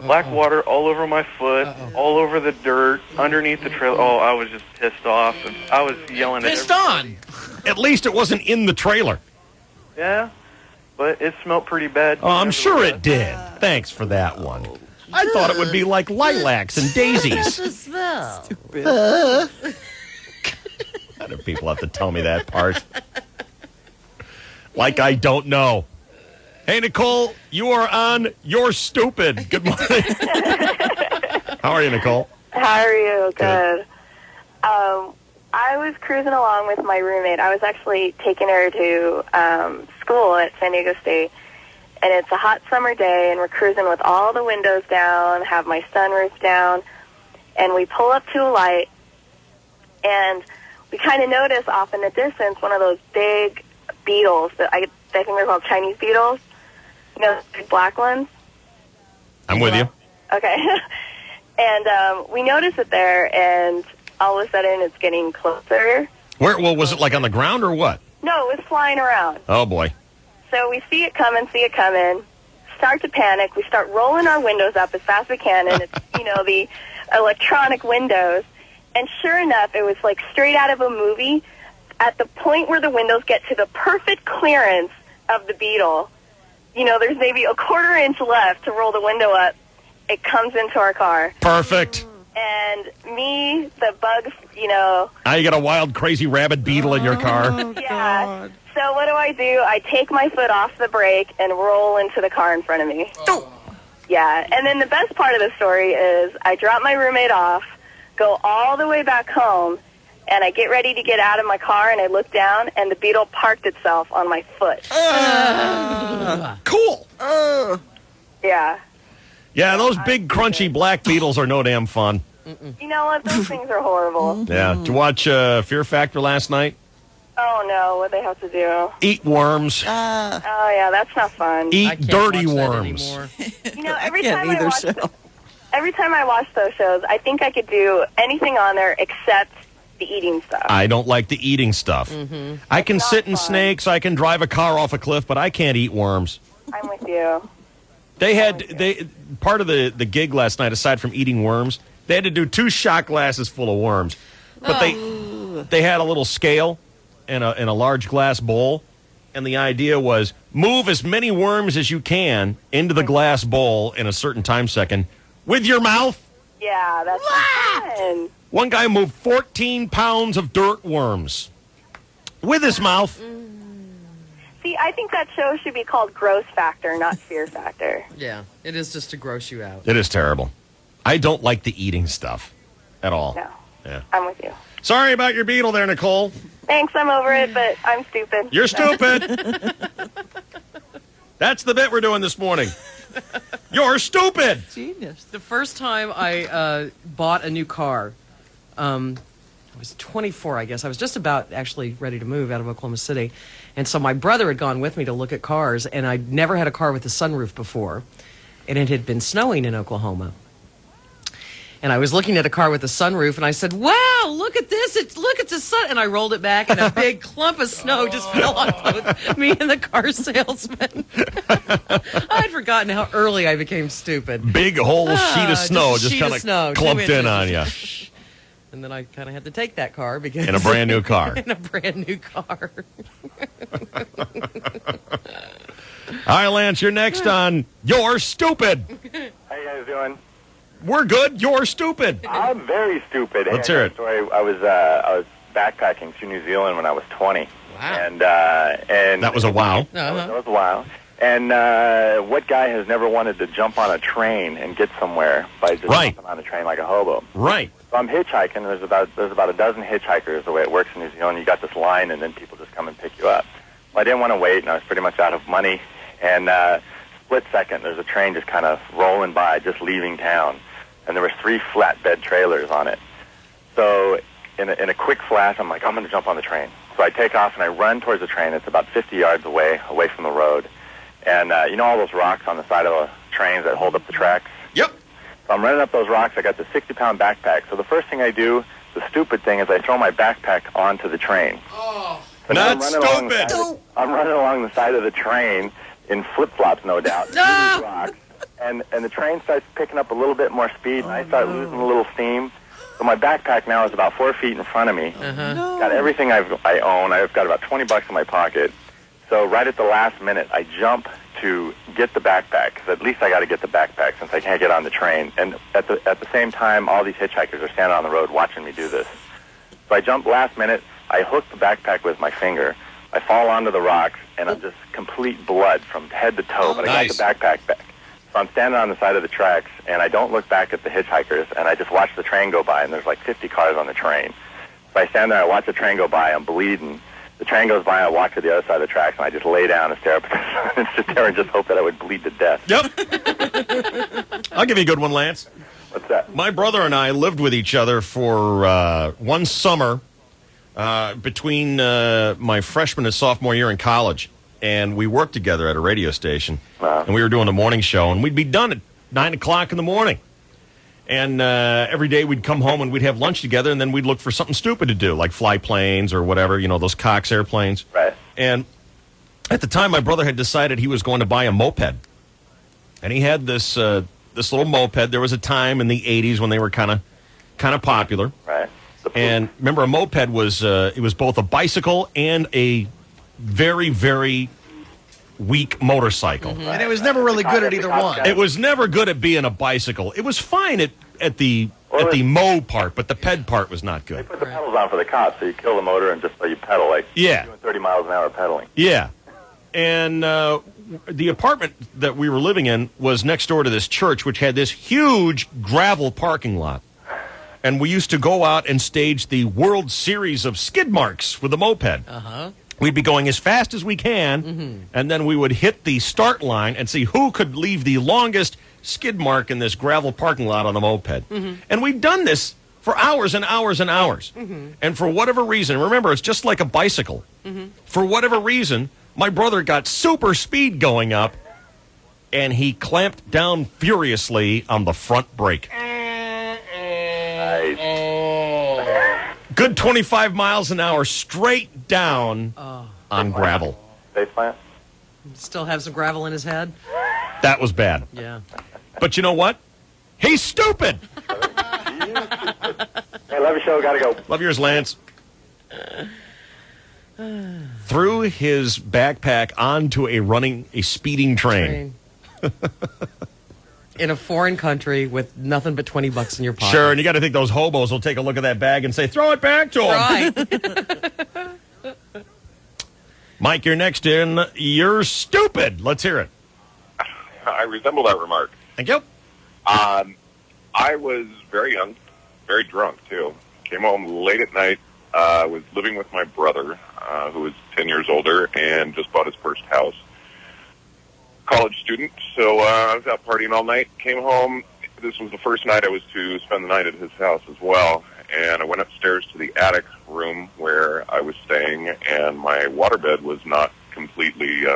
Black water all over my foot, all over the dirt, underneath the trailer. Oh, I was just pissed off. And I was yelling at everybody. At least it wasn't in the trailer. Yeah, but it smelled pretty bad. Oh, I'm sure it did. Thanks for that one. I thought it would be like lilacs and daisies. Stupid. How do people have to tell me that part? Like I don't know. Hey, Nicole, you are on You're Stupid. Good morning. How are you, Nicole? How are you? Good. I was cruising along with my roommate. I was actually taking her to school at San Diego State, and it's a hot summer day, and we're cruising with all the windows down, have my sunroof down, and we pull up to a light, and we kind of notice off in the distance one of those big beetles that I think they're called Chinese beetles. You know, the big black ones? I'm with you. Okay. And we notice it there, and all of a sudden it's getting closer. Well, was it like on the ground or what? No, it was flying around. Oh, boy. So we see it coming, start to panic. We start rolling our windows up as fast as we can, and it's, the electronic windows. And sure enough, it was like straight out of a movie. At the point where the windows get to the perfect clearance of the beetle, there's maybe a quarter inch left to roll the window up. It comes into our car. Perfect. And me, the bugs, Now you got a wild, crazy rabbit beetle in your car. Yeah. God. So what do? I take my foot off the brake and roll into the car in front of me. Oh. Yeah. And then the best part of the story is I drop my roommate off, go all the way back home, and I get ready to get out of my car, and I look down, and the beetle parked itself on my foot. Cool. Yeah. Yeah, those big, crunchy black beetles are no damn fun. You know what? Those things are horrible. Yeah. Did you watch Fear Factor last night? Oh, no. What'd they have to do? Eat worms. Oh, yeah. That's not fun. Eat dirty worms. Every time I watch those shows, I think I could do anything on there except the eating stuff. I don't like the eating stuff. I can sit in snakes, I can drive a car off a cliff, but I can't eat worms. I'm with you. Part of the gig last night, aside from eating worms, they had to do 2 shot glasses full of worms. But they had a little scale and a large glass bowl, and the idea was move as many worms as you can into the glass bowl in a certain time second with your mouth. Yeah, that's fun. One guy moved 14 pounds of dirt worms with his mouth. See, I think that show should be called Gross Factor, not Fear Factor. Yeah, it is just to gross you out. It is terrible. I don't like the eating stuff at all. No. Yeah. I'm with you. Sorry about your beetle there, Nicole. Thanks, I'm over it, but I'm stupid. You're stupid. That's the bit we're doing this morning. You're stupid. Genius. The first time I bought a new car, I was 24, I guess. I was just about actually ready to move out of Oklahoma City. And so my brother had gone with me to look at cars, and I'd never had a car with a sunroof before. And it had been snowing in Oklahoma. And I was looking at a car with a sunroof, and I said, wow, look at this. Look at the sun. And I rolled it back, and a big clump of snow just fell on both me and the car salesman. I'd forgotten how early I became stupid. Big whole sheet of snow just kind of clumped in on you. And then I kind of had to take that car because in a brand new car. In a brand new car. All right, Lance, you're next on You're Stupid. How you guys doing? We're good. You're stupid. I'm very stupid. Let's hear it. I was backpacking through New Zealand when I was 20. Wow. And that was a wow. That was a wow. And what guy has never wanted to jump on a train and get somewhere by just jumping on a train like a hobo? Right. So I'm hitchhiking. There's about a dozen hitchhikers the way it works in New Zealand. You got this line, and then people just come and pick you up. Well, I didn't want to wait, and I was pretty much out of money. And split second, there's a train just kind of rolling by, just leaving town. And there were 3 flatbed trailers on it. So in a quick flash, I'm like, I'm going to jump on the train. So I take off and I run towards the train. It's about 50 yards away from the road. And you know all those rocks on the side of the trains that hold up the tracks? Yep. So I'm running up those rocks. I got the 60-pound backpack. So the first thing I do, the stupid thing, is I throw my backpack onto the train. Oh, so not stupid. I'm running along the side of the train in flip-flops, no doubt, through these rocks. And the train starts picking up a little bit more speed, and I start losing a little steam. So my backpack now is about 4 feet in front of me. Got everything I own. I've got about $20 in my pocket. So right at the last minute, I jump to get the backpack, because at least I got to get the backpack since I can't get on the train. And at the same time, all these hitchhikers are standing on the road watching me do this. So I jump last minute. I hook the backpack with my finger. I fall onto the rocks, and I'm just complete blood from head to toe. But I got the backpack back. So I'm standing on the side of the tracks, and I don't look back at the hitchhikers, and I just watch the train go by, and there's like 50 cars on the train. So I stand there, I watch the train go by, I'm bleeding. The train goes by, I walk to the other side of the tracks, and I just lay down and stare up at the sun and sit there and just hope that I would bleed to death. Yep. I'll give you a good one, Lance. What's that? My brother and I lived with each other for one summer between my freshman and sophomore year in college. And we worked together at a radio station. And we were doing the morning show, and we'd be done at 9 o'clock in the morning. And every day we'd come home and we'd have lunch together, and then we'd look for something stupid to do, like fly planes or whatever, you know, those Cox airplanes. Right. And at the time, my brother had decided he was going to buy a moped. And he had this this little moped. There was a time in the 80s when they were kind of popular. Right. And remember, a moped was it was both a bicycle and a very, very weak motorcycle. And it was never really good at either one. It was never good at being a bicycle. It was fine at the mow part, but the ped part was not They good. put the pedals on for the cops, so you kill the motor and just so you pedal, like Yeah. doing 30 miles an hour pedaling. Yeah. And the apartment that we were living in was next door to this church, which had this huge gravel parking lot. And we used to go out and stage the World Series of skid marks with the moped. Uh-huh. We'd be going as fast as we can, and then we would hit the start line and see who could leave the longest skid mark in this gravel parking lot on the moped. And we'd done this for hours and hours and hours. And for whatever reason, remember, it's just like a bicycle. For whatever reason, my brother got super speed going up, and he clamped down furiously on the front brake. Good 25 miles an hour straight down on gravel. Face plant? Still have some gravel in his head? That was bad. Yeah. But you know what? He's stupid. Hey, love your show. Gotta go. Love yours, Lance. Threw his backpack onto a speeding train. In a foreign country with nothing but $20 in your pocket. Sure, and you got to think those hobos will take a look at that bag and say, throw it back to him. Right. Mike, you're next in. You're stupid. Let's hear it. I resemble that remark. Thank you. I was very young, very drunk, too. Came home late at night. Was living with my brother, who was 10 years older, and just bought his first house. College student, so I was out partying all night. Came home. This was the first night I was to spend the night at his house as well. And I went upstairs to the attic room where I was staying, and my waterbed was not completely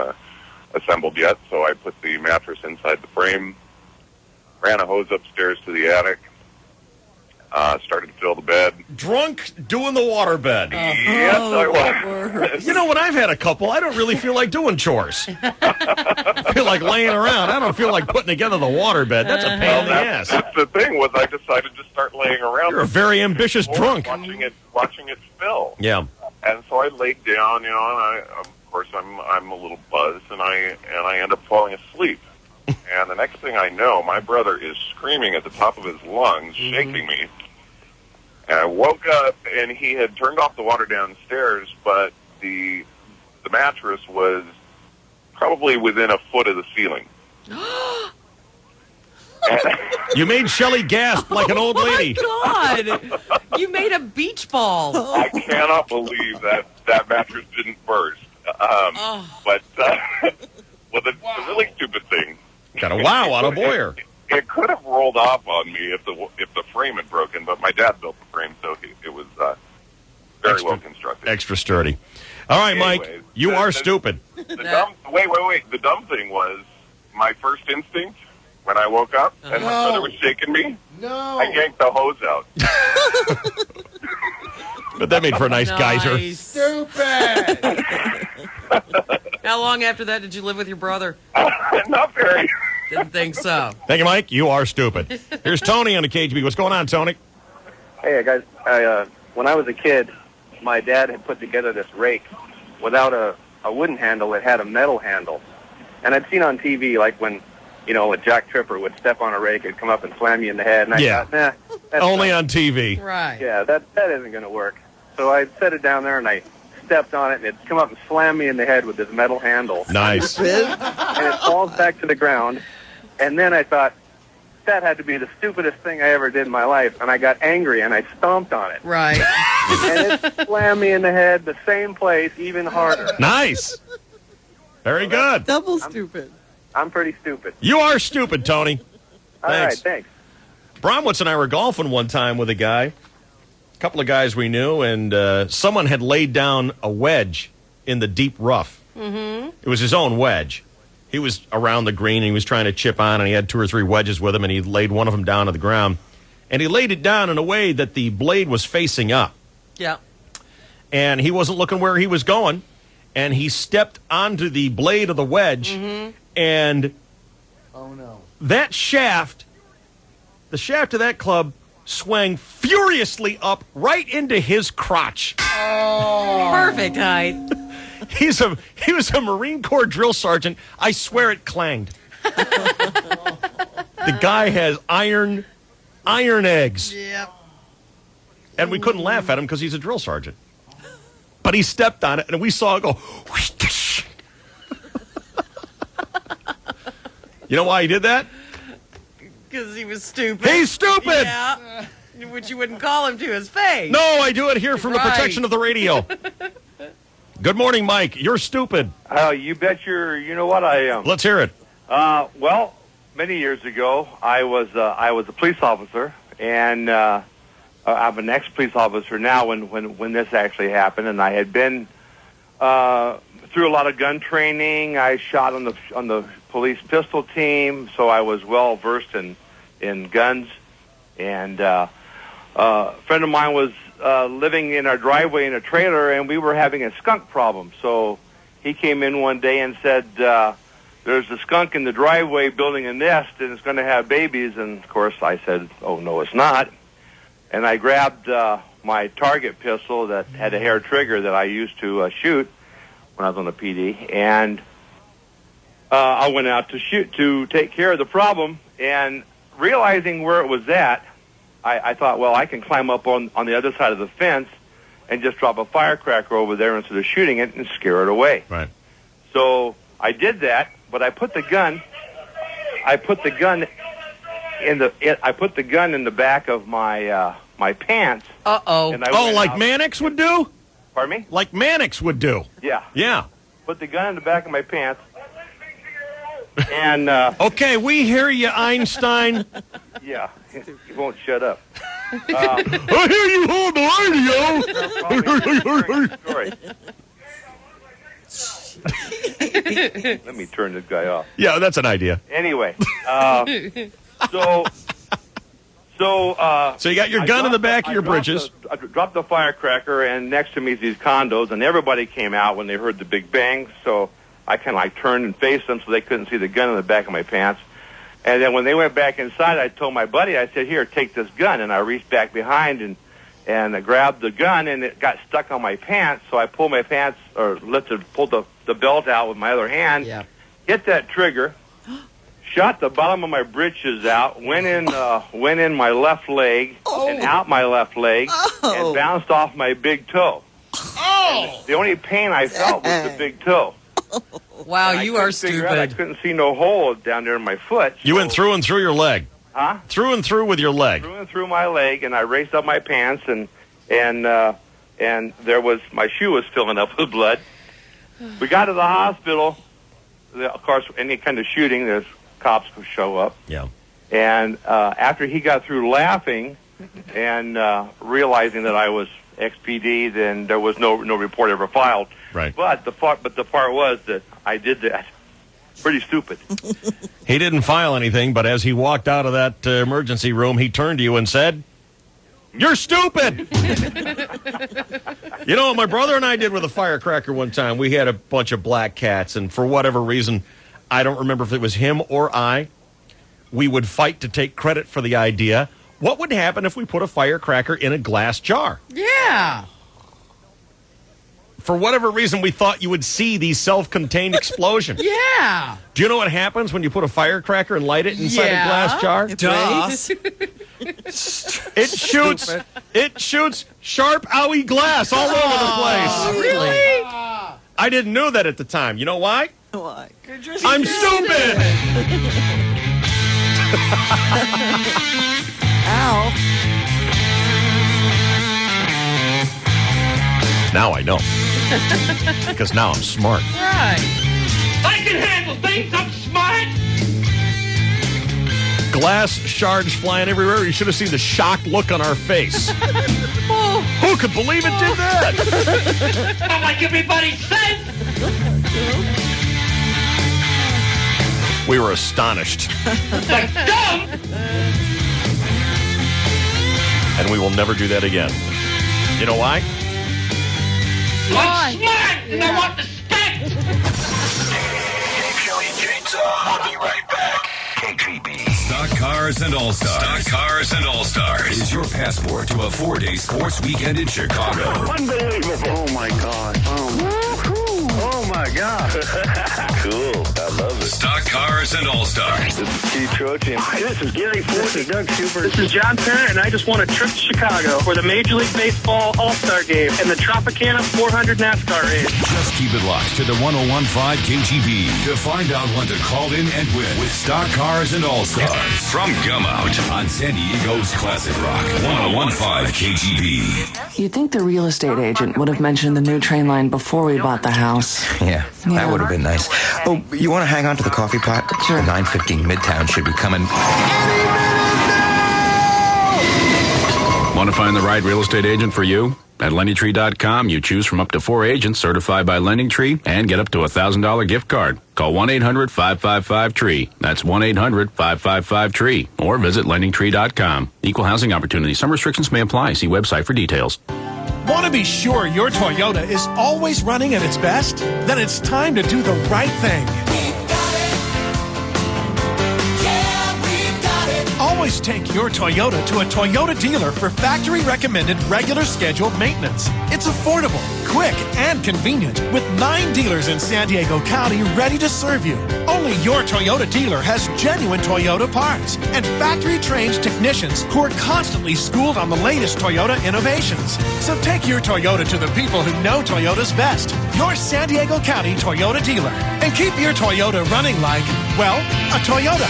assembled yet. So I put the mattress inside the frame, ran a hose upstairs to the attic, started to fill the bed. Drunk doing the waterbed. Yes, I was. You know, when I've had a couple, I don't really feel like doing chores. I feel like laying around. I don't feel like putting together the waterbed. That's a pain in the ass. That's the thing, was I decided to start laying around. You're a very ambitious drunk. Watching it fill. Yeah. And so I laid down, and of course I'm a little buzzed, and I end up falling asleep. And the next thing I know, my brother is screaming at the top of his lungs, shaking me. And I woke up, and he had turned off the water downstairs, but the mattress was probably within a foot of the ceiling. You made Shelley gasp like an old lady. Oh, my God. You made a beach ball. I cannot believe that mattress didn't burst. But the really stupid thing... Got a wow out of Boyer. It could have rolled off on me if the frame had broken, but my dad built the frame, so it was Very well constructed. Extra sturdy. All right, Mike, Anyways, you are stupid. The dumb thing was my first instinct when I woke up and my brother was shaking me. No. I yanked the hose out. But that made for a nice geyser. Stupid. How long after that did you live with your brother? Not very. Didn't think so. Thank you, Mike. You are stupid. Here's Tony on the KGB. What's going on, Tony? Hey, guys. When I was a kid, my dad had put together this rake without a wooden handle. It had a metal handle. And I'd seen on TV, like when, a Jack Tripper would step on a rake, it'd come up and slam you in the head. And I thought, nah. That's Only on TV. Right. Yeah, that isn't going to work. So I set it down there, and I stepped on it, and it'd come up and slam me in the head with this metal handle. Nice. And it falls back to the ground. And then I thought, that had to be the stupidest thing I ever did in my life. And I got angry, and I stomped on it. Right. And it slammed me in the head, the same place, even harder. Nice. Very good. Double stupid. I'm pretty stupid. You are stupid, Tony. All right, thanks. Bromwitz and I were golfing one time with a couple of guys we knew, and someone had laid down a wedge in the deep rough. Mm-hmm. It was his own wedge. He was around the green, and he was trying to chip on, and he had 2 or 3 wedges with him, and he laid one of them down to the ground. And he laid it down in a way that the blade was facing up. Yeah. And he wasn't looking where he was going, and he stepped onto the blade of the wedge, and Oh, no. that shaft, the shaft of that club, swung furiously up right into his crotch. Oh. Perfect height. He was a Marine Corps drill sergeant. I swear it clanged. The guy has iron eggs. Yep. And we couldn't laugh at him because he's a drill sergeant. But he stepped on it, and we saw it go. Whoosh. You know why he did that? Because he was stupid. He's stupid! Yeah. Which you wouldn't call him to his face. No, I do it here from the protection of the radio. Good morning, Mike. You're stupid. Oh, you bet you know what I am. Let's hear it. Well, many years ago, I was a police officer, and I'm an ex-police officer now when this actually happened, and I had been through a lot of gun training. I shot on the police pistol team, so I was well versed in guns. And a friend of mine was living in our driveway in a trailer, and we were having a skunk problem. So he came in one day and said, there's a skunk in the driveway building a nest, and it's going to have babies. And, of course, I said, oh, no, it's not. And I grabbed my target pistol that had a hair trigger that I used to shoot when I was on the PD, and I went out to take care of the problem. And realizing where it was at, I thought, well, I can climb up on the other side of the fence and just drop a firecracker over there instead of shooting it and scare it away. Right. So I did that, but I put the gun in the back of my my pants. Uh-oh. And I Oh, went like out- Mannix would do? Pardon me? Like Mannix would do. Yeah. Yeah. Put the gun in the back of my pants. And Okay, we hear you, Einstein. yeah, he won't shut up. I hear you hold the radio. Sorry. Let me turn this guy off. Yeah, that's an idea. Anyway, so you got your gun in the back of your britches. I dropped the firecracker, and next to me is these condos, and everybody came out when they heard the big bang. So I kind of turned and faced them so they couldn't see the gun in the back of my pants. And then when they went back inside, I told my buddy, I said, "Here, take this gun." And I reached back behind and I grabbed the gun, and it got stuck on my pants. So I pulled my pants, or pulled the belt out with my other hand, hit that trigger, shot the bottom of my britches out, went in my left leg and out my left leg, and bounced off my big toe. Oh! The only pain I felt was the big toe. Wow, And you are I stupid. couldn't see no hole down there in my foot. You went through and through your leg. Huh? Through and through with your leg. Through and through my leg, and I raised up my pants, and there was, my shoe was filling up with blood. We got to the hospital. Of course, any kind of shooting, there's cops who show up. Yeah. And after he got through laughing and realizing that I was XPD, then there was no report ever filed. Right. But the part was that I did that. Pretty stupid. He didn't file anything, but as he walked out of that emergency room, he turned to you and said, "You're stupid." You know what my brother and I did with a firecracker one time? We had a bunch of black cats, and for whatever reason, I don't remember if it was him or I, we would fight to take credit for the idea. What would happen if we put a firecracker in a glass jar? Yeah. For whatever reason, we thought you would see these self-contained explosions. Yeah. Do you know what happens when you put a firecracker and light it inside a glass jar? It shoots sharp owie glass all over the place. Really? I didn't know that at the time. You know why? Why? I'm stupid. Ow. Now I know. Because now I'm smart. Right. I can handle things. I'm smart. Glass shards flying everywhere. You should have seen the shocked look on our face. Who could believe it did that? Not like everybody says. We were astonished. Like dumb. And we will never do that again. You know why? I'm smart, and I want respect. Dave, Shelley, and Chainsaw. We'll be right back. KGB. Stock Cars and All-Stars. Stock Cars and All-Stars is your passport to a 4-day sports weekend in Chicago. Unbelievable. Oh, my God. Oh, my God. Cool. I love it. Stock Cars and All-Stars. This is Keith Trochin. Hi, this is Gary Ford. This is Doug Schubert. This is John Parent, and I just want a trip to Chicago for the Major League Baseball All-Star Game and the Tropicana 400 NASCAR race. Just keep it locked to the 101.5 KGB to find out when to call in and win with Stock Cars and All-Stars. From Gumout on San Diego's Classic Rock 101.5 KGB. You'd think the real estate agent would have mentioned the new train line before we bought the house. Yeah, that would have been nice. Oh, you want to hang on to the coffee pot? Sure. The 9:15 Midtown should be coming. Want to find the right real estate agent for you? At LendingTree.com, you choose from up to 4 agents certified by LendingTree and get up to a $1,000 gift card. Call 1-800-555-TREE. That's 1-800-555-TREE. Or visit LendingTree.com. Equal housing opportunity. Some restrictions may apply. See website for details. Want to be sure your Toyota is always running at its best? Then it's time to do the right thing. Always take your Toyota to a Toyota dealer for factory-recommended, regular scheduled maintenance. It's affordable, quick, and convenient, with 9 dealers in San Diego County ready to serve you. Only your Toyota dealer has genuine Toyota parts and factory-trained technicians who are constantly schooled on the latest Toyota innovations. So take your Toyota to the people who know Toyota's best, your San Diego County Toyota dealer, and keep your Toyota running like, well, a Toyota.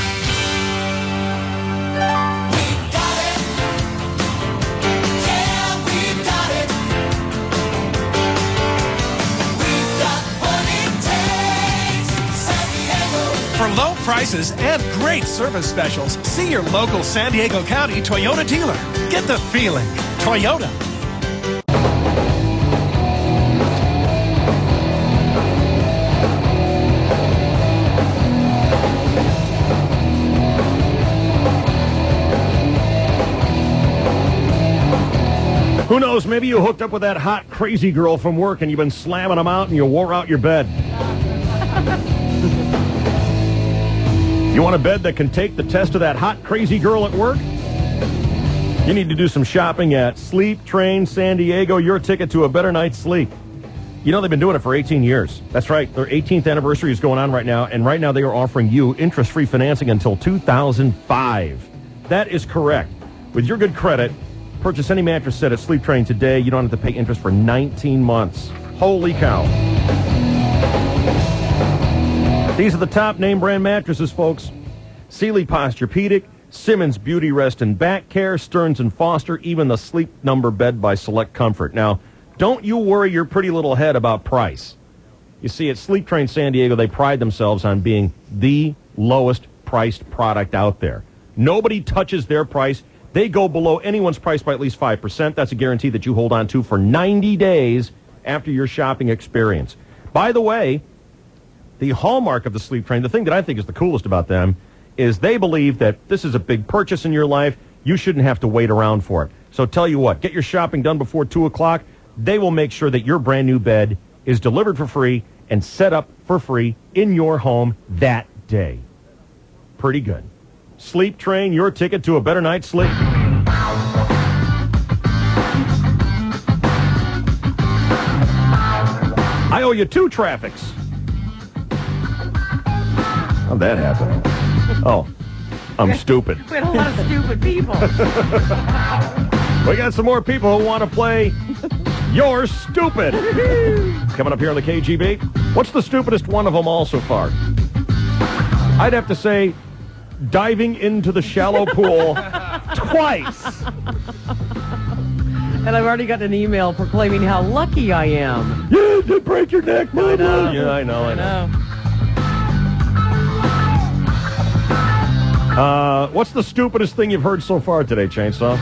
For low prices and great service specials, see your local San Diego County Toyota dealer. Get the feeling. Toyota. Who knows, maybe you hooked up with that hot, crazy girl from work and you've been slamming them out and you wore out your bed. You want a bed that can take the test of that hot, crazy girl at work? You need to do some shopping at Sleep Train San Diego, your ticket to a better night's sleep. You know, they've been doing it for 18 years. That's right. Their 18th anniversary is going on right now, and right now they are offering you interest-free financing until 2005. That is correct. With your good credit, purchase any mattress set at Sleep Train today. You don't have to pay interest for 19 months. Holy cow. These are the top name brand mattresses, folks. Sealy Posturepedic, Simmons Beauty Rest and Back Care, Stearns & Foster, even the Sleep Number bed by Select Comfort. Now, don't you worry your pretty little head about price. You see, at Sleep Train San Diego, they pride themselves on being the lowest priced product out there. Nobody touches their price They go below anyone's price by at least 5%. That's a guarantee that you hold on to for 90 days after your shopping experience. By the way, the hallmark of the Sleep Train, the thing that I think is the coolest about them, is they believe that this is a big purchase in your life. You shouldn't have to wait around for it. So tell you what, get your shopping done before 2 o'clock. They will make sure that your brand new bed is delivered for free and set up for free in your home that day. Pretty good. Sleep Train, your ticket to a better night's sleep. I owe you 2 traffics. How'd that happen? Oh, I'm stupid. We had a lot of stupid people. We got some more people who want to play You're Stupid. Coming up here on the KGB. What's the stupidest one of them all so far? I'd have to say diving into the shallow pool twice. And I've already got an email proclaiming how lucky I am. Yeah, did break your neck, Mama. I know. Yeah, I know. What's the stupidest thing you've heard so far today, Chainsaw?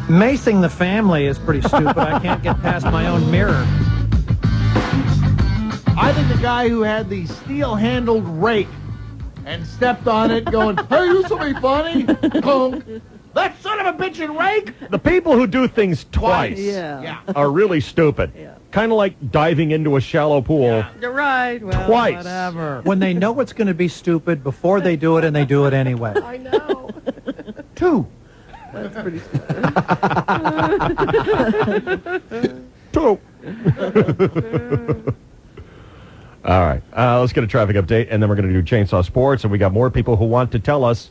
Macing the family is pretty stupid. I can't get past my own mirror. I think the guy who had the steel-handled rake and stepped on it going, hey, this will be funny. That son of a bitch and rake. The people who do things twice are really stupid. Kind of like diving into a shallow pool. You're right. Well, twice. Whatever. When they know it's going to be stupid before they do it, and they do it anyway. I know. 2. That's pretty stupid. 2. All right. Let's get a traffic update, and then we're going to do Chainsaw Sports, and we got more people who want to tell us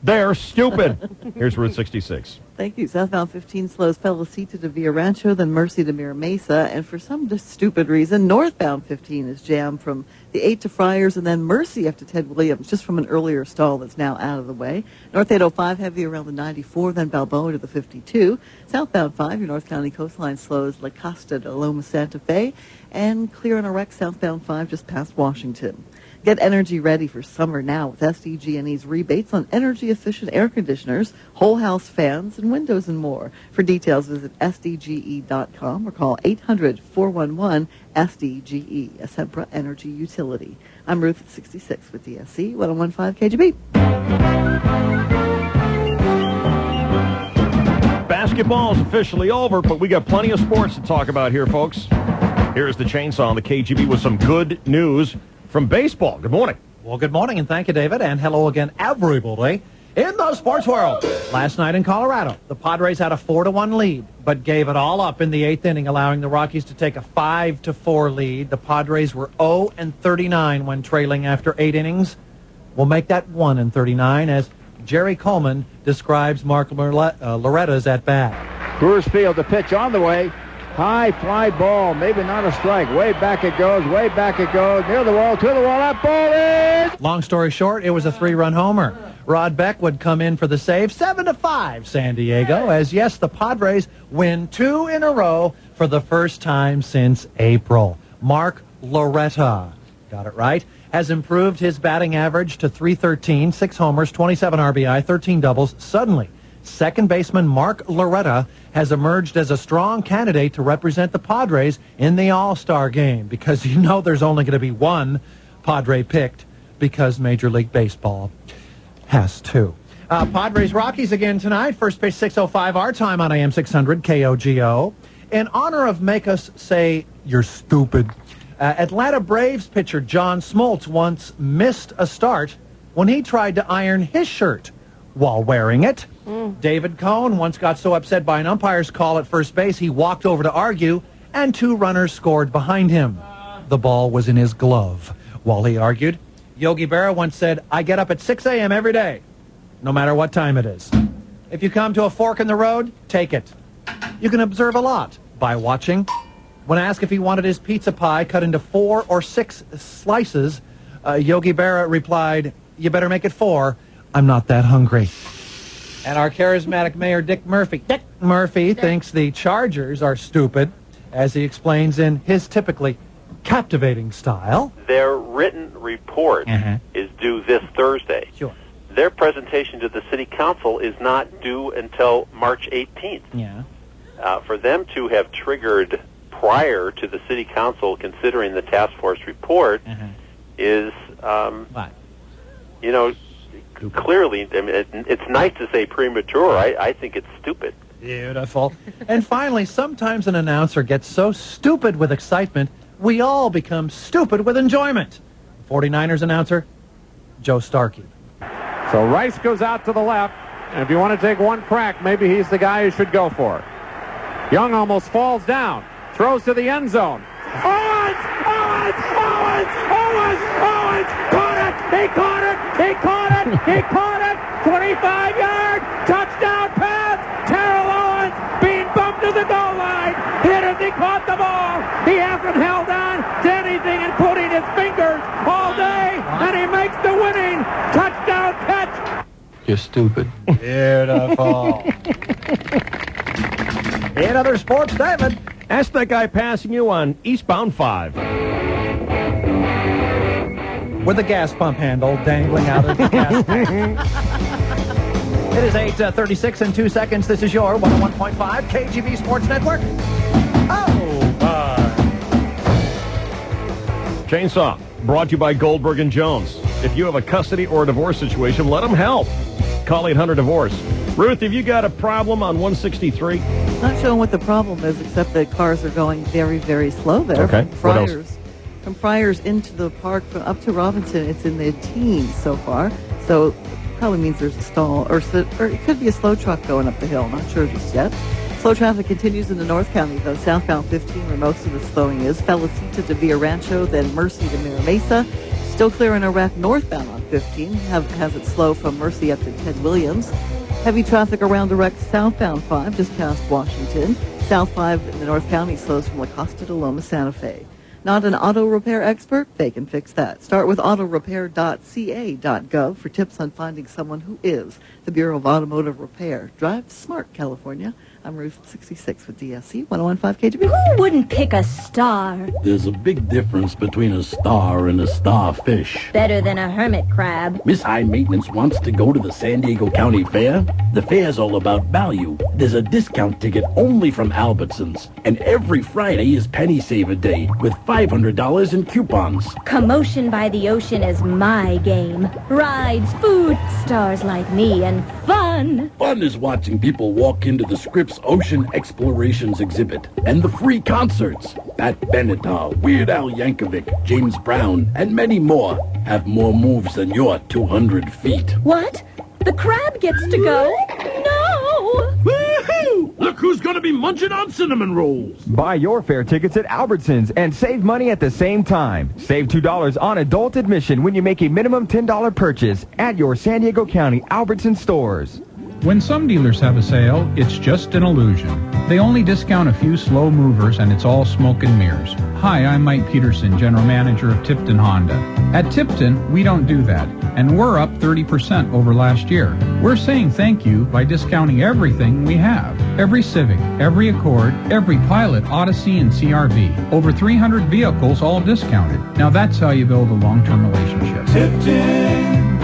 they're stupid. Here's Route 66. Thank you. Southbound 15 slows Felicita to Villa Rancho, then Mercy to Mira Mesa. And for some stupid reason, northbound 15 is jammed from the 8 to Friars, and then Mercy up to Ted Williams, just from an earlier stall that's now out of the way. North 805 heavy around the 94, then Balboa to the 52. Southbound 5, your North County coastline slows La Costa to Loma Santa Fe, and clear on a wreck southbound 5 just past Washington. Get energy ready for summer now with SDG&E's rebates on energy-efficient air conditioners, whole house fans, and windows and more. For details, visit SDGE.com or call 800-411-SDGE, a Sempra energy utility. I'm Ruth at 66 with DSC 1015 KGB. Basketball's officially over, but we got plenty of sports to talk about here, folks. Here's the Chainsaw on the KGB with some good news from baseball. Good morning. Well, good morning, and thank you, David, and hello again, everybody, in the sports world. Last night in Colorado, the Padres had a 4-1 lead, but gave it all up in the 8th inning, allowing the Rockies to take a 5-4 lead. The Padres were 0-39 when trailing after 8 innings. We'll make that 1-39, as Jerry Coleman describes Mark Loretta's at-bat. Coors Field, the pitch on the way. High fly ball, maybe not a strike. Way back it goes, near the wall, to the wall. That ball is... Long story short, it was a 3-run homer. Rod Beck would come in for the save. 7-5 San Diego, as yes, the Padres win 2 in a row for the first time since April. Mark Loretta, got it right, has improved his batting average to .313, 6 homers, 27 RBI, 13 doubles. Suddenly, second baseman Mark Loretta has emerged as a strong candidate to represent the Padres in the All-Star game, because you know there's only going to be one Padre picked because Major League Baseball has to. Padres-Rockies again tonight. First pitch 6:05 our time on AM 600 KOGO. In honor of Make Us Say You're Stupid, Atlanta Braves pitcher John Smoltz once missed a start when he tried to iron his shirt while wearing it. David Cohn once got so upset by an umpire's call at first base, he walked over to argue, and 2 runners scored behind him. The ball was in his glove while he argued. Yogi Berra once said, I get up at 6 a.m. every day, no matter what time it is. If you come to a fork in the road, take it. You can observe a lot by watching. When asked if he wanted his pizza pie cut into 4 or 6 slices, Yogi Berra replied, you better make it 4. I'm not that hungry. And our charismatic mayor, Dick Murphy, thinks the Chargers are stupid, as he explains in his typically captivating style. Their written report is due this Thursday. Sure. their presentation to the city council is not due until March 18th. Yeah. For them to have triggered prior to the city council considering the task force report is, clearly, I mean, it's nice to say premature. I think it's stupid. Beautiful. And finally, sometimes an announcer gets so stupid with excitement, we all become stupid with enjoyment. 49ers announcer, Joe Starkey. So Rice goes out to the left, and if you want to take one crack, maybe he's the guy you should go for. Young almost falls down, throws to the end zone. Owens! Caught it! He caught it! 25-yard touchdown pass! Terrell Owens being bumped to the goal line. Hit as he caught the ball. He hasn't held on to anything, including his fingers, all day, and he makes the winning touchdown catch. You're stupid. Beautiful. In other sports, David. Ask that guy passing you on eastbound 5. With the gas pump handle dangling out of the gas tank. It is 8:36 and 2 seconds. This is your 101.5 KGB Sports Network. Chainsaw, brought to you by Goldberg and Jones. If you have a custody or a divorce situation, let them help. Call 800-DIVORCE. Ruth, have you got a problem on 163? Not showing what the problem is, except that cars are going very, very slow there. Okay. From Friars into the park, up to Robinson, it's in the teens so far. So probably means there's a stall, or it could be a slow truck going up the hill. Not sure just yet. Slow traffic continues in the North County, though. Southbound 15, where most of the slowing is. Felicita to Villa Rancho, then Mercy to Mira Mesa. Still clear in Iraq northbound on 15. Has it slow from Mercy up to Ted Williams. Heavy traffic around Iraq southbound 5, just past Washington. South 5 in the North County slows from La Costa to Loma Santa Fe. Not an auto repair expert? They can fix that. Start with autorepair.ca.gov for tips on finding someone who is. The Bureau of Automotive Repair. Drive smart, California. I'm Ruth 66 with DSC 101.5 KGB. Who wouldn't pick a star? There's a big difference between a star and a starfish. Better than a hermit crab. Miss High Maintenance wants to go to the San Diego County Fair. The fair's all about value. There's a discount ticket only from Albertsons. And every Friday is Penny Saver Day with $500 in coupons. Commotion by the ocean is my game. Rides, food, stars like me, and fun. Fun is watching people walk into the Scripps Ocean Explorations exhibit and the free concerts. Pat Benatar, Weird Al Yankovic, James Brown, and many more have more moves than your 200 feet. What? The crab gets to go? No! Woohoo! Look who's going to be munching on cinnamon rolls. Buy your fair tickets at Albertsons and save money at the same time. Save $2 on adult admission when you make a minimum $10 purchase at your San Diego County Albertsons stores. When some dealers have a sale, it's just an illusion. They only discount a few slow movers and it's all smoke and mirrors. Hi, I'm Mike Peterson, General Manager of Tipton Honda. At Tipton, we don't do that, and we're up 30% over last year. We're saying thank you by discounting everything we have. Every Civic, every Accord, every Pilot, Odyssey, and CR-V. Over 300 vehicles all discounted. Now that's how you build a long-term relationship. Tipton,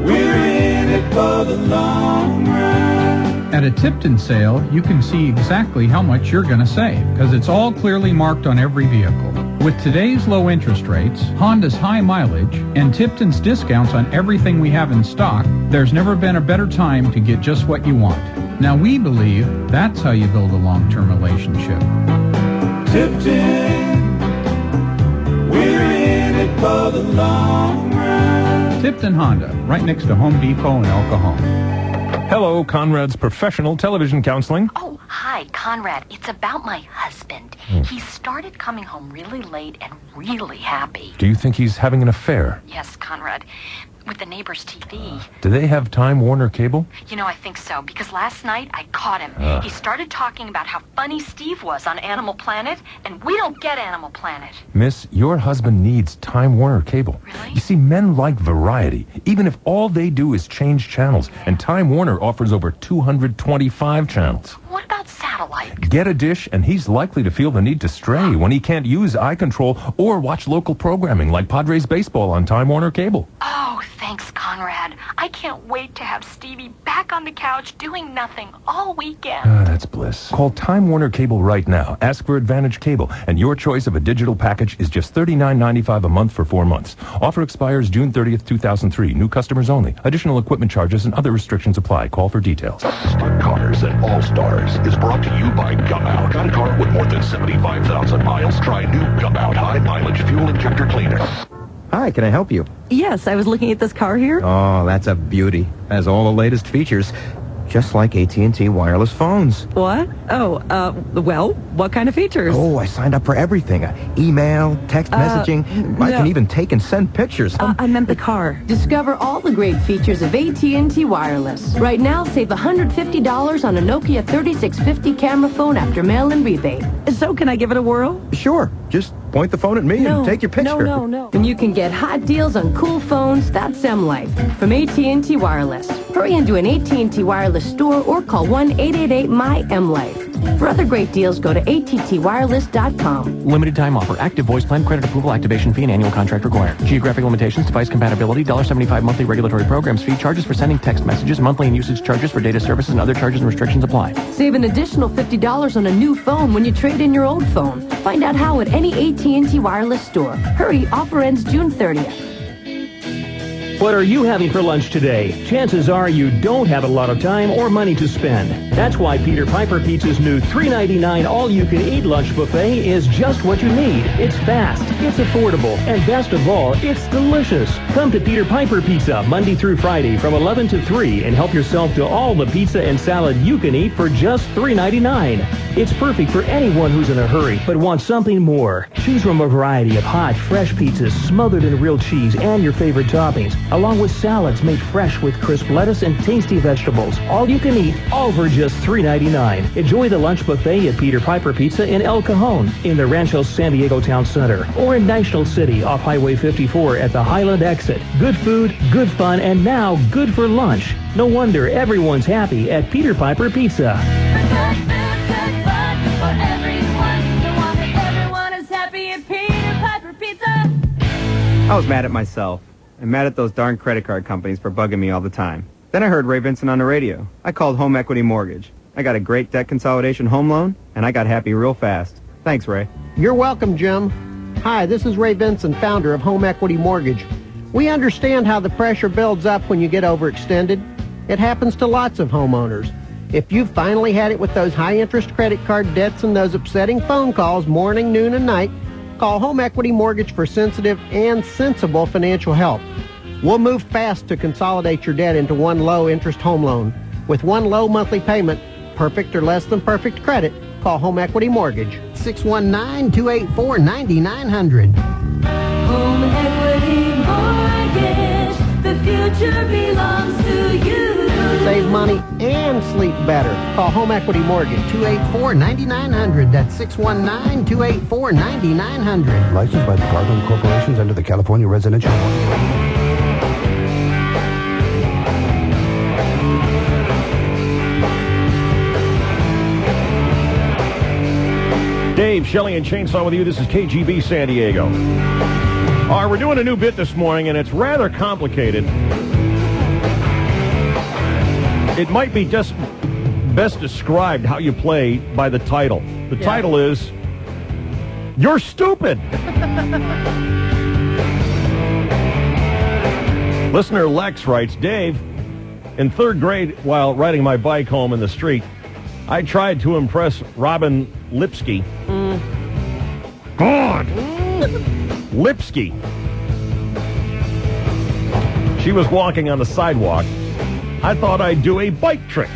we're in it for the long run. At a Tipton sale, you can see exactly how much you're going to save, because it's all clearly marked on every vehicle. With today's low interest rates, Honda's high mileage, and Tipton's discounts on everything we have in stock, there's never been a better time to get just what you want. Now we believe that's how you build a long-term relationship. Tipton, we're in it for the long run. Tipton Honda, right next to Home Depot in El Cajon. Hello, Conrad's Professional Television Counseling. Oh, hi, Conrad. It's about my husband. He started coming home really late and really happy. Do you think he's having an affair? Yes, Conrad. With the neighbor's TV. Do they have Time Warner Cable? You know, I think so, because last night I caught him. He started talking about how funny Steve was on Animal Planet, and we don't get Animal Planet. Miss, your husband needs Time Warner Cable. Really? You see, men like variety, even if all they do is change channels, and Time Warner offers over 225 channels. What about satellite? Get a dish, and he's likely to feel the need to stray when he can't use eye control or watch local programming like Padres baseball on Time Warner Cable. Oh, thanks, Conrad. I can't wait to have Stevie back on the couch doing nothing all weekend. That's bliss. Call Time Warner Cable right now. Ask for Advantage Cable, and your choice of a digital package is just $39.95 a month for 4 months. Offer expires June 30th, 2003. New customers only. Additional equipment charges and other restrictions apply. Call for details. Stunt Cars and All Stars is brought to you by Gum Out. Got a car with more than 75,000 miles? Try new Gum Out high mileage fuel injector cleaner. Hi, can I help you? Yes, I was looking at this car here. Oh, that's a beauty. Has all the latest features. Just like AT&T wireless phones. What? Oh, well, what kind of features? Oh, I signed up for everything. Email, text messaging. I can even take and send pictures. I meant the car. Discover all the great features of AT&T Wireless. Right now, save $150 on a Nokia 3650 camera phone after mail-in rebate. So can I give it a whirl? Sure. Just point the phone at me and take your picture. No. And you can get hot deals on cool phones. That's M-Life from AT&T Wireless. Hurry into an AT&T Wireless store or call 1-888-MY-M-Life. For other great deals, go to attwireless.com. Limited time offer. Active voice plan, credit approval, activation fee, and annual contract required. Geographic limitations, device compatibility, $1.75 monthly regulatory programs fee, charges for sending text messages, monthly and usage charges for data services, and other charges and restrictions apply. Save an additional $50 on a new phone when you trade in your old phone. Find out how at any AT&T Wireless store. Hurry, offer ends June 30th. What are you having for lunch today? Chances are you don't have a lot of time or money to spend. That's why Peter Piper Pizza's new $3.99 all-you-can-eat lunch buffet is just what you need. It's fast, it's affordable, and best of all, it's delicious. Come to Peter Piper Pizza Monday through Friday from 11 to 3 and help yourself to all the pizza and salad you can eat for just $3.99. It's perfect for anyone who's in a hurry but wants something more. Choose from a variety of hot, fresh pizzas smothered in real cheese and your favorite toppings, along with salads made fresh with crisp lettuce and tasty vegetables. All you can eat, all for just $3.99. Enjoy the lunch buffet at Peter Piper Pizza in El Cajon, in the Rancho San Diego Town Center, or in National City off Highway 54 at the Highland exit. Good food, good fun, and now good for lunch. No wonder everyone's happy at Peter Piper Pizza. I was mad at myself. I'm mad at those darn credit card companies for bugging me all the time. Then I heard Ray Vincent on the radio. I called Home Equity Mortgage. I got a great debt consolidation home loan, and I got happy real fast. Thanks, Ray. You're welcome, Jim. Hi, this is Ray Vincent, founder of Home Equity Mortgage. We understand how the pressure builds up when you get overextended. It happens to lots of homeowners. If you've finally had it with those high-interest credit card debts and those upsetting phone calls morning, noon, and night, call Home Equity Mortgage for sensitive and sensible financial help. We'll move fast to consolidate your debt into one low-interest home loan. With one low monthly payment, perfect or less than perfect credit, call Home Equity Mortgage. 619-284-9900. Home Equity Mortgage. The future belongs to you. Save money and sleep better. Call Home Equity Mortgage, 284-9900. That's 619-284-9900. Licensed by the Garland Corporations under the California Residential Mortgage. Dave, Shelley, and Chainsaw with you. This is KGB San Diego. All right, we're doing a new bit this morning, and it's rather complicated. It might be just best described how you play by the title. The title is, You're Stupid. Listener Lex writes, Dave, in third grade, while riding my bike home in the street, I tried to impress Robin Lipsky. God! Lipsky. She was walking on the sidewalk. I thought I'd do a bike trick.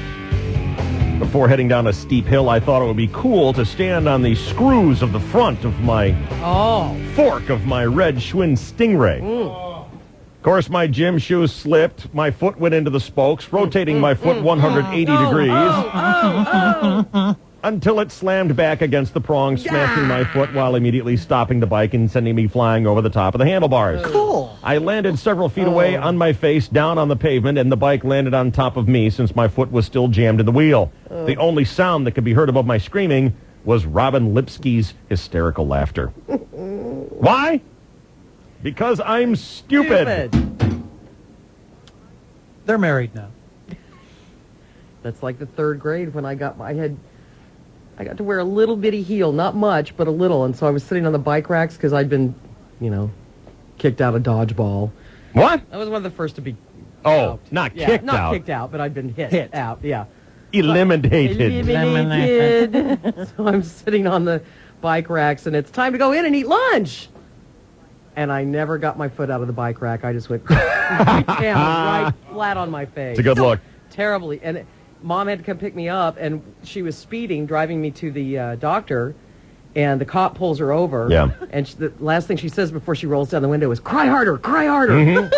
Before heading down a steep hill, I thought it would be cool to stand on the screws of the front of my fork of my red Schwinn Stingray. Of course, my gym shoes slipped. My foot went into the spokes, rotating my foot 180 degrees until it slammed back against the prong, smashing my foot while immediately stopping the bike and sending me flying over the top of the handlebars. Cool. I landed several feet away on my face, down on the pavement, and the bike landed on top of me since my foot was still jammed in the wheel. The only sound that could be heard above my screaming was Robin Lipsky's hysterical laughter. Why? Because I'm stupid. They're married now. That's like the third grade when I got to wear a little bitty heel, not much, but a little. And so I was sitting on the bike racks because I'd been, kicked out of dodgeball. What? I was one of the first to be. Oh, not kicked not out. kicked out, but I'd been hit out. Yeah. Eliminated. So I'm sitting on the bike racks, and it's time to go in and eat lunch. And I never got my foot out of the bike rack. I just went down, right flat on my face. It's a good look. Terribly. And Mom had to come pick me up, and she was speeding, driving me to the doctor, and the cop pulls her over. Yeah. And the last thing she says before she rolls down the window is, cry harder,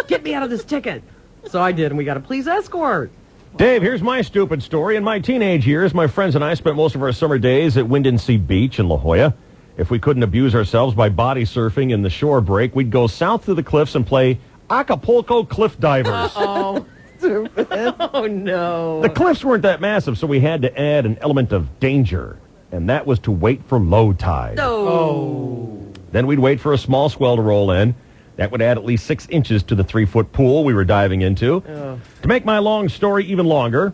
get me out of this ticket. So I did, and we got a police escort. Dave, here's my stupid story. In my teenage years, my friends and I spent most of our summer days at Windansea Beach in La Jolla. If we couldn't abuse ourselves by body surfing in the shore break, we'd go south to the cliffs and play Acapulco cliff divers. Uh-oh. Stupid. Oh, no. The cliffs weren't that massive, so we had to add an element of danger, and that was to wait for low tide. Oh. Then we'd wait for a small swell to roll in. That would add at least 6 inches to the 3-foot pool we were diving into. To make my long story even longer,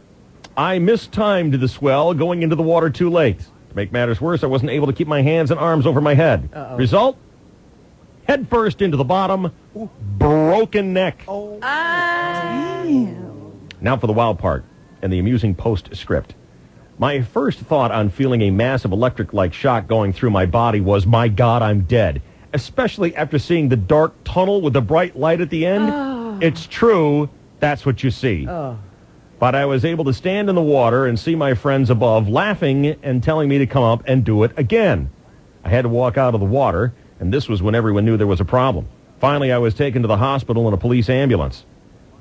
I mistimed the swell going into the water too late. To make matters worse, I wasn't able to keep my hands and arms over my head. Result? Head first into the bottom, broken neck. Now for the wild part and the amusing postscript. My first thought on feeling a massive electric-like shock going through my body was, my God, I'm dead. Especially after seeing the dark tunnel with the bright light at the end. It's true, that's what you see. But I was able to stand in the water and see my friends above laughing and telling me to come up and do it again. I had to walk out of the water, and this was when everyone knew there was a problem. Finally, I was taken to the hospital in a police ambulance.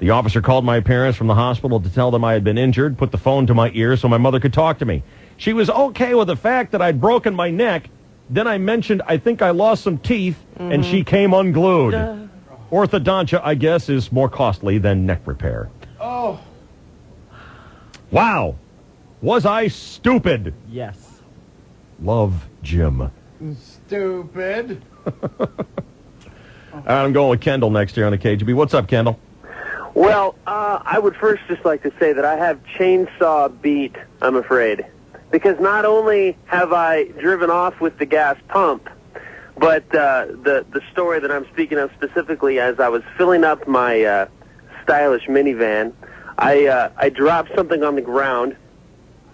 The officer called my parents from the hospital to tell them I had been injured, put the phone to my ear so my mother could talk to me. She was okay with the fact that I'd broken my neck. Then I mentioned I think I lost some teeth, and she came unglued. Orthodontia, I guess, is more costly than neck repair. Oh. Wow. Was I stupid? Yes. Love, Jim. Stupid. I'm going with Kendall next year on the KGB. What's up, Kendall? Well, I would first just like to say that I have chainsaw beat, I'm afraid. Because not only have I driven off with the gas pump, but the story that I'm speaking of specifically, as I was filling up my stylish minivan, I dropped something on the ground,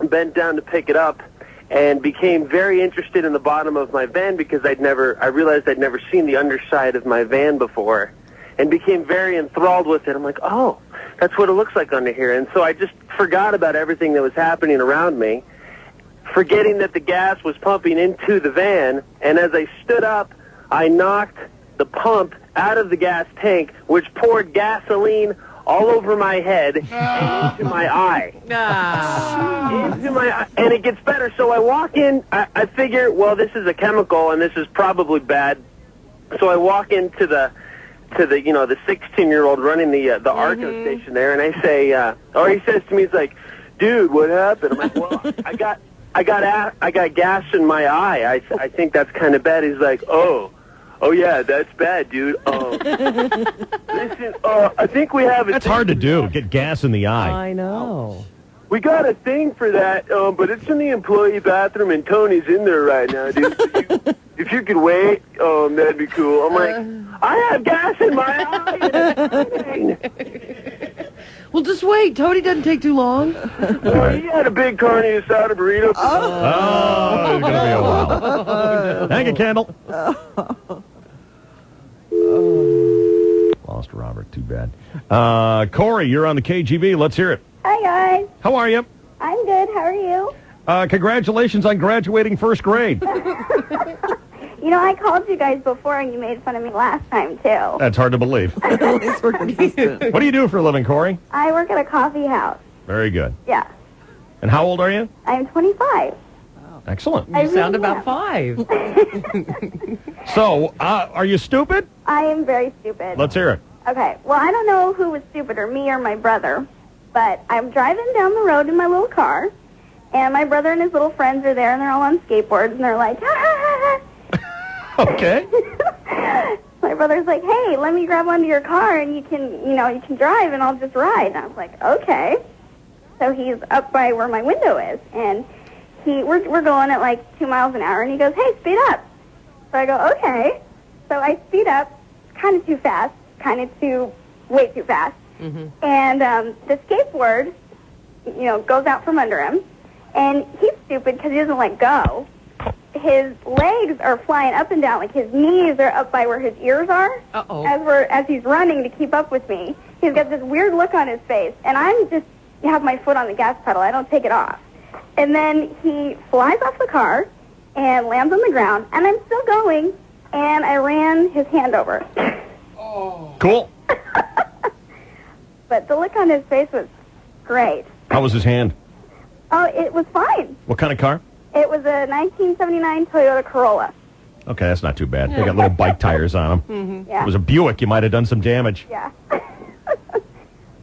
bent down to pick it up, and became very interested in the bottom of my van because I realized I'd never seen the underside of my van before, and became very enthralled with it. I'm like, oh, that's what it looks like under here. And so I just forgot about everything that was happening around me, forgetting that the gas was pumping into the van, and as I stood up, I knocked the pump out of the gas tank, which poured gasoline all over my head and into my eye. Into my eye. And it gets better. So I walk in, I figure, well, this is a chemical, and this is probably bad. So I walk into the 16-year-old running the Arco station there, and I say, he says to me, he's like, dude, what happened? I'm like, well, I got gas in my eye. I think that's kind of bad. He's like, oh yeah, that's bad, dude. Listen, I think we have That's hard to do, get gas in the eye. I know. We got a thing for that, but it's in the employee bathroom, and Tony's in there right now, dude. If you could wait, that'd be cool. I'm like, I have gas in my eye. Well, just wait. Tony doesn't take too long. Well, he had a big carne asada burrito. Oh, it's going to be a while. Thank you, Kendall. Lost Robert, too bad. Corey, you're on the KGB. Let's hear it. Hi, guys. How are you? I'm good. How are you? Congratulations on graduating first grade. I called you guys before, and you made fun of me last time, too. That's hard to believe. What do you do for a living, Corey? I work at a coffee house. Very good. Yeah. And how old are you? I'm 25. Excellent. You sound about 5. So, are you stupid? I am very stupid. Let's hear it. Okay. Well, I don't know who was stupider, me or my brother, but I'm driving down the road in my little car, and my brother and his little friends are there, and they're all on skateboards, and they're like, ha, ha, ha, ha. Okay. My brother's like, hey, let me grab onto your car and you can drive and I'll just ride. And I was like, okay. So he's up by where my window is, and we're going at like 2 miles an hour, and he goes, hey, speed up. So I go, okay. So I speed up, kind of too fast, way too fast. Mm-hmm. And the skateboard, goes out from under him, and he's stupid because he doesn't let go. His legs are flying up and down, like his knees are up by where his ears are. Uh-oh. As he's running to keep up with me. He's got this weird look on his face, and I'm just have my foot on the gas pedal. I don't take it off. And then he flies off the car and lands on the ground, and I'm still going, and I ran his hand over. Oh. Cool. But the look on his face was great. How was his hand? Oh, it was fine. What kind of car? It was a 1979 Toyota Corolla. Okay, that's not too bad. They got little bike tires on them. Mm-hmm. Yeah. If it was a Buick, you might have done some damage. Yeah.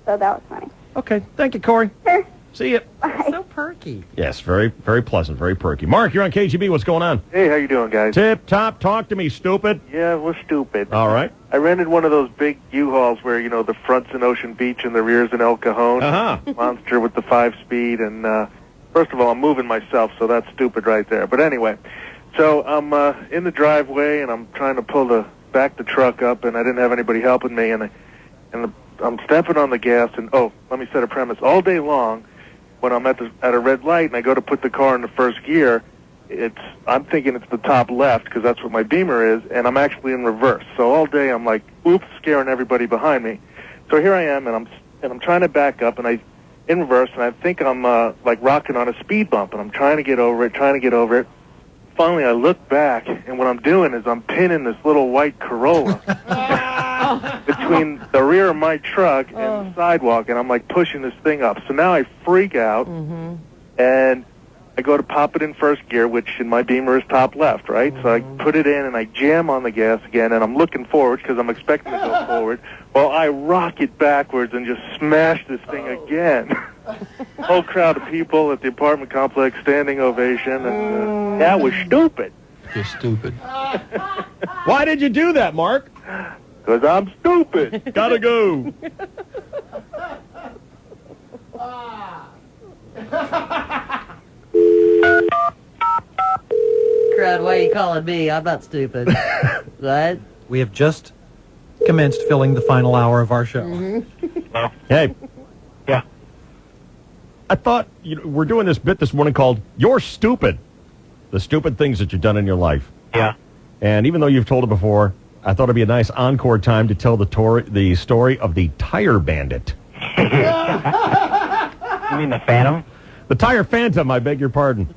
So that was funny. Okay, thank you, Corey. Sure. See you. Bye. So perky. Yes, very, very pleasant, very perky. Mark, you're on KGB. What's going on? Hey, how you doing, guys? Tip top. Talk to me, stupid. Yeah, we're stupid. All right. I rented one of those big U-Hauls where, the front's in Ocean Beach and the rear's in El Cajon. Uh-huh. Monster with the 5-speed. And first of all, I'm moving myself, so that's stupid right there. But anyway, so I'm in the driveway, and I'm trying to back the truck up, and I didn't have anybody helping me, and I'm stepping on the gas, and let me set a premise. All day long, when I'm at a red light and I go to put the car in the first gear, I'm thinking it's the top left because that's what my Beamer is, and I'm actually in reverse. So all day I'm like, oops, scaring everybody behind me. So here I am, and I'm trying to back up, and I in reverse, and I think I'm like rocking on a speed bump, and I'm trying to get over it. Finally, I look back, and what I'm doing is I'm pinning this little white Corolla between the rear of my truck and the sidewalk, and I'm like pushing this thing up. So now I freak out, and I go to pop it in first gear, which in my Beamer is top left, right? So I put it in, and I jam on the gas again, and I'm looking forward because I'm expecting to go forward. Well, I rock it backwards and just smash this thing again. Whole crowd of people at the apartment complex, standing ovation, and that was stupid. You're stupid. Why did you do that, Mark? Because I'm stupid. Gotta go. Crowd, why are you calling me? I'm not stupid. What? We have just commenced filling the final hour of our show. Mm-hmm. Hey. Yeah. I thought we're doing this bit this morning called You're Stupid. The stupid things that you've done in your life. Yeah. And even though you've told it before, I thought it'd be a nice encore time to tell the story of the Tire Bandit. You mean the Phantom? The Tire Phantom, I beg your pardon.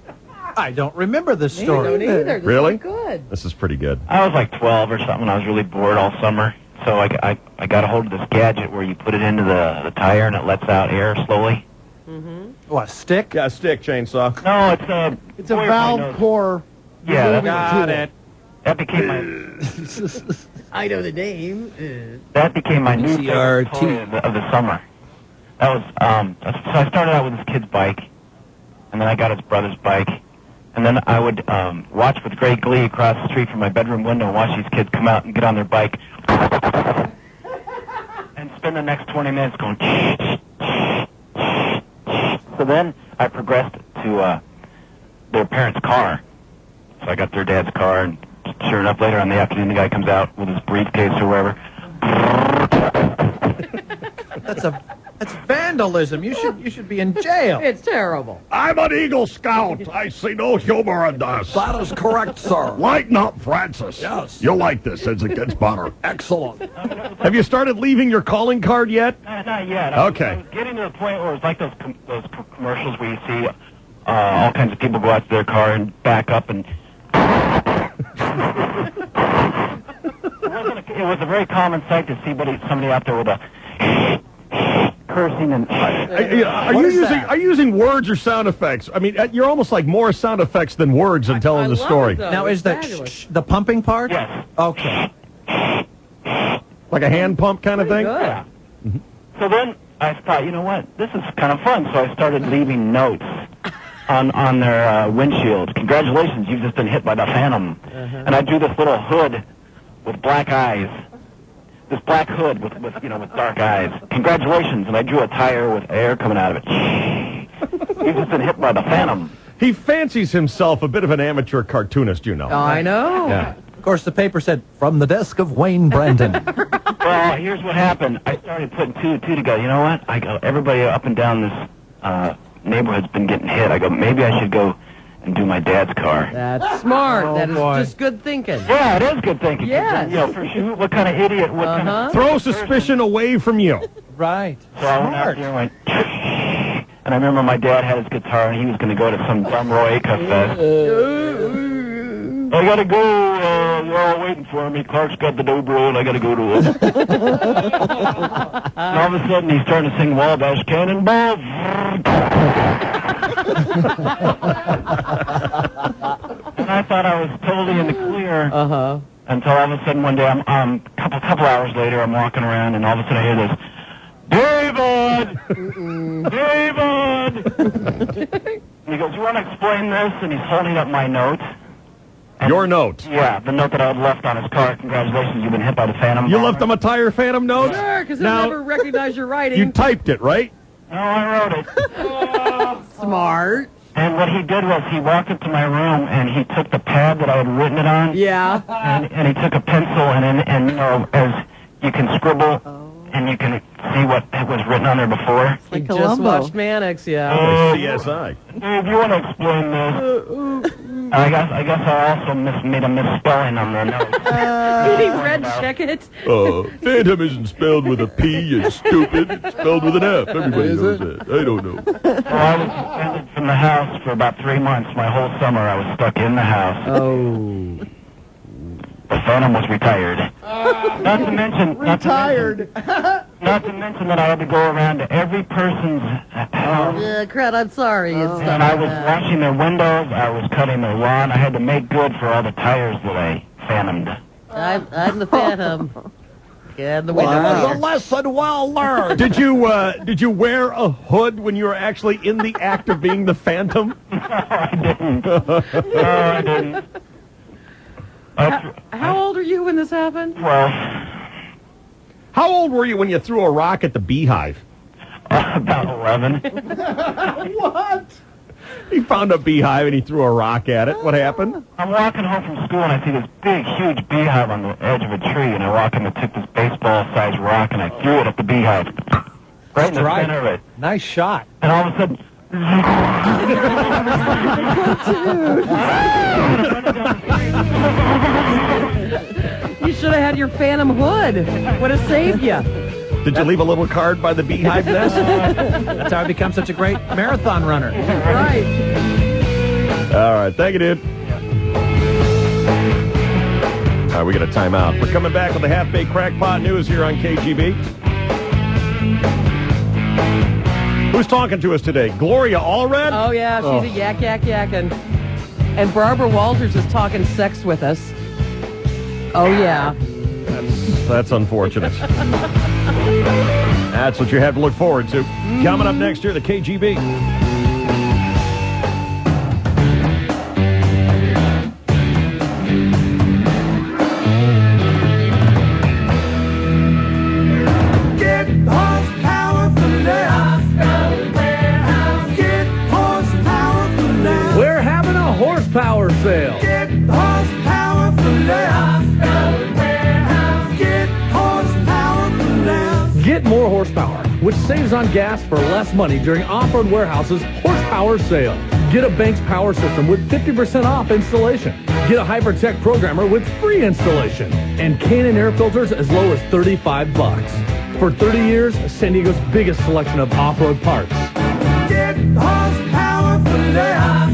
I don't remember this story. I don't either. This Really? is good. This is pretty good. I was like 12 or something. I was really bored all summer. So I got a hold of this gadget where you put it into the tire and it lets out air slowly. What, a stick? Yeah, a stick chainsaw. No, It's a valve core. Yeah, Got it. that became my I know the name. that became my new favorite CRT. toy of the summer. That was so I started out with this kid's bike, and then I got his brother's bike, and then I would watch with great glee across the street from my bedroom window and watch these kids come out and get on their bike and spend the next 20 minutes going. So then I progressed to their parents' car. So I got their dad's car, and sure enough, later on in the afternoon, the guy comes out with his briefcase or wherever. That's vandalism. You should be in jail. It's terrible. I'm an Eagle Scout. I see no humor in this. That is correct, sir. Lighten up, Francis. Yes. You'll like this as it gets better. Excellent. Have you started leaving your calling card yet? Not yet. Okay. I was getting to the point where it's like those commercials where you see all kinds of people go out to their car and back up and... It was a very common sight to see somebody out there with a cursing and... Are you using words or sound effects? I mean, you're almost like more sound effects than words in telling the story. Now, is that the pumping part? Yes. Okay. Like a hand pump kind of thing? Yeah. So then I thought, you know what, this is kind of fun. So I started leaving notes on their windshields. Congratulations, you've just been hit by the Phantom. And I drew this little hood with black eyes. this black hood with dark eyes. Congratulations, and I drew a tire with air coming out of it. He's just been hit by the Phantom. He fancies himself a bit of an amateur cartoonist, you know. Oh, I know. Yeah. Of course, the paper said, from the desk of Wayne Brandon. Well, here's what happened. I started putting two together. You know what? I go, everybody up and down this neighborhood's been getting hit. I go, maybe I should go and do my dad's car. That's smart. Oh, that is boy. just good thinking. Yeah, it is good thinking. Yes. You know, for sure, what kind of idiot would kind of... Throw suspicion away from you. Right. So I went out there and went... And I remember my dad had his guitar, and he was going to go to some dumb Roy Acuff fest. I gotta go, you're all waiting for me. Clark's got the dobro, and I gotta go to him. And all of a sudden, he's starting to sing Wabash Cannonball. And I thought I was totally in the clear. Until all of a sudden, one day, I'm couple hours later, I'm walking around, and all of a sudden I hear this, David! David! And he goes, you want to explain this? And he's holding up my note. Your note. Yeah, the note that I had left on his car. Congratulations, you've been hit by the Phantom. You left him a tire Phantom note? Sure, because Now, they'll never recognize your writing. You typed it, right? No, I wrote it. Smart. And what he did was he walked into my room and he took the pad that I had written it on. Yeah. And he took a pencil and you know, as you can scribble and you can see what was written on there before. He just watched Mannix, yeah. CSI. Dave, you want to explain this? I guess I also made a misspelling on the note. Did he red check it? Phantom isn't spelled with a P, it's stupid. It's spelled with an F. Everybody knows that. I don't know. Well, I was suspended from the house for about 3 months. My whole summer I was stuck in the house. Oh. The Phantom was retired. Not to mention... Retired. Not to mention that I had to go around to every person's house. Yeah, crud, I'm sorry. It's And I was washing their windows, I was cutting their lawn. I had to make good for all the tires that I phantomed. I'm the Phantom. And the Well, window that was a cleaner. lesson well learned. Did you wear a hood when you were actually in the act of being the Phantom? No, I didn't. No, I didn't. How old are you when this happened? Well, How old were you when you threw a rock at the Beehive? about 11. What? He found a beehive and he threw a rock at it. What happened? I'm walking home from school and I see this big, huge beehive on the edge of a tree, and I walk in and took this baseball-sized rock and I threw it at the beehive. Right in the Strike. center of it. Nice shot. And all of a sudden... You should have had your Phantom hood. Would have saved you. Did you leave a little card by the beehive nest? That's how I become such a great marathon runner. Right. All right. Thank you, dude. All right, we got a timeout. We're coming back with the half-baked crackpot news here on KGB. Who's talking to us today? Gloria Allred? Oh, yeah, she's a yakking. And Barbara Walters is talking sex with us. Oh, yeah. That's unfortunate. That's what you have to look forward to. Coming up next here, the KGB. Get horsepower for less. Get horsepower for less. We're having a horsepower sale. Get horsepower for less. Get horsepower for less. Get more horsepower, which saves on gas for less money during Off-Road Warehouse's horsepower sale. Get a Banks power system with 50% off installation. Get a Hypertech programmer with free installation. And Canon air filters as low as $35. For 30 years, San Diego's biggest selection of off-road parts. Get horsepower for less.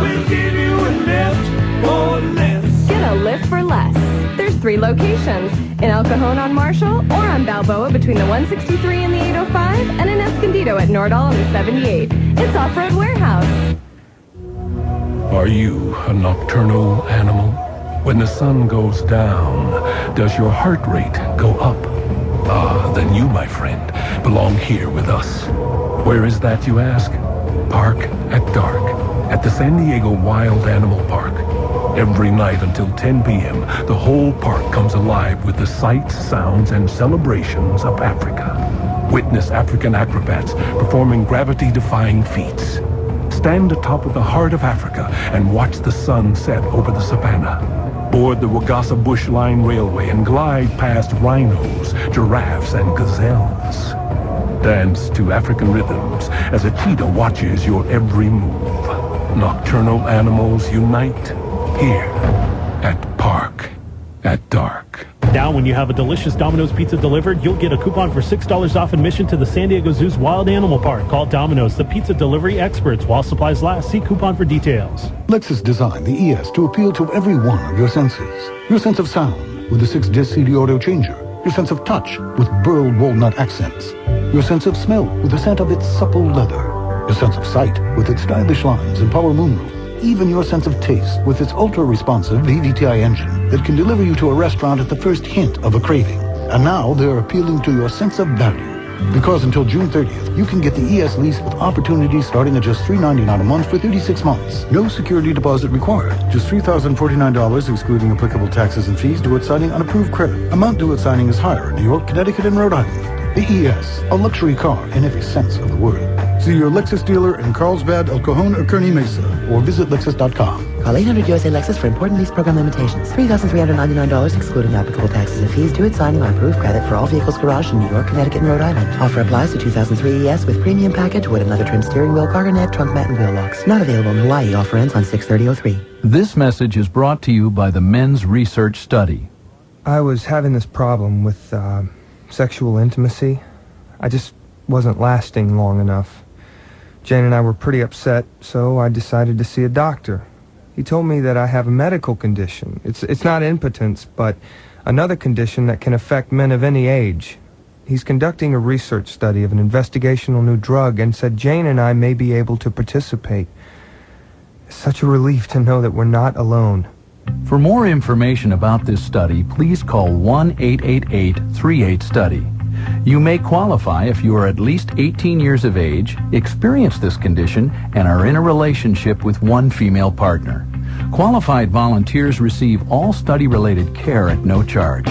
We'll give you a lift for less. Get a lift for less. There's 3 locations, in El Cajon on Marshall, or on Balboa between the 163 and the 805, and in Escondido at Nordal and the 78. It's Off-Road Warehouse. Are you a nocturnal animal? When the sun goes down, does your heart rate go up? Ah, then you, my friend, belong here with us. Where is that, you ask? Park at Dark, at the San Diego Wild Animal Park. Every night until 10 p.m., the whole park comes alive with the sights, sounds, and celebrations of Africa. Witness African acrobats performing gravity-defying feats. Stand atop of the heart of Africa and watch the sun set over the savannah. Board the Wagasa Bush Line Railway and glide past rhinos, giraffes, and gazelles. Dance to African rhythms as a cheetah watches your every move. Nocturnal animals unite here at Park at Dark. Now, when you have a delicious Domino's pizza delivered, you'll get a coupon for $6 off admission to the San Diego Zoo's Wild Animal Park. Call Domino's, the pizza delivery experts. While supplies last, see coupon for details. Lexus designed the ES to appeal to every one of your senses. Your sense of sound with the 6-disc CD audio changer. Your sense of touch with burled walnut accents. Your sense of smell with the scent of its supple leather. Your sense of sight with its stylish lines and power moonroof. Even your sense of taste with its ultra-responsive VVTi engine that can deliver you to a restaurant at the first hint of a craving. And now they're appealing to your sense of value. Because until June 30th, you can get the ES lease with opportunities starting at just $399 a month for 36 months. No security deposit required. Just $3,049 excluding applicable taxes and fees due at signing on approved credit. Amount due at signing is higher in New York, Connecticut, and Rhode Island. The ES, a luxury car in every sense of the word. See your Lexus dealer in Carlsbad, El Cajon, or Kearney Mesa, or visit Lexus.com. Call 800 USA Lexus for important lease program limitations. $3,399 excluding applicable taxes and fees due at signing on approved credit for all vehicles garaged in New York, Connecticut, and Rhode Island. Offer applies to 2003 ES with premium package with another trim steering wheel, cargo net, trunk mat, and wheel locks. Not available in Hawaii. Offer ends on 6/30/03. This message is brought to you by the Men's Research Study. I was having this problem with sexual intimacy. I just wasn't lasting long enough. Jane and I were pretty upset, so I decided to see a doctor. He told me that I have a medical condition. It's not impotence, but another condition that can affect men of any age. He's conducting a research study of an investigational new drug and said Jane and I may be able to participate. It's such a relief to know that we're not alone. For more information about this study, please call 1-888-38-STUDY. You may qualify if you are at least 18 years of age, experience this condition, and are in a relationship with one female partner. Qualified volunteers receive all study-related care at no charge.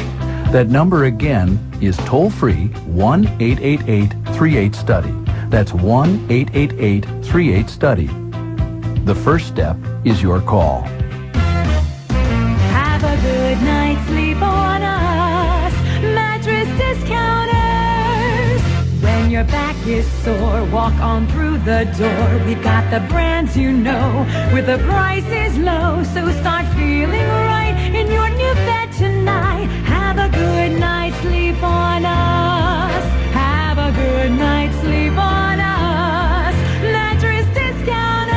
That number again is toll-free 1-888-38-STUDY. That's 1-888-38-STUDY. The first step is your call. Have a good night's sleep on us. Mattress Discounters. When your back is sore, walk on through the door. We've got the brands you know, with the prices low. So start feeling right in your new bed tonight. Have a good night's sleep on us. Have a good night's sleep on us. Mattress Discounters.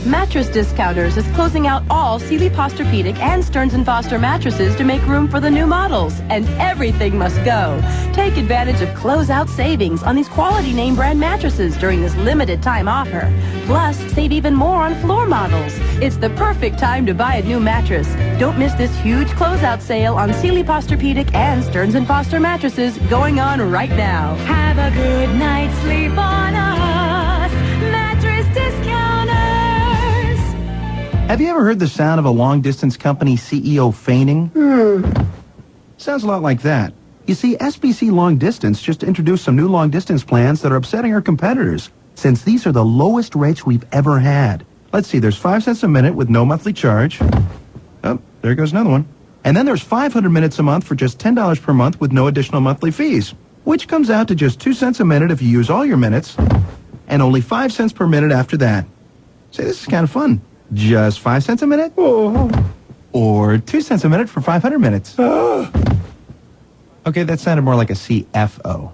Mattress Discounters is closing out all Sealy Posturepedic and Stearns & Foster mattresses to make room for the new models, and everything must go. Take advantage of closeout savings on these quality name brand mattresses during this limited time offer. Plus, save even more on floor models. It's the perfect time to buy a new mattress. Don't miss this huge closeout sale on Sealy Posturepedic and Stearns & Foster mattresses going on right now. Have a good night's sleep on us. Mattress Discounters. Have you ever heard the sound of a long-distance company CEO feigning? Sounds a lot like that. You see, SBC Long Distance just introduced some new long-distance plans that are upsetting our competitors, since these are the lowest rates we've ever had. Let's see, there's 5 cents a minute with no monthly charge. Oh, there goes another one. And then there's 500 minutes a month for just $10 per month with no additional monthly fees, which comes out to just 2 cents a minute if you use all your minutes, and only 5 cents per minute after that. Say, this is kind of fun. Just 5 cents a minute? Or 2 cents a minute for 500 minutes. Okay, that sounded more like a CFO.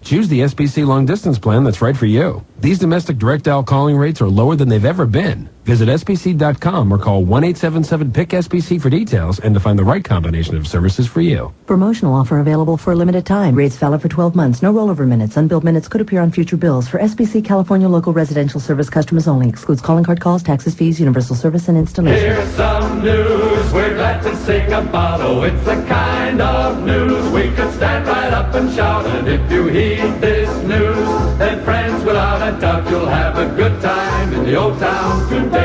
Choose the SBC long distance plan that's right for you. These domestic direct dial calling rates are lower than they've ever been. Visit SBC.com or call 1-877-PIC-SBC for details and to find the right combination of services for you. Promotional offer available for a limited time. Rates valid for 12 months. No rollover minutes. Unbilled minutes could appear on future bills. For SBC California local residential service customers only. Excludes calling card calls, taxes, fees, universal service, and installation. Here's some news we're glad to sing about. Oh, it's the kind of news we could stand right up and shout. And if you heed this news, then friends, without a doubt, you'll have a good time in the old town today.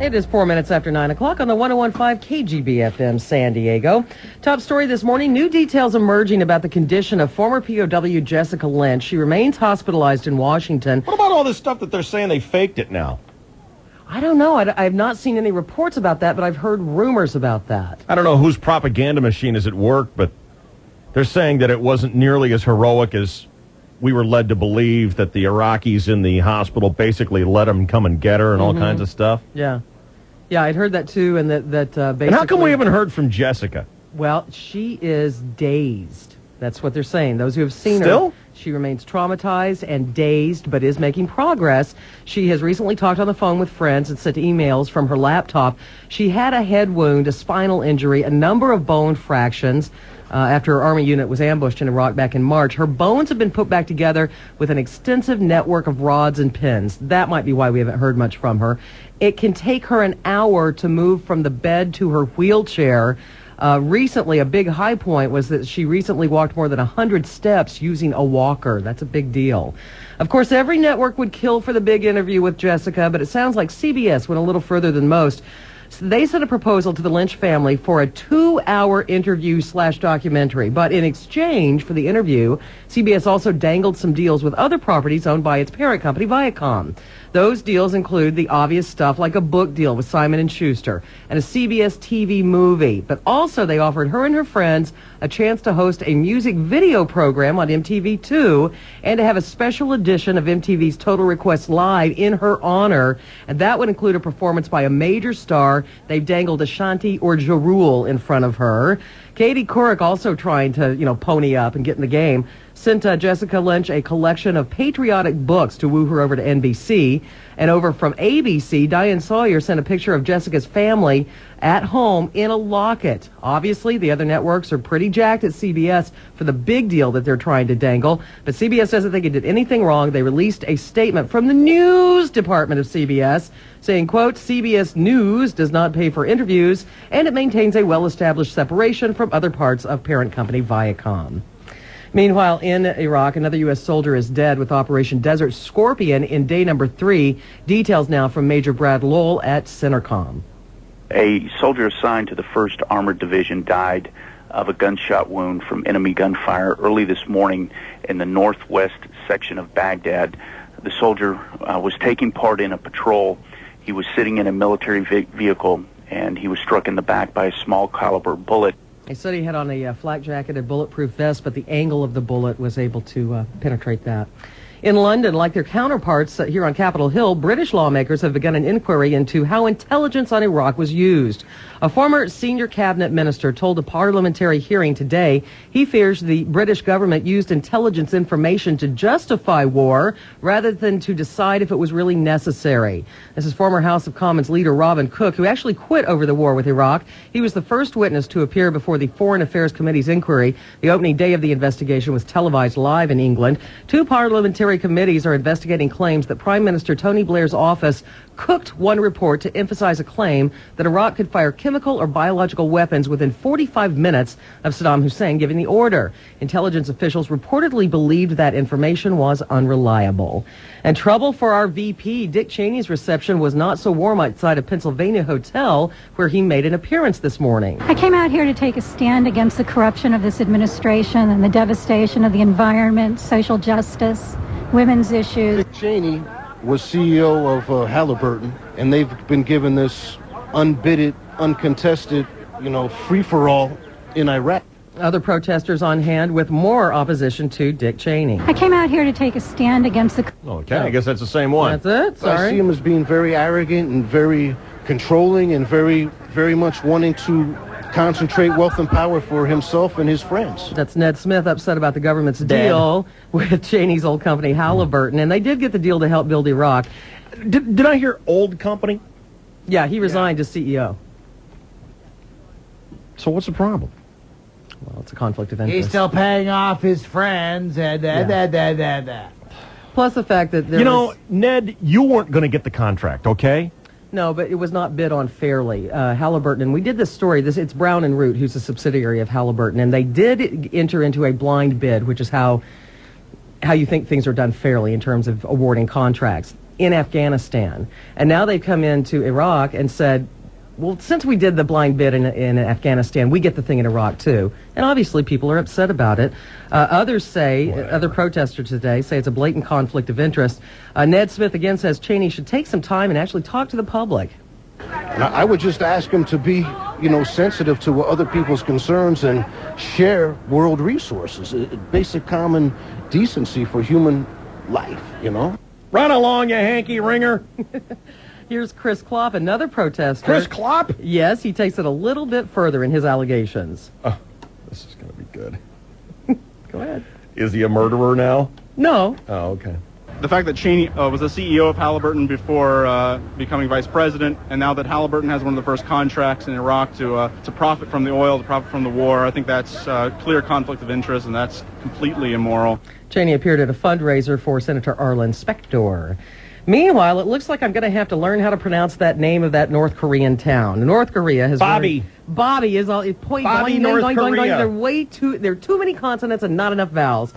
It is 4 minutes after 9 o'clock on the 101.5 KGB FM San Diego. Top story this morning, new details emerging about the condition of former POW Jessica Lynch. She remains hospitalized in Washington. What about all this stuff that they're saying they faked it now? I don't know. I have not seen any reports about that, but I've heard rumors about that. I don't know whose propaganda machine is at work, but they're saying that it wasn't nearly as heroic as we were led to believe, that the Iraqis in the hospital basically let them come and get her and all kinds of stuff. Yeah. Yeah, I'd heard that too, and that basically... And how come we haven't heard from Jessica? Well, she is dazed. That's what they're saying. Those who have seen Still? her, she remains traumatized and dazed, but is making progress. She has recently talked on the phone with friends and sent emails from her laptop. She had a head wound, a spinal injury, a number of bone fractions after her Army unit was ambushed in Iraq back in March. Her bones have been put back together with an extensive network of rods and pins. That might be why we haven't heard much from her. It can take her an hour to move from the bed to her wheelchair. Recently, a big high point was that she recently walked more than 100 steps using a walker. That's a big deal. Of course, every network would kill for the big interview with Jessica, but it sounds like CBS went a little further than most. So they sent a proposal to the Lynch family for a 2-hour interview/documentary. But in exchange for the interview, CBS also dangled some deals with other properties owned by its parent company, Viacom. Those deals include the obvious stuff like a book deal with Simon & Schuster and a CBS TV movie. But also they offered her and her friends a chance to host a music video program on MTV2 and to have a special edition of MTV's Total Request Live in her honor. And that would include a performance by a major star. They've dangled Ashanti or Ja Rule in front of her. Katie Couric, also trying to, pony up and get in the game, sent Jessica Lynch a collection of patriotic books to woo her over to NBC. And over from ABC, Diane Sawyer sent a picture of Jessica's family at home in a locket. Obviously, the other networks are pretty jacked at CBS for the big deal that they're trying to dangle. But CBS doesn't think it did anything wrong. They released a statement from the news department of CBS saying, quote, CBS News does not pay for interviews, and it maintains a well-established separation from other parts of parent company Viacom. Meanwhile, in Iraq, another U.S. soldier is dead with Operation Desert Scorpion in day number 3. Details now from Major Brad Lowell at CENTERCOM. A soldier assigned to the 1st Armored Division died of a gunshot wound from enemy gunfire early this morning in the northwest section of Baghdad. The soldier was taking part in a patrol. He was sitting in a military vehicle, and he was struck in the back by a small caliber bullet. They said he had on a flak-jacketed bulletproof vest, but the angle of the bullet was able to penetrate that. In London, like their counterparts here on Capitol Hill, British lawmakers have begun an inquiry into how intelligence on Iraq was used. A former senior cabinet minister told a parliamentary hearing today he fears the British government used intelligence information to justify war rather than to decide if it was really necessary. This is former House of Commons leader Robin Cook, who actually quit over the war with Iraq. He was the first witness to appear before the Foreign Affairs Committee's inquiry. The opening day of the investigation was televised live in England. 2 parliamentary committees are investigating claims that Prime Minister Tony Blair's office cooked one report to emphasize a claim that Iraq could fire chemical or biological weapons within 45 minutes of Saddam Hussein giving the order. Intelligence officials reportedly believed that information was unreliable. And trouble for our VP. Dick Cheney's reception was not so warm outside a Pennsylvania hotel where he made an appearance this morning. I came out here to take a stand against the corruption of this administration and the devastation of the environment, social justice, women's issues. Dick Cheney was CEO of Halliburton, and they've been given this unbidded, uncontested, free-for-all in Iraq. Other protesters on hand with more opposition to Dick Cheney. I came out here to take a stand against the... Okay, I guess that's the same one. That's it? Sorry. I see him as being very arrogant and very controlling and very, very much wanting to concentrate wealth and power for himself and his friends. That's Ned Smith upset about the government's deal with Cheney's old company Halliburton, and they did get the deal to help build Iraq. Did I hear old company? Yeah, he resigned as CEO. So what's the problem? Well, it's a conflict of interest. He's still paying off his friends and that. Plus the fact that Ned, you weren't going to get the contract, okay? No, but it was not bid on fairly. Halliburton, and we did this story. It's Brown and Root, who's a subsidiary of Halliburton, and they did enter into a blind bid, which is how you think things are done fairly in terms of awarding contracts. in Afghanistan. And now they've come into Iraq and said, well, since we did the blind bid in Afghanistan, we get the thing in Iraq too. And obviously people are upset about it. Others say, other protesters today say it's a blatant conflict of interest. Ned Smith again says Cheney should take some time and actually talk to the public. I would just ask him to be, sensitive to other people's concerns and share world resources. Basic common decency for human life, Run along, you hanky ringer. Here's Chris Klopp, another protester. Chris Klopp? Yes, he takes it a little bit further in his allegations. Oh, this is going to be good. Go ahead. Is he a murderer now? No. Oh, okay. The fact that Cheney was the CEO of Halliburton before becoming vice president, and now that Halliburton has one of the first contracts in Iraq to profit from the oil, to profit from the war, I think that's clear conflict of interest, and that's completely immoral. Cheney appeared at a fundraiser for Senator Arlen Spector. Meanwhile, it looks like I'm going to have to learn how to pronounce that name of that North Korean town. North Korea has... Bobby. Bobby is all... Bobby, North Korea. There are too many consonants and not enough vowels.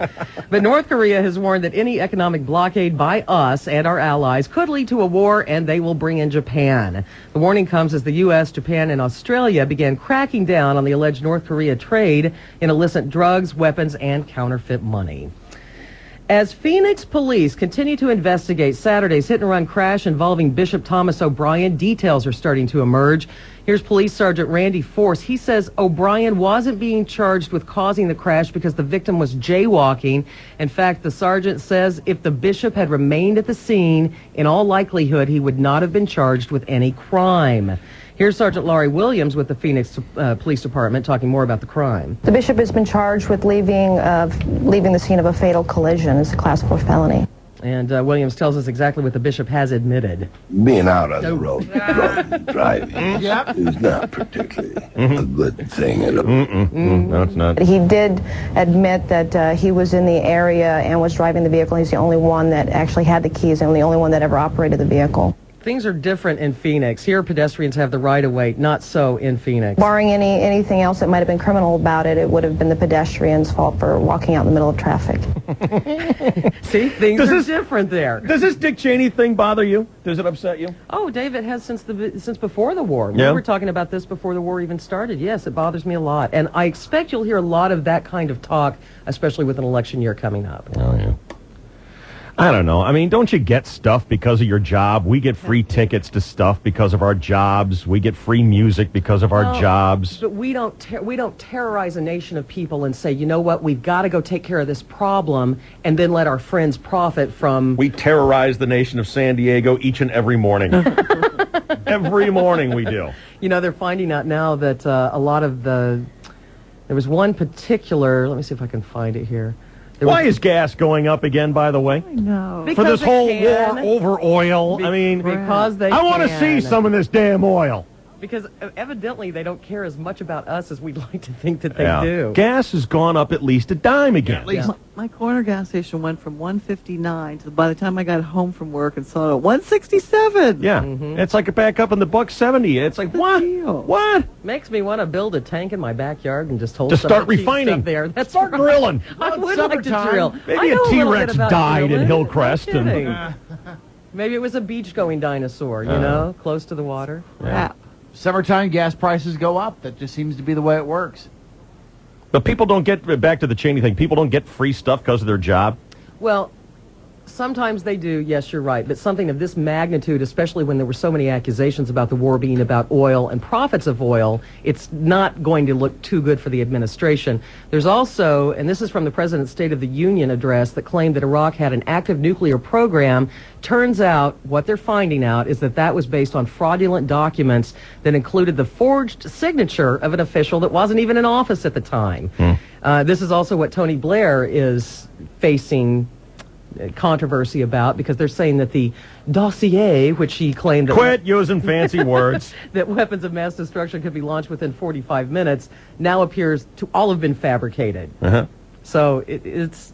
But North Korea has warned that any economic blockade by us and our allies could lead to a war, and they will bring in Japan. The warning comes as the U.S., Japan, and Australia began cracking down on the alleged North Korea trade in illicit drugs, weapons, and counterfeit money. As Phoenix police continue to investigate Saturday's hit-and-run crash involving Bishop Thomas O'Brien, details are starting to emerge. Here's Police Sergeant Randy Force. He says O'Brien wasn't being charged with causing the crash because the victim was jaywalking. In fact, the sergeant says if the bishop had remained at the scene, in all likelihood, he would not have been charged with any crime. Here's Sergeant Laurie Williams with the Phoenix Police Department talking more about the crime. The bishop has been charged with leaving the scene of a fatal collision. It's a Class 4 felony. And Williams tells us exactly what the bishop has admitted. Being out on the road drunk and driving is not particularly a good thing at all. No, it's not. He did admit that he was in the area and was driving the vehicle. He's the only one that actually had the keys and the only one that ever operated the vehicle. Things are different in Phoenix. Here, pedestrians have the right of way, not so in Phoenix. Barring anything else that might have been criminal about it, it would have been the pedestrians' fault for walking out in the middle of traffic. See, things are different there. Does this Dick Cheney thing bother you? Does it upset you? Oh, Dave, it has since before the war. Yeah. We were talking about this before the war even started. Yes, it bothers me a lot. And I expect you'll hear a lot of that kind of talk, especially with an election year coming up. Oh, yeah. I don't know. I mean, don't you get stuff because of your job? We get free tickets to stuff because of our jobs. We get free music because of our jobs. But we don't terrorize a nation of people and say, you know what, we've got to go take care of this problem and then let our friends profit from... We terrorize the nation of San Diego each and every morning. Every morning we do. You know, they're finding out now that a lot of the... There was one particular... Let me see if I can find it here. Why is gas going up again, by the way? I know. For this whole war over oil. I mean, because they I want to see some of this damn oil. Because evidently they don't care as much about us as we'd like to think that they do. Gas has gone up at least a dime again. My corner gas station went from $1.59 to by the time I got home from work and saw it at $1.67. Yeah, it's like back up in the $1.70. It's like what? What? Makes me want to build a tank in my backyard and just hold. Just start refining there. That's start grilling. I would like to drill. Maybe a T-Rex died in Hillcrest and. Maybe it was a beach-going dinosaur. You know, close to the water. Yeah. Summertime gas prices go up. That just seems to be the way it works. But people don't get, back to the Cheney thing, people don't get free stuff because of their job? Well, sometimes they do, yes, you're right. But something of this magnitude, especially when there were so many accusations about the war being about oil and profits of oil, it's not going to look too good for the administration. There's also, and this is from the President's State of the Union address, that claimed that Iraq had an active nuclear program. Turns out, what they're finding out is that that was based on fraudulent documents that included the forged signature of an official that wasn't even in office at the time. This is also what Tony Blair is facing controversy about, because they're saying that the dossier, which he claimed... Quit using fancy words. ...that weapons of mass destruction could be launched within 45 minutes, now appears to all have been fabricated. So it's...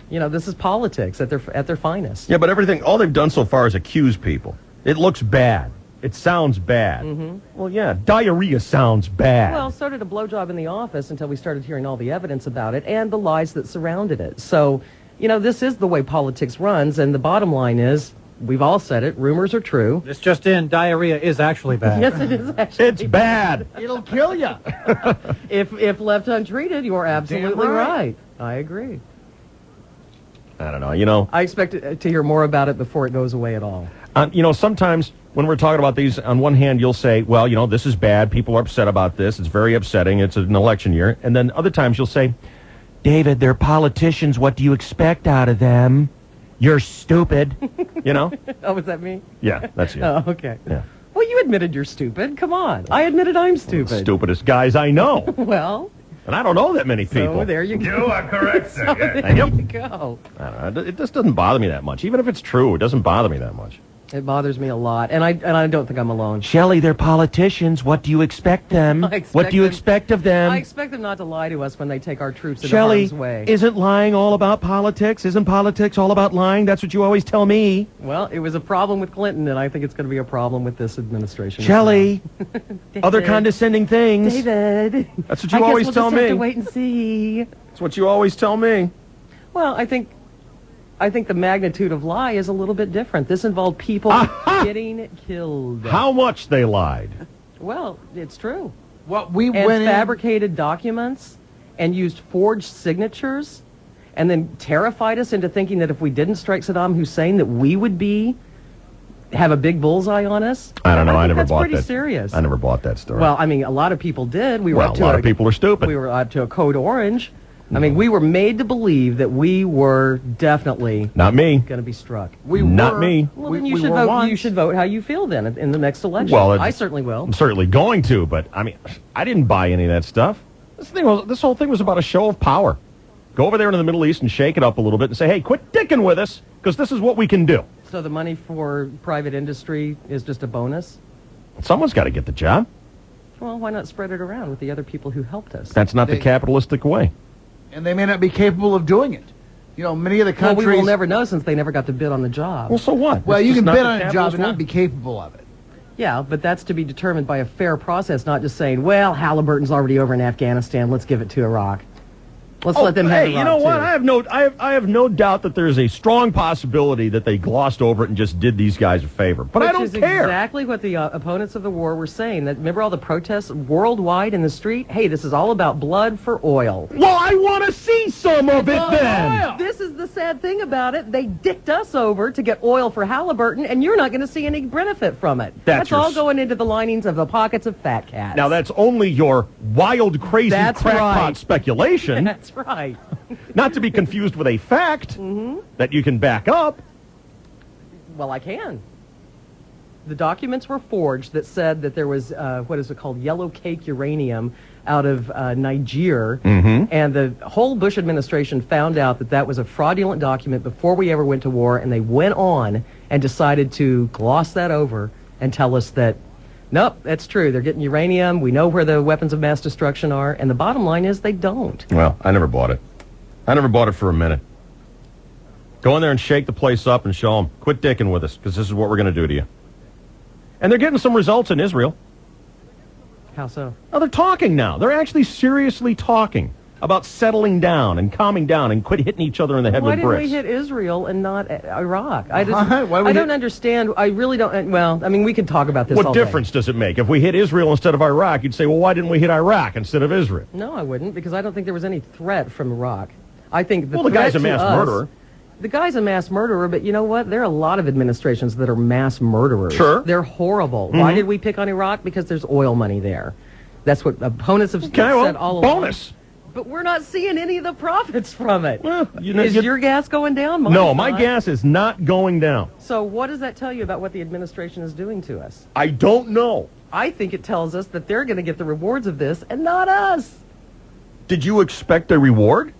You know, this is politics at their finest. Yeah, but all they've done so far is accuse people. It looks bad. It sounds bad. Well, yeah, diarrhea sounds bad. Well, so did a blowjob in the office until we started hearing all the evidence about it and the lies that surrounded it. So, you know, this is the way politics runs, and the bottom line is we've all said it, rumors are true. This just in, diarrhea is actually bad. Yes, it is actually. It's bad. It'll kill you. If left untreated, you're absolutely Damn right. right. I agree. I don't know. I expect to hear more about it before it goes away at all. Sometimes when we're talking about these, on one hand, you'll say, well, this is bad. People are upset about this. It's very upsetting. It's an election year. And then other times you'll say, David, they're politicians. What do you expect out of them? You're stupid. Oh, was that me? Yeah, that's you. Oh, okay. Yeah. Well, you admitted you're stupid. Come on. I admitted I'm stupid. Stupidest guys I know. Well. And I don't know that many people. So there you go. You are correct, sir. So there you go. I don't know. It just doesn't bother me that much. Even if it's true, it doesn't bother me that much. It bothers me a lot, and I don't think I'm alone. Shelley, they're politicians. What do you expect them? What do you expect of them? I expect them not to lie to us when they take our troops into Shelley, harm's way. isn't lying all about politics? Isn't politics all about lying? That's what you always tell me. Well, it was a problem with Clinton, and I think it's going to be a problem with this administration. Shelley, other condescending things. David. That's what you always we'll tell just me. Have to wait and see. That's what you always tell me. Well, I think the magnitude of lie is a little bit different. This involved people getting killed. How much they lied. Well, it's true. What we and went fabricated documents and used forged signatures and then terrified us into thinking that if we didn't strike Saddam Hussein that we would have a big bullseye on us. I don't know. I never that's bought pretty that. serious. I never bought that story. Well, I mean, a lot of people did. We were well, up a to lot of people are stupid. We were up to a code orange. I mean, we were made to believe that we were definitely not me going to be struck. Not me. Well, then you should vote. once. You should vote how you feel then in the next election. Well, I certainly will. I'm certainly going to, but I mean, I didn't buy any of that stuff. This whole thing was about a show of power. Go over there into the Middle East and shake it up a little bit and say, hey, quit dicking with us because this is what we can do. So the money for private industry is just a bonus? Someone's got to get the job. Well, why not spread it around with the other people who helped us? That's not the capitalistic way. And they may not be capable of doing it. Many of the countries... Well, we will never know since they never got to bid on the job. Well, so what? Well, It's you just can not bid the on a job capitalist and not way. be capable of it. Yeah, but that's to be determined by a fair process, not just saying, well, Halliburton's already over in Afghanistan, let's give it to Iraq. Let's let them have Hey, Iraq, you know what? too. I have no doubt that there's a strong possibility that they glossed over it and just did these guys a favor. But I don't Which is care. exactly what the opponents of the war were saying. That remember all the protests worldwide in the street? Hey, this is all about blood for oil. Well, I want to see some of it then. This is the sad thing about it. They dicked us over to get oil for Halliburton, and you're not going to see any benefit from it. That's your all going into the linings of the pockets of fat cats. Now, that's only your wild, crazy, That's crackpot right. speculation. That's right. Not to be confused with a fact that you can back up. Well, I can. The documents were forged that said that there was, what is it called, yellow cake uranium out of Niger. And the whole Bush administration found out that that was a fraudulent document before we ever went to war, and they went on and decided to gloss that over and tell us that, nope, that's true. They're getting uranium. We know where the weapons of mass destruction are. And the bottom line is they don't. Well, I never bought it. I never bought it for a minute. Go in there and shake the place up and show them, quit dicking with us, because this is what we're going to do to you. And they're getting some results in Israel. How so? Oh, they're talking now. They're actually seriously talking about settling down and calming down and quit hitting each other in the head Why with didn't bricks. we hit Israel and not Iraq? I, Why we I don't hit- understand. I really don't. Well, I mean, we could talk about this all What day. difference does it make? If we hit Israel instead of Iraq, you'd say, well, why didn't we hit Iraq instead of Israel? No, I wouldn't, because I don't think there was any threat from Iraq. I think Well, the guy's a mass murderer. The guy's a mass murderer, but you know what? There are a lot of administrations that are mass murderers. Sure. They're horrible. Why did we pick on Iraq? Because there's oil money there. That's what opponents have said all along. bonus. But we're not seeing any of the profits from it. you know, is you- your gas going down? Mine's No, my not. gas is not going down. So what does that tell you about what the administration is doing to us? I don't know. I think it tells us that they're going to get the rewards of this and not us. Did you expect a reward?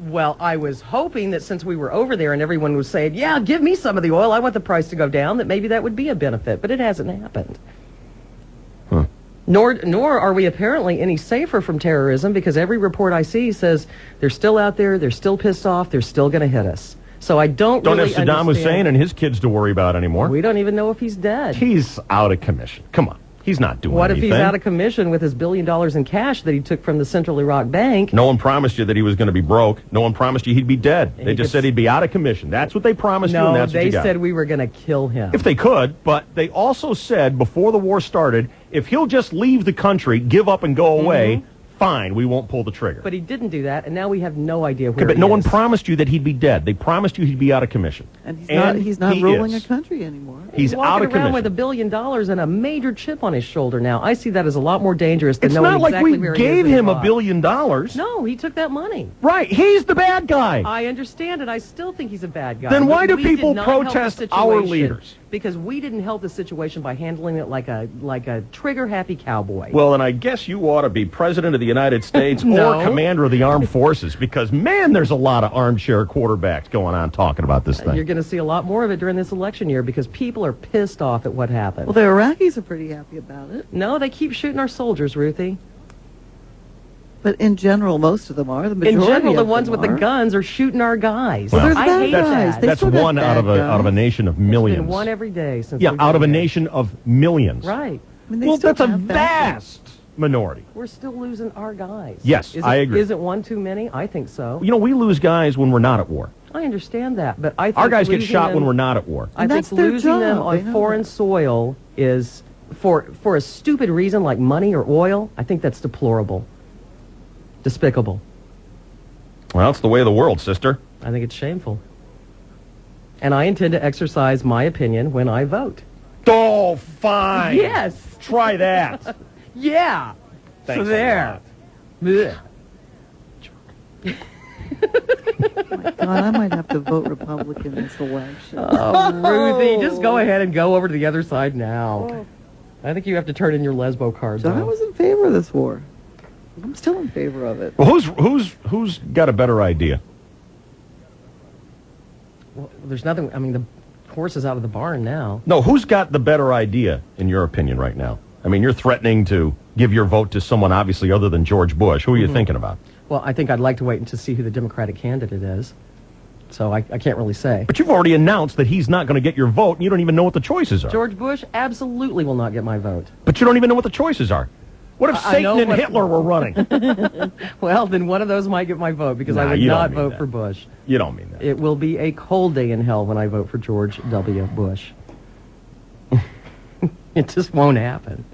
Well, I was hoping that since we were over there and everyone was saying, yeah, give me some of the oil, I want the price to go down, that maybe that would be a benefit. But it hasn't happened. Nor are we apparently any safer from terrorism, because every report I see says they're still out there, they're still pissed off, they're still going to hit us. So I don't really have Saddam Hussein and his kids to worry about anymore. We don't even know if he's dead. He's out of commission. Come on. He's not doing What anything. if he's out of commission with his $1 billion in cash that he took from the Central Iraq Bank? No one promised you that he was going to be broke. No one promised you he'd be dead. They just said he'd be out of commission. That's what they promised you, and that's what you got. No, they said we were going to kill him. If they could, but they also said before the war started, if he'll just leave the country, give up and go away, fine, we won't pull the trigger. But he didn't do that, and now we have no idea where Okay, but he no is. one promised you that he'd be dead. They promised you he'd be out of commission. And he's not he ruling is. a country anymore. He's walking out of around commission. with $1 billion and a major chip on his shoulder now. I see that as a lot more dangerous than It's knowing not like exactly we where he is gave in him Iraq. $1 billion. No, he took that money. Right, he's the bad guy. I understand it. I still think he's a bad guy. Then why But do we did people not help the protest our situation leaders? Because we didn't help the situation by handling it like a trigger-happy cowboy. Well, then I guess you ought to be president of the United States No. or commander of the armed forces, because, man, there's a lot of armchair quarterbacks going on talking about this thing. You're going to see a lot more of it during this election year because people are pissed off at what happened. Well, the Iraqis are pretty happy about it. No, they keep shooting our soldiers, Ruthie. But in general, most of them are. The In majority general, the of ones them with the are. guns are shooting our guys. Well, there's I bad hate guys. that. They That's still got one out of bad a guys. nation of There's millions. been one every day since. Yeah, we've out of a been there. nation of millions. Right. I mean, they Well, still that's a have bad guys. vast minority. We're still losing our guys. Yes, I agree. Isn't one too many? I think so. You know, we lose guys when we're not at war. I understand that, but I think Our guys get losing shot them- when we're not at war. I And think that's their losing them job. They on know foreign that. soil is for a stupid reason like money or oil. I think that's deplorable, despicable. Well, it's the way of the world, sister. I think it's shameful. And I intend to exercise my opinion when I vote. Oh, fine. Yes. Try that. Yeah. Thanks so there. Blech. God, I might have to vote Republican this election. Oh, Ruthie, just go ahead and go over to the other side now. I think you have to turn in your lesbo card. So I though. was in favor of this war. I'm still in favor of it. Well, who's got a better idea? Well, there's nothing. I mean, the horse is out of the barn now. No, who's got the better idea, in your opinion, right now? I mean, you're threatening to give your vote to someone, obviously, other than George Bush. Who are you thinking about? Well, I think I'd like to wait to see who the Democratic candidate is. So I can't really say. But you've already announced that he's not going to get your vote, and you don't even know what the choices are. George Bush absolutely will not get my vote. But you don't even know what the choices are. What if I know Satan and what- Hitler were running? Well, then one of those might get my vote because Nah, I would you don't not mean vote that. for Bush. You don't mean that. It will be a cold day in hell when I vote for George W. Bush. It just won't happen.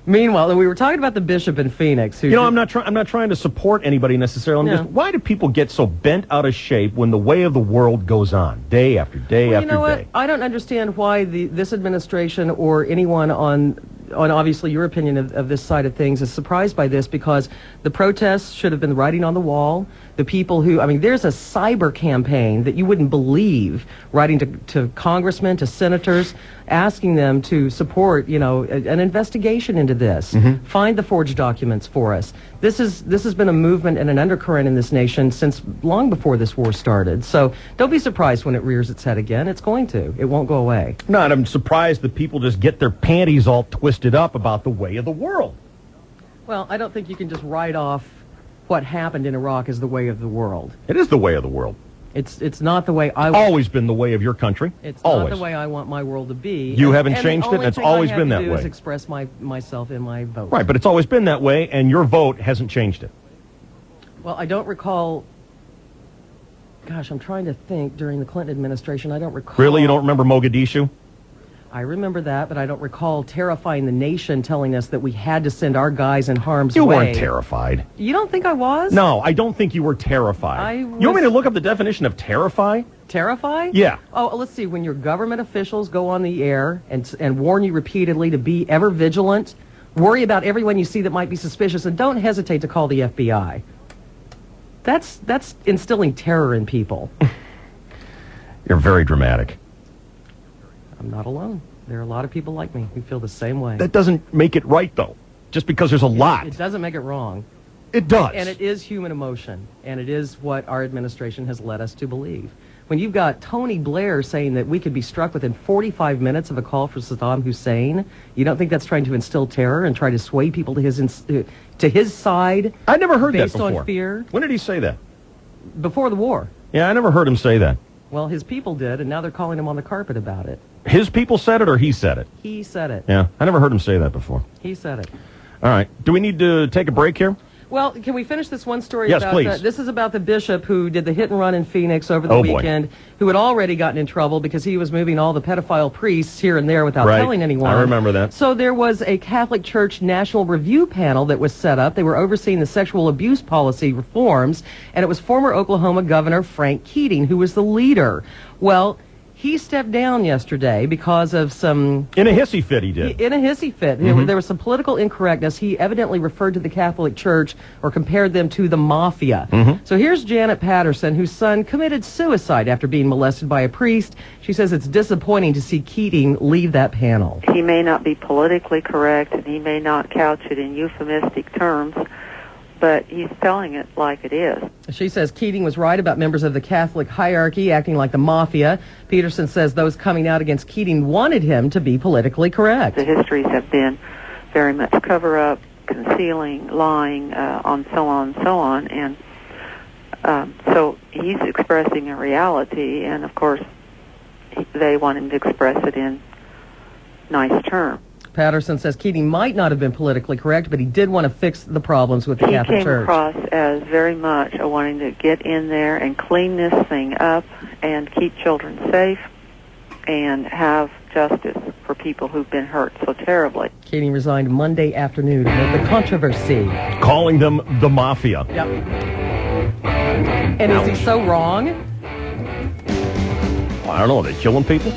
Meanwhile, we were talking about the bishop in Phoenix. Who You know, I'm not trying to support anybody necessarily. I'm No. just, why do people get so bent out of shape when the way of the world goes on, day after day Well, after you know day? what? I don't understand why this administration or anyone on obviously your opinion of this side of things is surprised by this, because the protests should have been writing on the wall. The people who, I mean, there's a cyber campaign that you wouldn't believe, writing to congressmen, to senators, asking them to support, you know, an investigation into this. Find the forged documents for us. This has been a movement and an undercurrent in this nation since long before this war started. So don't be surprised when it rears its head again. It's going to. It won't go away. No, and I'm surprised that people just get their panties all twisted up about the way of the world. Well, I don't think you can just write off what happened in Iraq as the way of the world. It is the way of the world. It's not the way I. Always been the way of your country. It's always. not the way I want my world to be. You haven't and changed the it, only and it's thing always I have been to that do way. Is express myself in my vote. Right, but it's always been that way, and your vote hasn't changed it. Well, I don't recall. Gosh, I'm trying to think. During the Clinton administration, I don't recall. Really, you don't remember Mogadishu? I remember that, but I don't recall terrifying the nation, telling us that we had to send our guys in harm's You way. weren't terrified. You don't think I was? No, I don't think you were terrified. You want me to look up the definition of terrify? Terrify? Yeah. Oh, let's see. When your government officials go on the air and warn you repeatedly to be ever vigilant, worry about everyone you see that might be suspicious, and don't hesitate to call the FBI. That's instilling terror in people. You're very dramatic. I'm not alone. There are a lot of people like me who feel the same way. That doesn't make it right, though. Just because there's a lot. It doesn't make it wrong. It does. And it is human emotion, and it is what our administration has led us to believe. When you've got Tony Blair saying that we could be struck within 45 minutes of a call for Saddam Hussein, you don't think that's trying to instill terror and try to sway people to his side? I never heard that based before. on fear. When did he say that? Before the war. Yeah, I never heard him say that. Well, his people did, and now they're calling him on the carpet about it. His people said it, or he said it? He said it. Yeah, I never heard him say that before. He said it. All right. Do we need to take a break here? Well, can we finish this one story? Yes, about please. This is about the bishop who did the hit and run in Phoenix over the weekend, who had already gotten in trouble because he was moving all the pedophile priests here and there without telling anyone. I remember that. So there was a Catholic Church National Review panel that was set up. They were overseeing the sexual abuse policy reforms, and it was former Oklahoma Governor Frank Keating who was the leader. Well, he stepped down yesterday because of some... In a hissy fit, he did. In a hissy fit. There was some political incorrectness. He evidently referred to the Catholic Church or compared them to the mafia. So here's Janet Patterson, whose son committed suicide after being molested by a priest. She says it's disappointing to see Keating leave that panel. He may not be politically correct, and he may not couch it in euphemistic terms, but he's telling it like it is. She says Keating was right about members of the Catholic hierarchy acting like the mafia. Peterson says those coming out against Keating wanted him to be politically correct. The histories have been very much cover-up, concealing, lying, on so on, and so he's expressing a reality, and of course they want him to express it in nice terms. Patterson says Keating might not have been politically correct, but he did want to fix the problems with the Catholic Church. He came across as very much wanting to get in there and clean this thing up and keep children safe and have justice for people who've been hurt so terribly. Keating resigned Monday afternoon amid the controversy. Calling them the mafia. Yep. And is he so wrong? Well, I don't know. Are they killing people?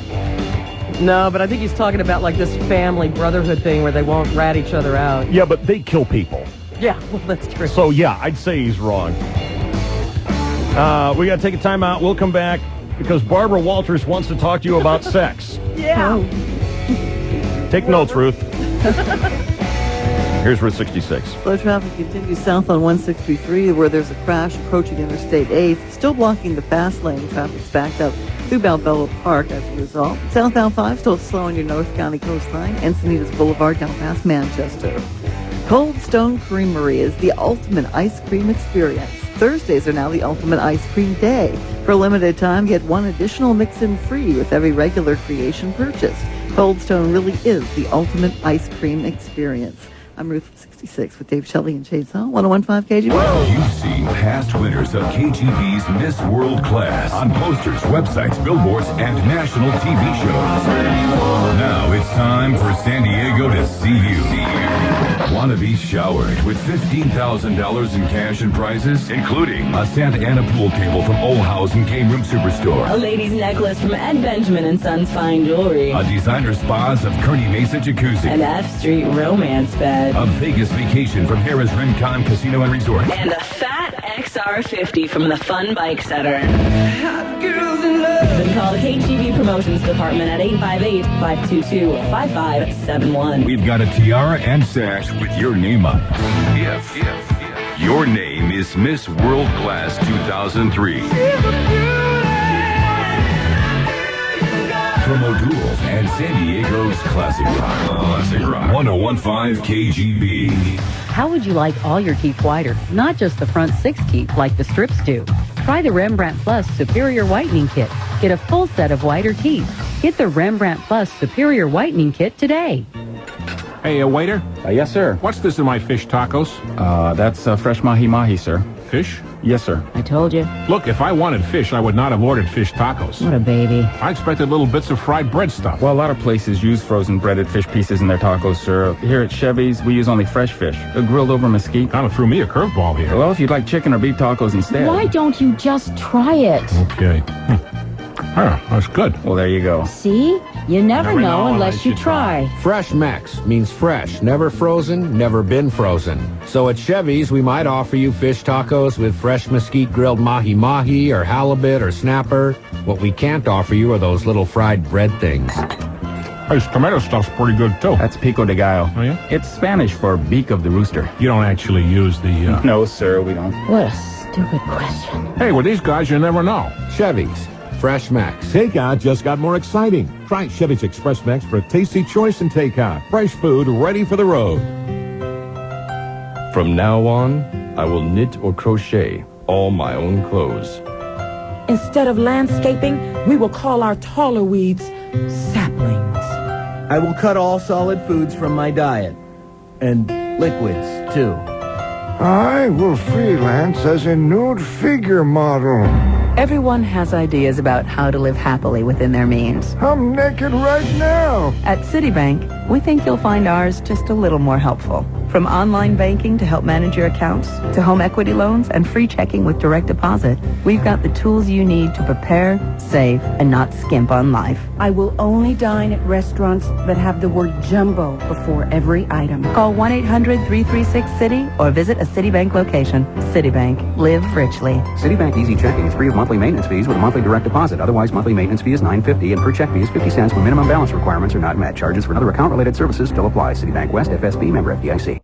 No, but I think he's talking about like this family brotherhood thing where they won't rat each other out. Yeah, but they kill people. Yeah, well, that's true. So, yeah, I'd say he's wrong. We got to take a time out. We'll come back because Barbara Walters wants to talk to you about sex. Yeah. Take notes, Ruth. Here's Route 66. Slow traffic continues south on 163 where there's a crash approaching Interstate 8, still blocking the fast lane. Traffic's backed up through Balboa Park as a result. Southbound 5 still slow on your North County coastline. Encinitas Boulevard down past Manchester. Cold Stone Creamery is the ultimate ice cream experience. Thursdays are now the ultimate ice cream day. For a limited time, get one additional mix-in free with every regular creation purchase. Cold Stone really is the ultimate ice cream experience. I'm Ruth 66 with Dave Shelley and Chainsaw, 101.5 KGB. You've seen past winners of KGB's Miss World Class on posters, websites, billboards, and national TV shows. Now it's time for San Diego to see you. Want to be showered with $15,000 in cash and prizes, including a Santa Ana pool table from Olhausen Game Room Superstore. A lady's necklace from Ed Benjamin and Sons Fine Jewelry. A designer spas of Kearney Mesa Jacuzzi. An F Street romance bed. A Vegas vacation from Harrah's Rincon Casino and Resort. And a fat XR50 from the Fun Bike Center. Then call the KGB Promotions Department at 858-522-5571. We've got a tiara and sash with your name on it. If your name is Miss World Class 2003. From O'Doul's and San Diego's Classic Rock. 101.5 KGB. How would you like all your teeth whiter, not just the front 6 teeth like the strips do? Try the Rembrandt Plus Superior Whitening Kit. Get a full set of whiter teeth. Get the Rembrandt Plus Superior Whitening Kit today. Hey, waiter? Yes, sir. What's this in my fish tacos? That's fresh mahi-mahi, sir. Fish? Yes, sir. I told you. Look, if I wanted fish, I would not have ordered fish tacos. What a baby. I expected little bits of fried bread stuff. Well, a lot of places use frozen breaded fish pieces in their tacos, sir. Here at Chevy's, we use only fresh fish. Grilled over mesquite. Kind of threw me a curveball here. Well, if you'd like chicken or beef tacos instead. Why don't you just try it? Okay. Oh, that's good. Well, there you go. See? You never know unless you try. Fresh Mex means fresh, never frozen, never been frozen. So at Chevy's, we might offer you fish tacos with fresh mesquite grilled mahi-mahi or halibut or snapper. What we can't offer you are those little fried bread things. Hey, this tomato stuff's pretty good, too. That's pico de gallo. Oh, yeah? It's Spanish for beak of the rooster. You don't actually use the... No, sir, we don't. What a stupid question. Hey, with these guys, you never know. Chevy's. Fresh Mex. Takeout just got more exciting. Try Chevy's Express Mex for a tasty choice in takeout. Fresh food ready for the road. From now on, I will knit or crochet all my own clothes. Instead of landscaping, we will call our taller weeds saplings. I will cut all solid foods from my diet. And liquids, too. I will freelance as a nude figure model. Everyone has ideas about how to live happily within their means. I'm naked right now. At Citibank, we think you'll find ours just a little more helpful. From online banking to help manage your accounts, to home equity loans and free checking with direct deposit, we've got the tools you need to prepare, save, and not skimp on life. I will only dine at restaurants that have the word jumbo before every item. Call 1-800-336-CITY or visit a Citibank location. Citibank. Live richly. Citibank Easy Checking is free of monthly maintenance fees with a monthly direct deposit. Otherwise, monthly maintenance fee is $9.50 and per check fee is 50 cents when minimum balance requirements are not met. Charges for other account-related services still apply. Citibank West FSB member FDIC.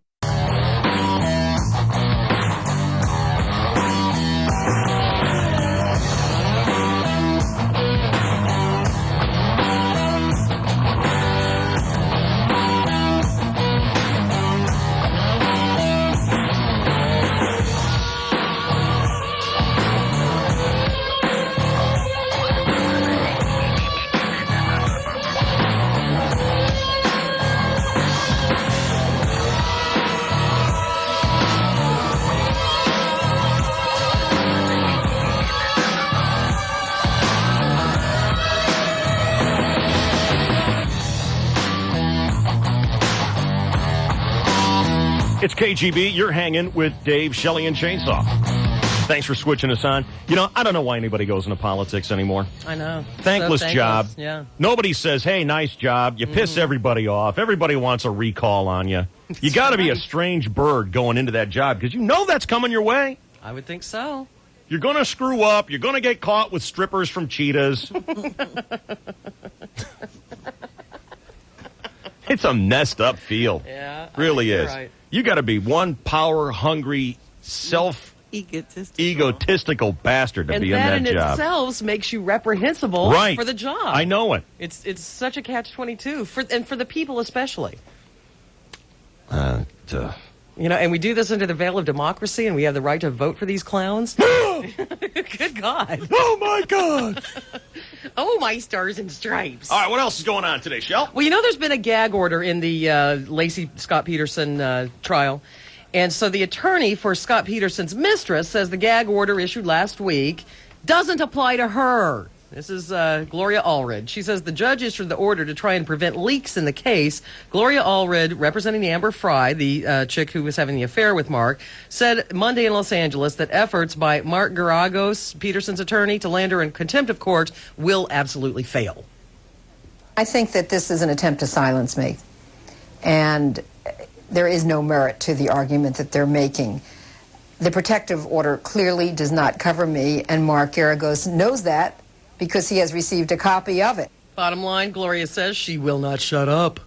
It's KGB. You're hanging with Dave, Shelley, and Chainsaw. Thanks for switching us on. You know, I don't know why anybody goes into politics anymore. I know. Thankless job. Yeah. Nobody says, hey, nice job. You piss everybody off. Everybody wants a recall on you. You got to be a strange bird going into that job because you know that's coming your way. I would think so. You're going to screw up. You're going to get caught with strippers from Cheetahs. It's a messed up field. Yeah. Really is. Right. You got to be one power-hungry, egotistical bastard to be in that And that in job. itself makes you reprehensible for the job. I know it. It's such a catch-22, and for the people especially. You know, and we do this under the veil of democracy, and we have the right to vote for these clowns. Good God. Oh, my God. Oh, my stars and stripes. All right, what else is going on today, Shell? Well, you know, there's been a gag order in the Lacey Scott Peterson trial. And so the attorney for Scott Peterson's mistress says the gag order issued last week doesn't apply to her. This is Gloria Allred. She says the judge issued the order to try and prevent leaks in the case. Gloria Allred, representing Amber Fry, the chick who was having the affair with Mark, said Monday in Los Angeles that efforts by Mark Garagos, Peterson's attorney, to land her in contempt of court will absolutely fail. I think that this is an attempt to silence me. And there is no merit to the argument that they're making. The protective order clearly does not cover me, and Mark Garagos knows that, because he has received a copy of it. Bottom line, Gloria says she will not shut up.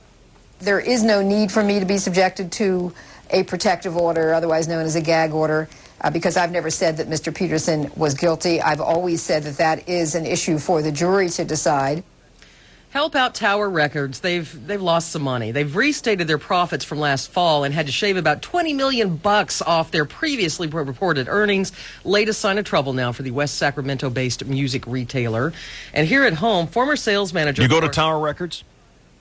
There is no need for me to be subjected to a protective order, otherwise known as a gag order, because I've never said that Mr. Peterson was guilty. I've always said that that is an issue for the jury to decide. Help out Tower Records. They've lost some money. They've restated their profits from last fall and had to shave about $20 million off their previously reported earnings. Latest sign of trouble now for the West Sacramento-based music retailer. And here at home, former sales manager... You go to Tower Records?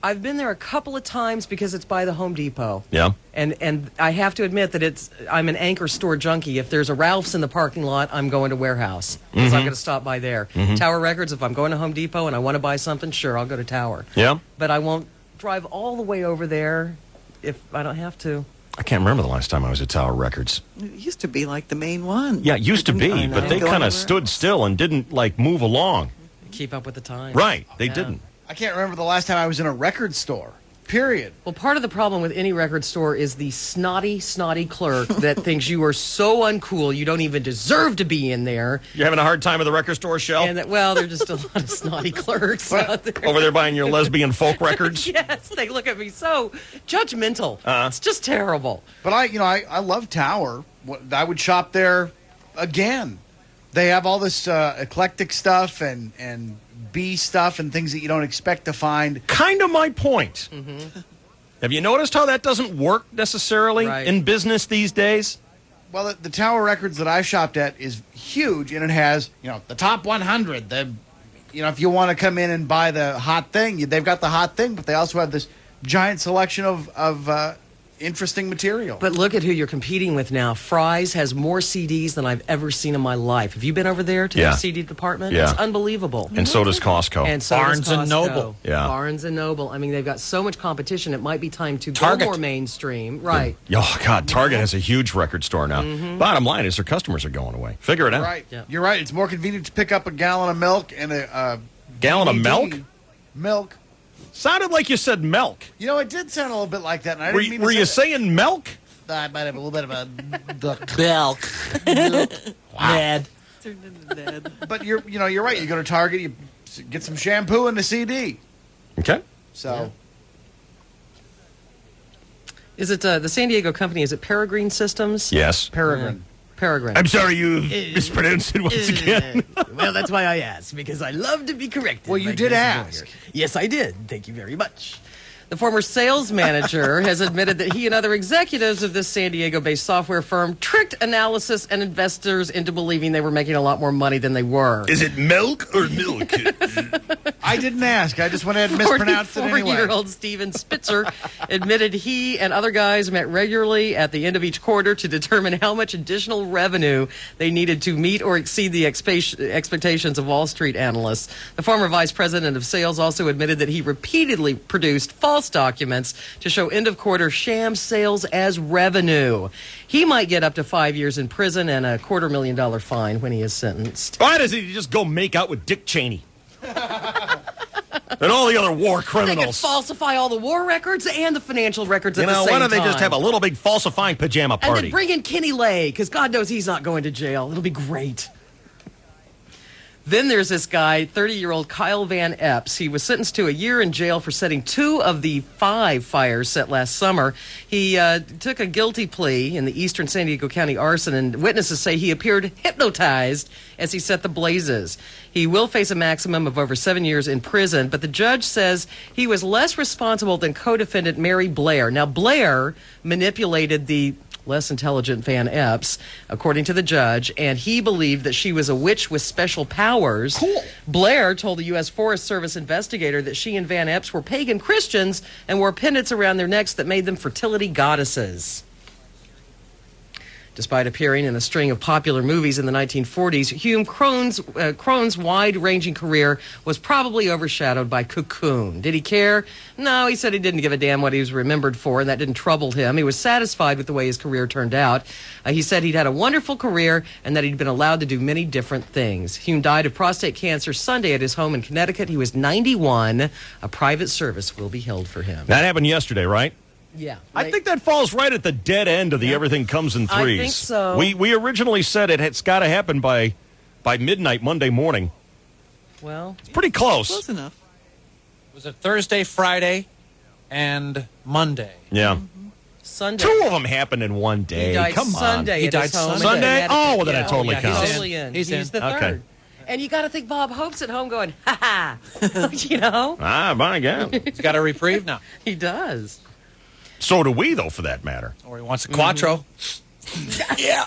I've been there a couple of times because it's by the Home Depot. Yeah. And I have to admit that I'm an anchor store junkie. If there's a Ralph's in the parking lot, I'm going to Warehouse because I'm going to stop by there. Tower Records, if I'm going to Home Depot and I want to buy something, sure, I'll go to Tower. Yeah. But I won't drive all the way over there if I don't have to. I can't remember the last time I was at Tower Records. It used to be like the main one. Yeah, it used to be, but they kind of stood still and didn't, like, move along. Keep up with the times. Right, they didn't. I can't remember the last time I was in a record store. Period. Well, part of the problem with any record store is the snotty clerk that thinks you are so uncool you don't even deserve to be in there. You having a hard time at the record store, Shell? And well, there are just a lot of snotty clerks out there. Over there buying your lesbian folk records? Yes, they look at me so judgmental. It's just terrible. But I love Tower. I would shop there again. They have all this eclectic stuff and B stuff and things that you don't expect to find. Kind of my point. Have you noticed how that doesn't work necessarily in business these days? Well, the Tower Records that I shopped at is huge, and it has, the top 100. If you want to come in and buy the hot thing, they've got the hot thing, but they also have this giant selection of interesting material. But look at who you're competing with now. Fry's has more CDs than I've ever seen in my life. Have you been over there to the CD department? Yeah. It's unbelievable. And so does Costco. And so Barnes does and Costco. Noble. Yeah. Barnes and Noble. I mean, they've got so much competition. It might be time to Target. go more mainstream. Right. Oh, God, Target has a huge record store now. Bottom line is their customers are going away. Figure it out. Right. Yeah. You're right. It's more convenient to pick up a gallon of milk and a Gallon of milk? Milk. Sounded like you said milk. It did sound a little bit like that. And I didn't mean to Were say you that. saying milk? I might have a little bit of a Milk. Ned. Turned into Ned. But you're right. You go to Target, you get some shampoo and a CD. Okay. So Is it the San Diego company? Is it Peregrine Systems? Yes. Peregrine. Peregrine. I'm sorry you mispronounced it once again. Well, that's why I asked, because I love to be corrected. Well, you did ask. Yes, I did. Thank you very much. The former sales manager has admitted that he and other executives of this San Diego-based software firm tricked analysis and investors into believing they were making a lot more money than they were. Is it milk or milk? I didn't ask. I just went ahead and mispronounced it anyway. 44-year-old Steven Spitzer admitted he and other guys met regularly at the end of each quarter to determine how much additional revenue they needed to meet or exceed the expectations of Wall Street analysts. The former vice president of sales also admitted that he repeatedly produced false documents to show end-of-quarter sham sales as revenue. He might get up to 5 years in prison and a $250,000 fine when he is sentenced. Why doesn't he just go make out with Dick Cheney? And all the other war They could criminals. falsify all the war records and the financial records at the same why time. don't they just have a little big falsifying pajama And party? then bring in Kenny Lay, because God knows he's not going to jail. It'll be great. Then there's this guy, 30-year-old Kyle Van Epps. He was sentenced to a year in jail for setting 2 of the 5 fires set last summer. He took a guilty plea in the eastern San Diego County arson, and witnesses say he appeared hypnotized as he set the blazes. He will face a maximum of over 7 years in prison, but the judge says he was less responsible than co-defendant Mary Blair. Now, Blair manipulated the less intelligent Van Epps, according to the judge, and he believed that she was a witch with special powers. Cool. Blair told the U.S. Forest Service investigator that she and Van Epps were pagan Christians and wore pendants around their necks that made them fertility goddesses. Despite appearing in a string of popular movies in the 1940s, Hume Crone's wide-ranging career was probably overshadowed by Cocoon. Did he care? No, he said he didn't give a damn what he was remembered for, and that didn't trouble him. He was satisfied with the way his career turned out. He said he'd had a wonderful career and that he'd been allowed to do many different things. Hume died of prostate cancer Sunday at his home in Connecticut. He was 91. A private service will be held for him. That happened yesterday, right? Yeah. I think that falls right at the dead end of the Everything Comes in Threes. I think so. We originally said it's got to happen by midnight Monday morning. Well, it's pretty close. Close enough. It was a Thursday, Friday, and Monday. Yeah. Sunday. 2 of them happened in one day. He died Come Sunday on. at He died his home in Sunday? Connecticut. Oh, well, then it Yeah. totally He's counts. totally in. He's in. the Okay. third. And you got to think Bob Hope's at home going, ha ha. You know? Ah, my God. He's got a reprieve now. He does. So do we, though, for that matter. Or he wants a Quattro. Yeah.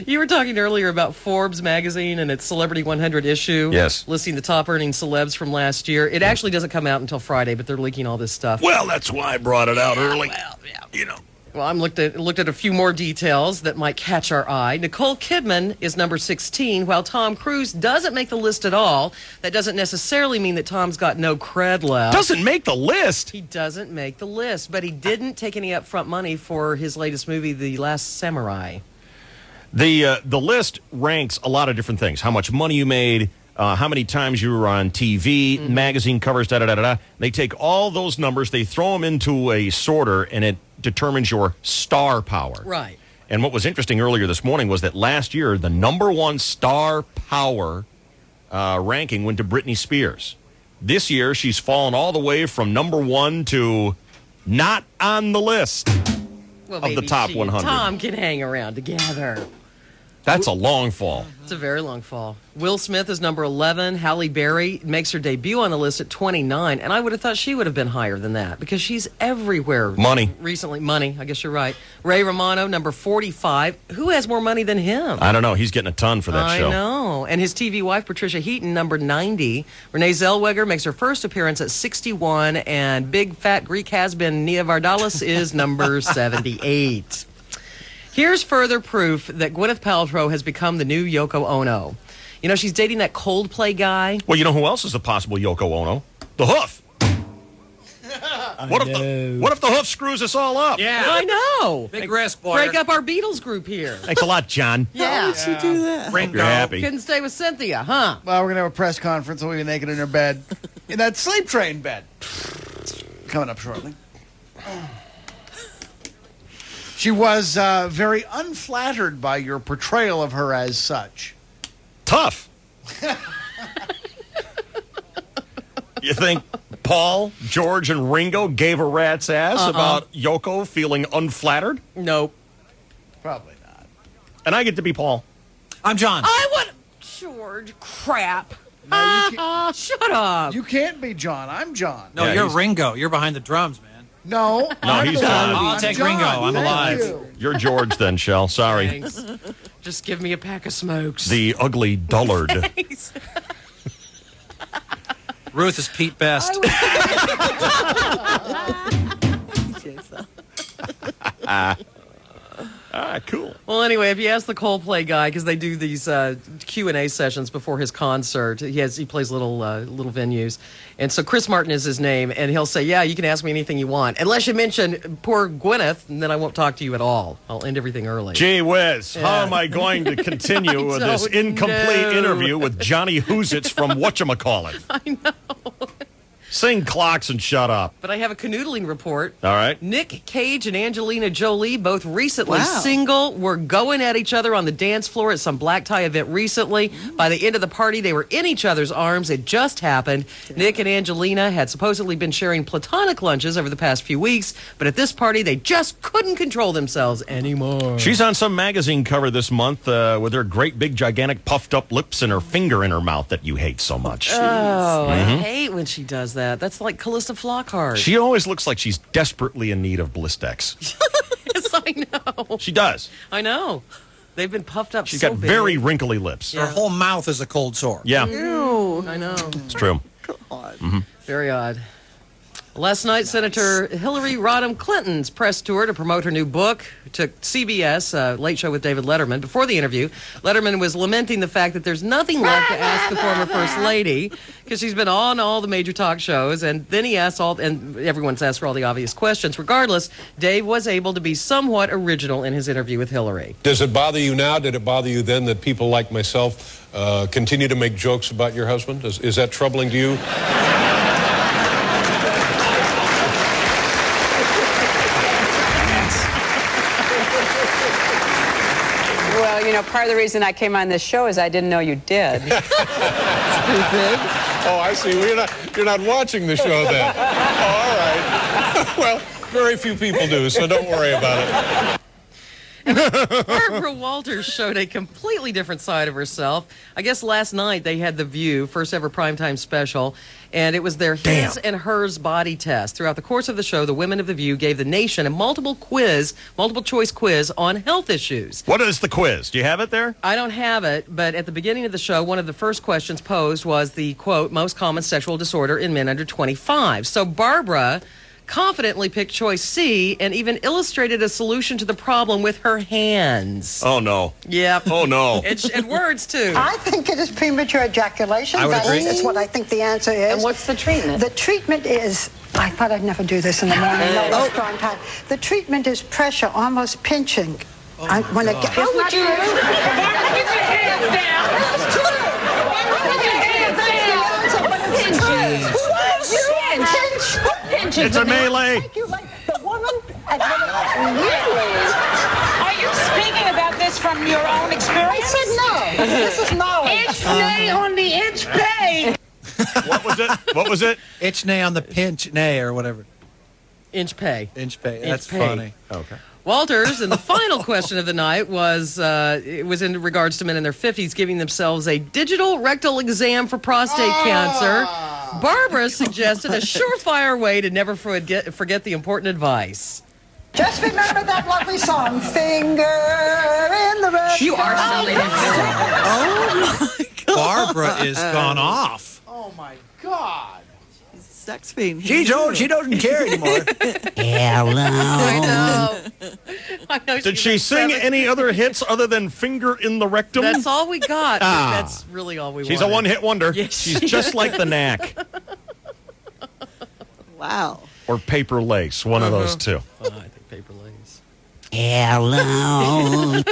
You were talking earlier about Forbes magazine and its Celebrity 100 issue. Yes. Listing the top earning celebs from last year. It actually doesn't come out until Friday, but they're leaking all this stuff. Well, that's why I brought it out early. Well, yeah. You know. Well, I looked at a few more details that might catch our eye. Nicole Kidman is number 16, while Tom Cruise doesn't make the list at all. That doesn't necessarily mean that Tom's got no cred left. Doesn't make the list. He doesn't make the list, but he didn't take any upfront money for his latest movie, The Last Samurai. The list ranks a lot of different things. How much money you made, how many times you were on TV, magazine covers, da-da-da-da-da. They take all those numbers, they throw them into a sorter, and it determines your star power. Right. And what was interesting earlier this morning was that last year, the number 1 star power ranking went to Britney Spears. This year, she's fallen all the way from number 1 to not on the list Well, of the maybe top she and 100. Tom can hang around together. That's a long fall. It's a very long fall. Will Smith is number 11. Halle Berry makes her debut on the list at 29, and I would have thought she would have been higher than that because she's everywhere. Money. Recently, money. I guess you're right. Ray Romano, number 45. Who has more money than him? I don't know. He's getting a ton for that show. I know. And his TV wife, Patricia Heaton, number 90. Renee Zellweger makes her first appearance at 61, and big fat Greek has-been Nia Vardalos is number 78. Here's further proof that Gwyneth Paltrow has become the new Yoko Ono. You know, she's dating that Coldplay guy. Well, you know who else is a possible Yoko Ono? The Hoof. What if the Hoof screws us all up? Yeah. I know. Big risk, boy. Break up our Beatles group here. Thanks a lot, John. Yeah. How would she do that? You're happy. Couldn't stay with Cynthia, huh? Well, we're going to have a press conference. We'll be naked in her bed. In that sleep train bed. Coming up shortly. She was very unflattered by your portrayal of her as such. Tough. You think Paul, George, and Ringo gave a rat's ass about Yoko feeling unflattered? Nope. Probably not. And I get to be Paul. I'm John. I want... George, crap. No, shut up. You can't be John. I'm John. No, you're Ringo. You're behind the drums, man. No. No, he's John. I'll take Ringo. I'm alive. You're George then, Shell. Sorry. Thanks. Just give me a pack of smokes. The ugly dullard. Ruth is Pete Best. Cool. Well, anyway, if you ask the Coldplay guy, because they do these Q&A sessions before his concert, he plays little venues, and so Chris Martin is his name, and he'll say, "Yeah, you can ask me anything you want, unless you mention poor Gwyneth, and then I won't talk to you at all. I'll end everything early." Gee whiz, how am I going to continue with this incomplete interview with Johnny Hoositz from Whatchamacallit? I know. Sing clocks and shut up. But I have a canoodling report. All right. Nick Cage and Angelina Jolie, both recently single, were going at each other on the dance floor at some black tie event recently. By the end of the party, they were in each other's arms. It just happened. Nick and Angelina had supposedly been sharing platonic lunches over the past few weeks, but at this party, they just couldn't control themselves anymore. She's on some magazine cover this month with her great big gigantic puffed up lips and her finger in her mouth that you hate so much. Oh, I hate when she does that. That's like Callista Flockhart. She always looks like she's desperately in need of Blistex. Yes, I know. She does. I know. They've been puffed up She's so got big. very wrinkly lips. Her whole mouth is a cold sore. Yeah. Ew. I know. It's true. Very odd. Last night, Senator Hillary Rodham Clinton's press tour to promote her new book took CBS, Late Show with David Letterman. Before the interview, Letterman was lamenting the fact that there's nothing left to ask the former First Lady because she's been on all the major talk shows. And then he asked and everyone's asked her all the obvious questions. Regardless, Dave was able to be somewhat original in his interview with Hillary. Does it bother you now? Did it bother you then that people like myself continue to make jokes about your husband? Is that troubling to you? Well, you know, part of the reason I came on this show is I didn't know you did. Oh, I see. Well, you're not watching the show then. Oh, all right. Well, very few people do, so don't worry about it. Barbara Walters showed a completely different side of herself. I guess last night they had The View, first ever primetime special, and it was their his and hers body test. Throughout the course of the show, the women of The View gave the nation a multiple choice quiz on health issues. What is the quiz? Do you have it there? I don't have it, but at the beginning of the show, one of the first questions posed was the, quote, most common sexual disorder in men under 25. So Barbara confidently picked choice C and even illustrated a solution to the problem with her hands. Oh, no. Yep. Oh, no. And words, too. I think it is premature ejaculation. I would agree. That's what I think the answer is. And what's the treatment? The treatment is... I thought I'd never do this in the morning. No, it's strong time. The treatment is pressure, almost pinching. Oh, How would you... Why don't you get your hands down? That's true. Why don't you get your hands down? It's a melee. The woman... Really? Are you speaking about this from your own experience? I said no. This is knowledge. It's nay on the inch pay. What was it? What was it? Itch nay on the pinch nay or whatever. Inch pay. Inch pay. Inch That's pay. funny. Okay. Walters, and the final question of the night was it was in regards to men in their 50s giving themselves a digital rectal exam for prostate cancer. Barbara suggested a surefire way to never forget the important advice. Just remember that lovely song, Finger in the Red. You are silly. Oh, my God. Barbara is gone off. Oh, my God. Sex fiend. She's old. She doesn't care anymore. I know. Did she sing any other hits other than Finger in the Rectum? That's all we got. Ah. That's really all we She's wanted. a one-hit wonder. Yes, She's she just is. like the Knack. Wow. Or Paper Lace, one of those two. I think Paper Lace. Hello.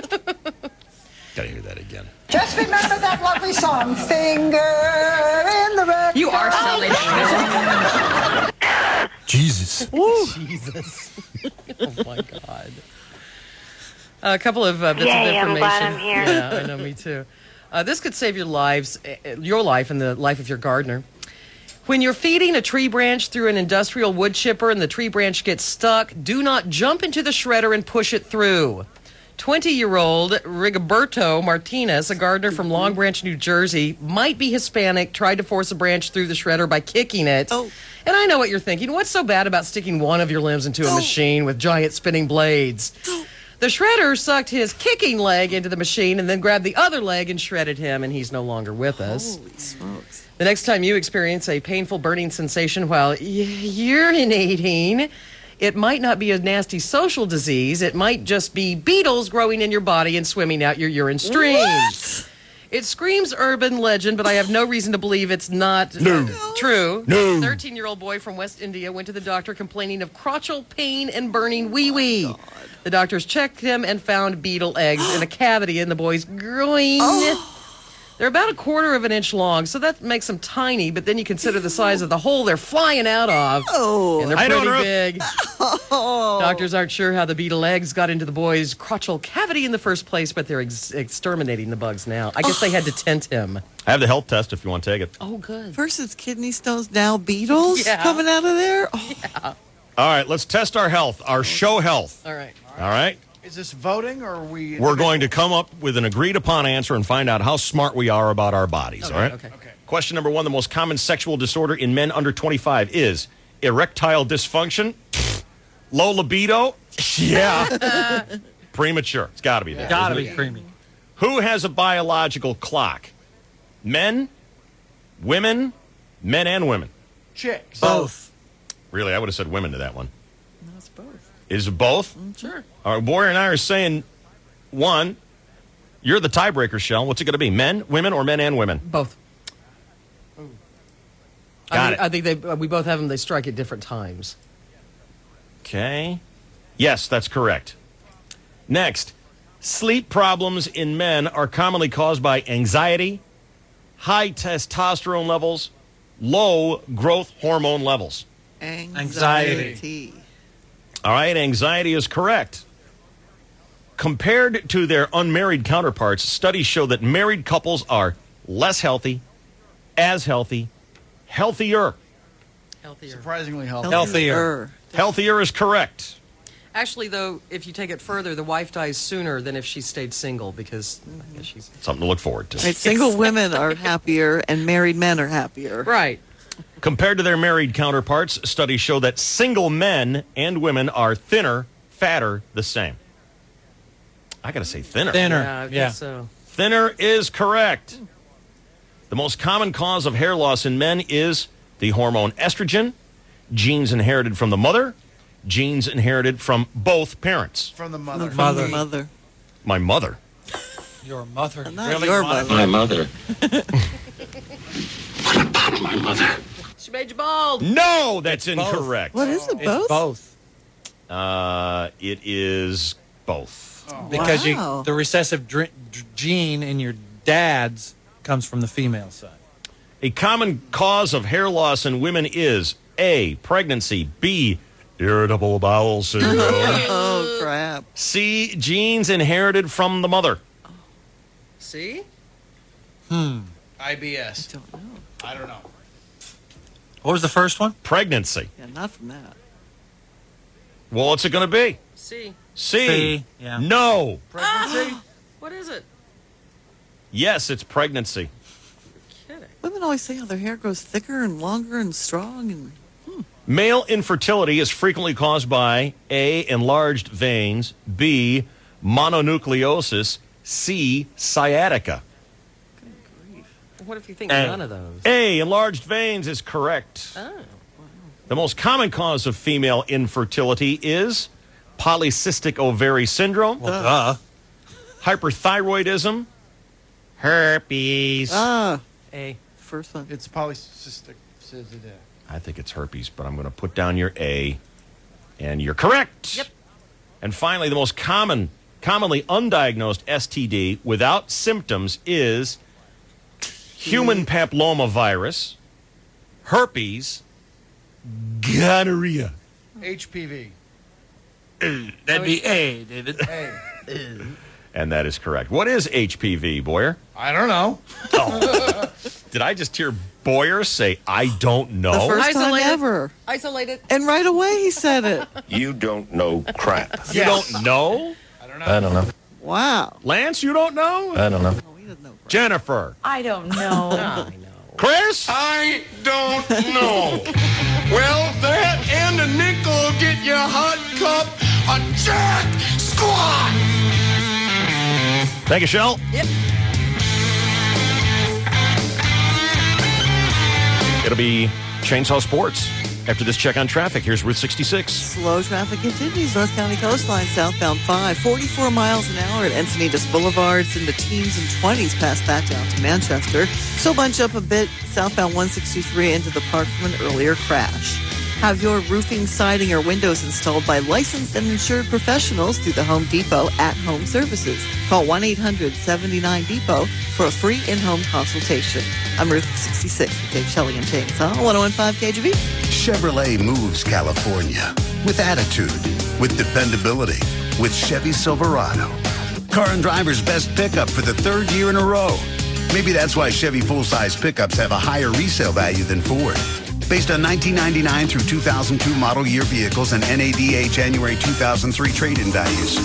Gotta hear that again. Just remember that lovely song, Finger in the Red. You are silly. Jesus. Jesus. Oh, my God. A couple of bits of Yay, information. I'm glad I'm here. Yeah, I know, me too. This could save your life and the life of your gardener. When you're feeding a tree branch through an industrial wood chipper and the tree branch gets stuck, do not jump into the shredder and push it through. 20-year-old Rigoberto Martinez, a gardener from Long Branch, New Jersey, might be Hispanic, tried to force a branch through the shredder by kicking it. Oh. And I know what you're thinking. What's so bad about sticking one of your limbs into a machine with giant spinning blades? The shredder sucked his kicking leg into the machine and then grabbed the other leg and shredded him, and he's no longer with us. Holy smokes. The next time you experience a painful burning sensation while urinating, it might not be a nasty social disease. It might just be beetles growing in your body and swimming out your urine streams. What? It screams urban legend, but I have no reason to believe it's not true. No. A 13-year-old boy from West India went to the doctor complaining of crotchal pain and burning wee-wee. The doctors checked him and found beetle eggs in a cavity in the boy's groin. They're about a quarter of an inch long, so that makes them tiny, but then you consider the size of the hole they're flying out of. And they're pretty big. Doctors aren't sure how the beetle eggs got into the boy's crotchal cavity in the first place, but they're exterminating the bugs now. I guess they had to tent him. I have the health test if you want to take it. Oh, good. First it's kidney stones, now beetles Yeah. coming out of there? Oh. Yeah. All right, let's test our health, our show health. All right. All right? Is this voting or are we? We're going to come up with an agreed-upon answer and find out how smart we are about our bodies, all right? Okay. Question number 1, the most common sexual disorder in men under 25 is erectile dysfunction, low libido, yeah, premature. It's got to be that. Gotta isn't be it? creamy. Who has a biological clock? Men, women, men and women. Chicks. Both. Really, I would have said women to that one. No, it's both. Is it both? Sure. All right, Boyer and I are saying, one, you're the tiebreaker, Shell. What's it going to be, men, women, or men and women? Both. Got it. I think we both have them. They strike at different times. Okay. Yes, that's correct. Next, sleep problems in men are commonly caused by anxiety, high testosterone levels, low growth hormone levels. Anxiety. All right, anxiety is correct. Compared to their unmarried counterparts, studies show that married couples are less healthy, as healthy, healthier. Surprisingly healthy. Healthier. Healthier is correct. Actually, though, if you take it further, the wife dies sooner than if she stayed single because I guess she's Something to look forward to. Right, single women are happier and married men are happier. right. Compared to their married counterparts, studies show that single men and women are thinner, fatter, the same. I got to say thinner. Yeah, I guess so. Thinner is correct. The most common cause of hair loss in men is the hormone estrogen, genes inherited from the mother, genes inherited from both parents. From the mother. From the mother. My mother. Your mother. Not Really? your mother. My mother. What about my mother? She made you bald. No, that's It's both. incorrect. What is it, It's both? both. It is both. Because Wow. the recessive gene in your dad's comes from the female side. A common cause of hair loss in women is A, pregnancy, B, irritable bowel syndrome, Oh, crap. C, genes inherited from the mother. See? IBS. I don't know. I don't know. What was the first one? Pregnancy. Yeah, not from that. Well, what's it going to be? C. C. Yeah. No. Pregnancy? What is it? Yes, it's pregnancy. Women always say how their hair grows thicker and longer and strong. And Male infertility is frequently caused by A, enlarged veins, B, mononucleosis, C, sciatica. What if you think A. none of those? A, enlarged veins is correct. Oh. The most common cause of female infertility is polycystic ovary syndrome, hyperthyroidism, herpes. A. First one. It's polycystic. I think it's herpes, but I'm going to put down your A, and you're correct. Yep. And finally, the most commonly undiagnosed STD without symptoms is human papillomavirus, herpes, gonorrhea. HPV. That'd be A, David. A. And that is correct. What is HPV, Boyer? I don't know. Did I just hear Boyer say, I don't know? the first time Isolated. ever. Isolated. And right away he said it. You don't know crap. You don't know? I don't know. Wow. Lance, you don't know? I don't know. Jennifer. I don't know. Chris? I don't know. Well, that and a nickel will get you a hot cup of Jack Squat. Thank you, Shell. Yep. It'll be Chainsaw Sports. After this check on traffic, here's Route 66. Slow traffic continues. North County Coastline, southbound 5, 44 miles an hour at Encinitas Boulevard. It's in the teens and 20s past that down to Manchester. So bunch up a bit southbound 163 into the park from an earlier crash. Have your roofing, siding, or windows installed by licensed and insured professionals through the Home Depot at-home services. Call 1-800-79-DEPOT for a free in-home consultation. I'm Ruth 66 with Dave Shelley and Chainsaw, 101.5 KGB. Chevrolet moves California with attitude, with dependability, with Chevy Silverado. Car and Driver's best pickup for the third year in a row. Maybe that's why Chevy full-size pickups have a higher resale value than Ford. Based on 1999 through 2002 model year vehicles and NADA January 2003 trade-in values.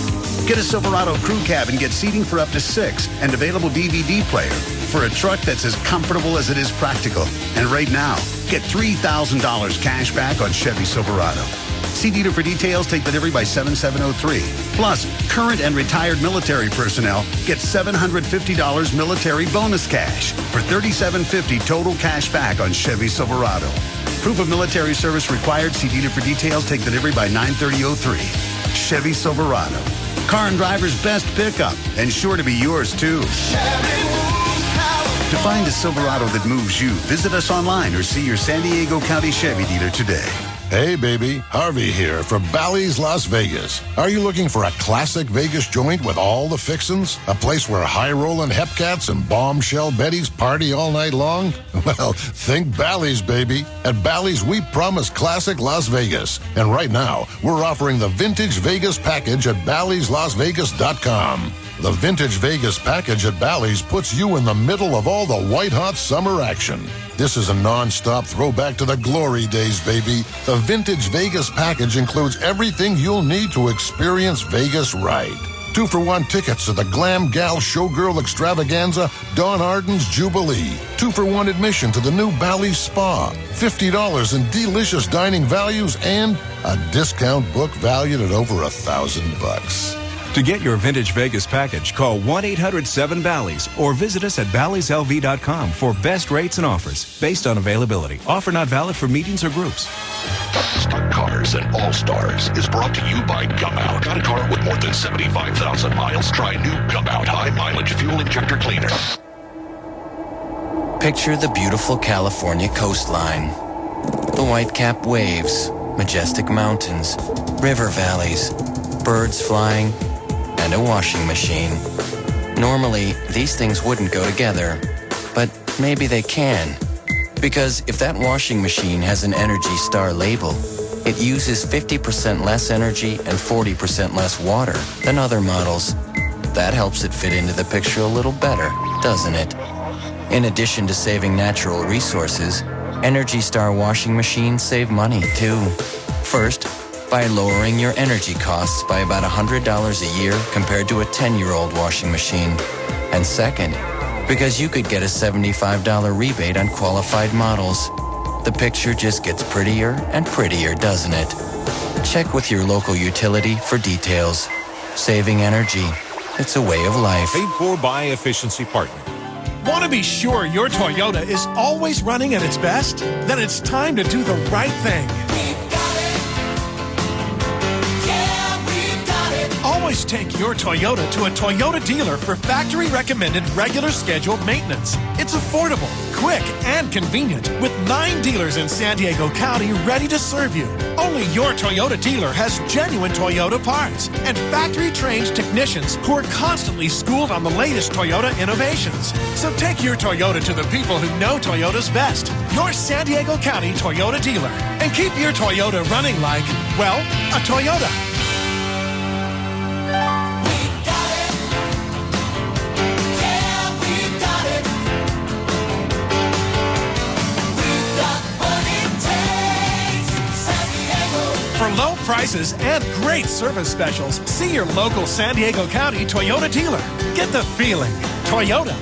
Get a Silverado crew cab and get seating for up to 6 and available DVD player for a truck that's as comfortable as it is practical. And right now, get $3,000 cash back on Chevy Silverado. See dealer for details. Take delivery by 7703. Plus, current and retired military personnel get $750 military bonus cash for $3,750 total cash back on Chevy Silverado. Proof of military service required. See dealer for details. Take delivery by 9/30/03. Chevy Silverado. Car and Driver's best pickup, and sure to be yours too. To find a Silverado that moves you, visit us online or see your San Diego County Chevy dealer today. Hey, baby. Harvey here for Bally's Las Vegas. Are you looking for a classic Vegas joint with all the fixins? A place where high-rolling hepcats and bombshell betties party all night long? Well, think Bally's, baby. At Bally's, we promise classic Las Vegas. And right now, we're offering the Vintage Vegas package at Bally'sLasVegas.com. The Vintage Vegas package at Bally's puts you in the middle of all the white-hot summer action. This is a non-stop throwback to the glory days, baby. The Vintage Vegas package includes everything you'll need to experience Vegas right. 2-for-1 tickets to the Glam Gal Showgirl Extravaganza, Dawn Arden's Jubilee. 2-for-1 admission to the new Bally's Spa. $50 in delicious dining values and a discount book valued at over $1,000. To get your Vintage Vegas package, call 1-800-7-BALLYS or visit us at Bally'sLV.com for best rates and offers based on availability. Offer not valid for meetings or groups. Stunt Cars and All-Stars is brought to you by Gumout. Got a car with more than 75,000 miles? Try new Gumout high-mileage fuel injector cleaner. Picture the beautiful California coastline. The white-capped waves, majestic mountains, river valleys, birds flying, and a washing machine. Normally, these things wouldn't go together, but maybe they can. Because if that washing machine has an Energy Star label, it uses 50% less energy and 40% less water than other models. That helps it fit into the picture a little better, doesn't it? In addition to saving natural resources, Energy Star washing machines save money, too. First, by lowering your energy costs by about $100 a year compared to a 10-year-old washing machine. And second, because you could get a $75 rebate on qualified models. The picture just gets prettier and prettier, doesn't it? Check with your local utility for details. Saving energy, it's a way of life. Paid for by Efficiency Partner. Want to be sure your Toyota is always running at its best? Then it's time to do the right thing. Always take your Toyota to a Toyota dealer for factory-recommended regular scheduled maintenance. It's affordable, quick, and convenient with 9 dealers in San Diego County ready to serve you. Only your Toyota dealer has genuine Toyota parts and factory-trained technicians who are constantly schooled on the latest Toyota innovations. So take your Toyota to the people who know Toyota's best, your San Diego County Toyota dealer, and keep your Toyota running like, well, a Toyota. For low prices and great service specials, see your local San Diego County Toyota dealer. Get the feeling. Toyota.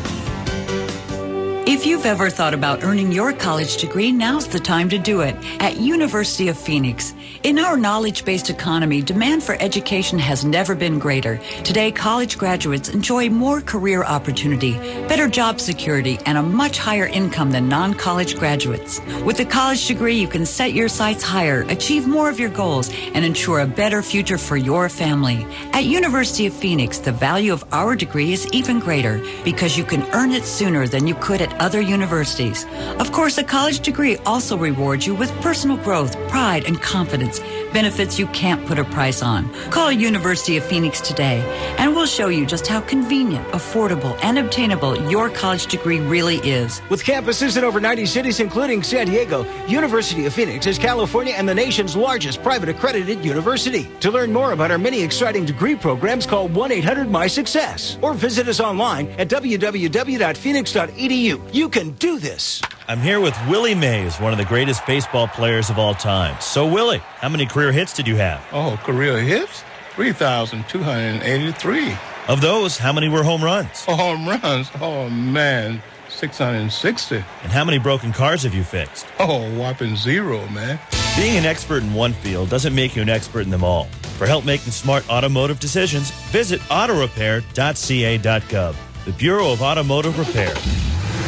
If you've ever thought about earning your college degree, now's the time to do it at University of Phoenix. In our knowledge-based economy, demand for education has never been greater. Today, college graduates enjoy more career opportunity, better job security, and a much higher income than non-college graduates. With a college degree, you can set your sights higher, achieve more of your goals, and ensure a better future for your family. At University of Phoenix, the value of our degree is even greater because you can earn it sooner than you could at other universities. Of course, a college degree also rewards you with personal growth, pride, and confidence, benefits you can't put a price on. Call University of Phoenix today, and we'll show you just how convenient, affordable, and obtainable your college degree really is. With campuses in over 90 cities, including San Diego, University of Phoenix is California and the nation's largest private accredited university. To learn more about our many exciting degree programs, call 1-800-MY-SUCCESS or visit us online at www.phoenix.edu. You can do this. I'm here with Willie Mays, one of the greatest baseball players of all time. So, Willie, how many career hits did you have? Oh, career hits? 3,283. Of those, how many were home runs? Oh, home runs? Oh, man, 660. And how many broken cars have you fixed? Oh, whopping 0, man. Being an expert in one field doesn't make you an expert in them all. For help making smart automotive decisions, visit autorepair.ca.gov, the Bureau of Automotive Repair.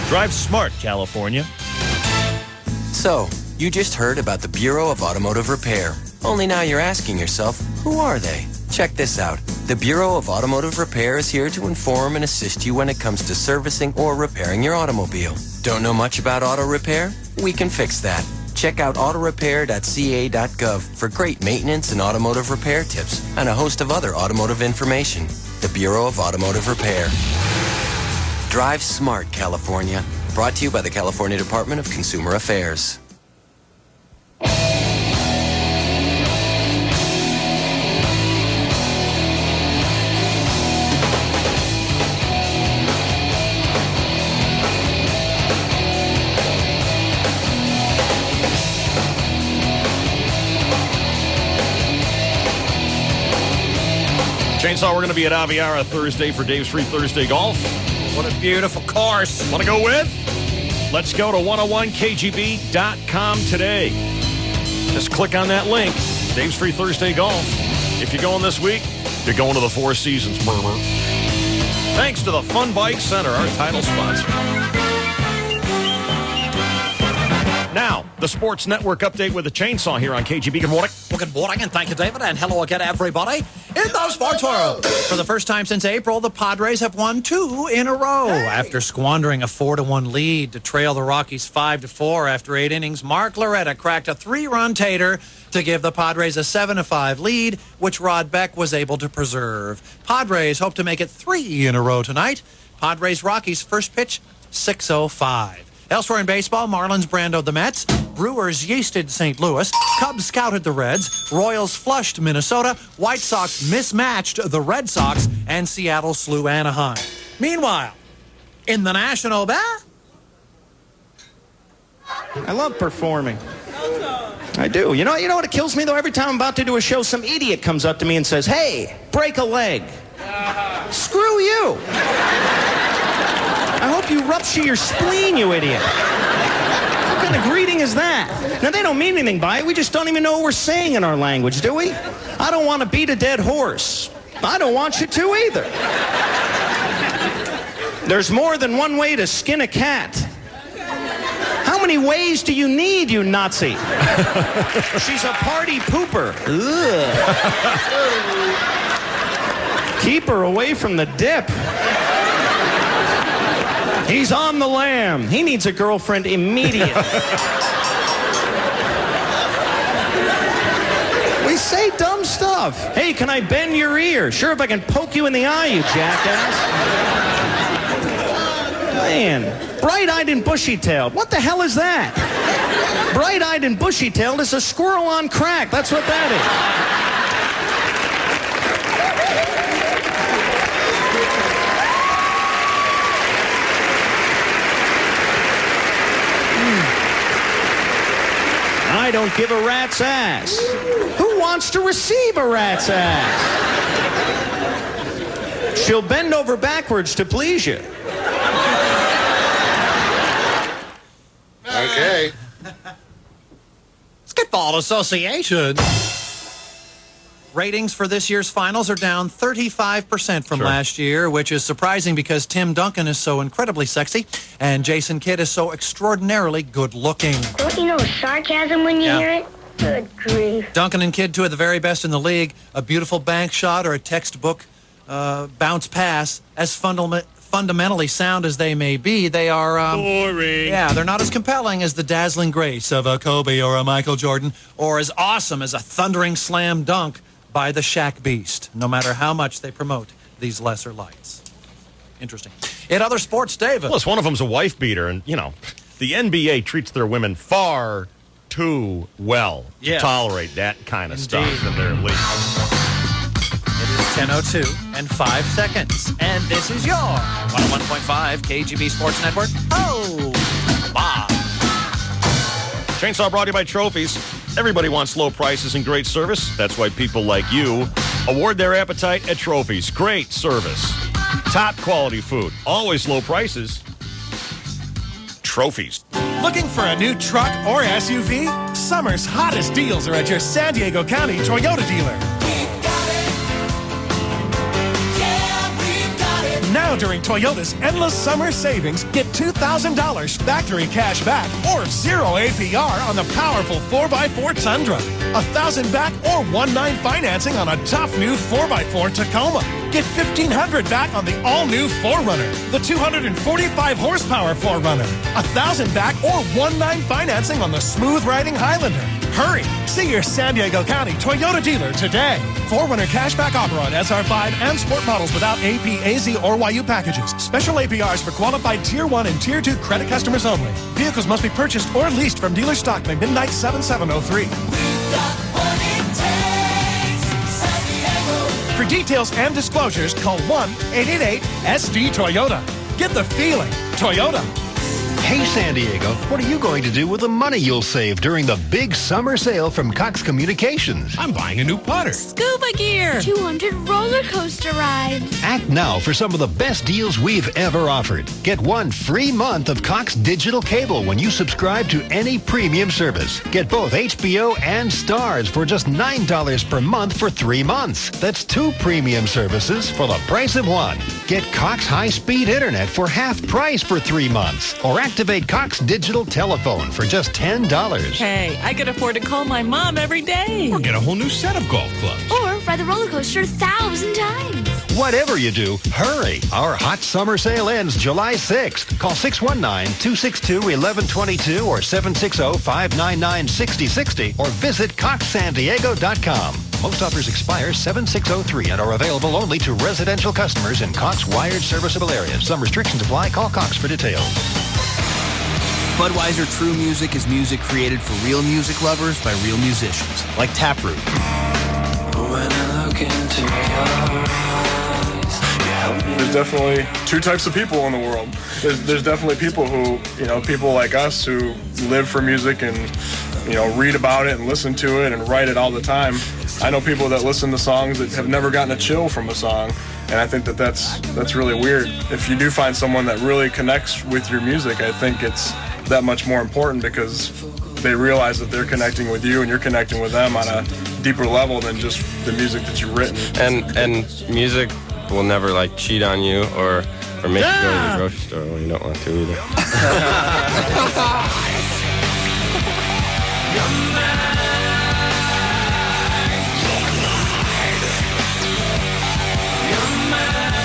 Drive smart, California. So, you just heard about the Bureau of Automotive Repair. Only now you're asking yourself, who are they? Check this out. The Bureau of Automotive Repair is here to inform and assist you when it comes to servicing or repairing your automobile. Don't know much about auto repair? We can fix that. Check out autorepair.ca.gov for great maintenance and automotive repair tips and a host of other automotive information. The Bureau of Automotive Repair. Drive smart, California. Brought to you by the California Department of Consumer Affairs. Chainsaw, we're going to be at Aviara Thursday for Dave's Free Thursday Golf. What a beautiful course. Want to go with? Let's go to 101kgb.com today. Just click on that link, Dave's Free Thursday Golf. If you're going this week, you're going to the Four Seasons. Thanks to the Fun Bike Center, our title sponsor. Now, the Sports Network update with the Chainsaw here on KGB. Good morning. Well, good morning, and thank you, David, and hello again, everybody in the sports world. For the first time since April, the Padres have won 2 in a row. After squandering a 4-1 lead to trail the Rockies 5-4 after 8 innings, Mark Loretta cracked a 3-run tater to give the Padres a 7-5 lead, which Rod Beck was able to preserve. Padres hope to make it 3 in a row tonight. Padres-Rockies first pitch, 6:05. Elsewhere in baseball, Marlins brandoed the Mets, Brewers yeasted St. Louis, Cubs scouted the Reds, Royals flushed Minnesota, White Sox mismatched the Red Sox, and Seattle slew Anaheim. Meanwhile, in the National Ball, I love performing. I do. You know what it kills me, though? Every time I'm about to do a show, some idiot comes up to me and says, hey, break a leg. Screw you. I hope you rupture your spleen, you idiot. What kind of greeting is that? Now, they don't mean anything by it. We just don't even know what we're saying in our language, do we? I don't want to beat a dead horse. I don't want you to either. There's more than one way to skin a cat. How many ways do you need, you Nazi? She's a party pooper. Keep her away from the dip. He's on the lam. He needs a girlfriend immediately. We say dumb stuff. Hey, can I bend your ear? Sure, if I can poke you in the eye, you jackass. Man, bright-eyed and bushy-tailed. What the hell is that? Bright-eyed and bushy-tailed is a squirrel on crack. That's what that is. I don't give a rat's ass. Who wants to receive a rat's ass? She'll bend over backwards to please you. Okay. Basketball Association. Ratings for this year's finals are down 35% from last year, which is surprising because Tim Duncan is so incredibly sexy and Jason Kidd is so extraordinarily good looking. Don't you know sarcasm when you hear it? Good grief. Duncan and Kidd, two of the very best in the league. A beautiful bank shot or a textbook bounce pass, as fundamentally sound as they may be, they are boring. Yeah, they're not as compelling as the dazzling grace of a Kobe or a Michael Jordan, or as awesome as a thundering slam dunk by the Shaq Beast, no matter how much they promote these lesser lights. Interesting. In other sports, David. Plus, one of them's a wife beater, and, the NBA treats their women far too well to tolerate that kind of stuff in their league. 10:02 and 5 seconds. And this is your 101.5 KGB Sports Network. Oh, wow. Chainsaw brought to you by Trophies. Everybody wants low prices and great service. That's why people like you award their appetite at Trophies. Great service. Top quality food. Always low prices. Trophies. Looking for a new truck or SUV? Summer's hottest deals are at your San Diego County Toyota dealer. Now during Toyota's Endless Summer Savings, get $2,000 factory cash back or 0 APR on the powerful 4x4 Tundra. $1,000 back or 1.9 financing on a tough new 4x4 Tacoma. Get $1,500 back on the all-new 4Runner, the 245 horsepower 4Runner. $1,000 back or 1.9 financing on the smooth-riding Highlander. Hurry! See your San Diego County Toyota dealer today. 4Runner cashback offer on SR5 and sport models without AP, AZ, or YU packages. Special APRs for qualified Tier 1 and Tier 2 credit customers only. Vehicles must be purchased or leased from dealer stock by midnight 7703. For details and disclosures, call 1-888-SD-TOYOTA. Get the feeling. Toyota. Hey, San Diego, what are you going to do with the money you'll save during the big summer sale from Cox Communications? I'm buying a new putter. Scuba gear. 200 roller coaster rides. Act now for some of the best deals we've ever offered. Get 1 free month of Cox Digital Cable when you subscribe to any premium service. Get both HBO and Stars for just $9 per month for 3 months. That's 2 premium services for the price of 1. Get Cox high-speed internet for half price for 3 months. Or activate Cox Digital Telephone for just $10. Hey, I could afford to call my mom every day. Or get a whole new set of golf clubs. Or ride the roller coaster 1,000 times. Whatever you do, hurry. Our hot summer sale ends July 6th. Call 619-262-1122 or 760-599-6060 or visit CoxSanDiego.com. Most offers expire 7/6/03 and are available only to residential customers in Cox wired serviceable areas. Some restrictions apply. Call Cox for details. Budweiser True Music is music created for real music lovers by real musicians, like Taproot. When I look into your eyes, there's definitely 2 types of people in the world. There's definitely people who, people like us who live for music and read about it and listen to it and write it all the time. I know people that listen to songs that have never gotten a chill from a song, and I think that's really weird. If you do find someone that really connects with your music, I think it's that much more important because they realize that they're connecting with you and you're connecting with them on a deeper level than just the music that you've written. And music will never cheat on you or make you go to the grocery store when you don't want to either.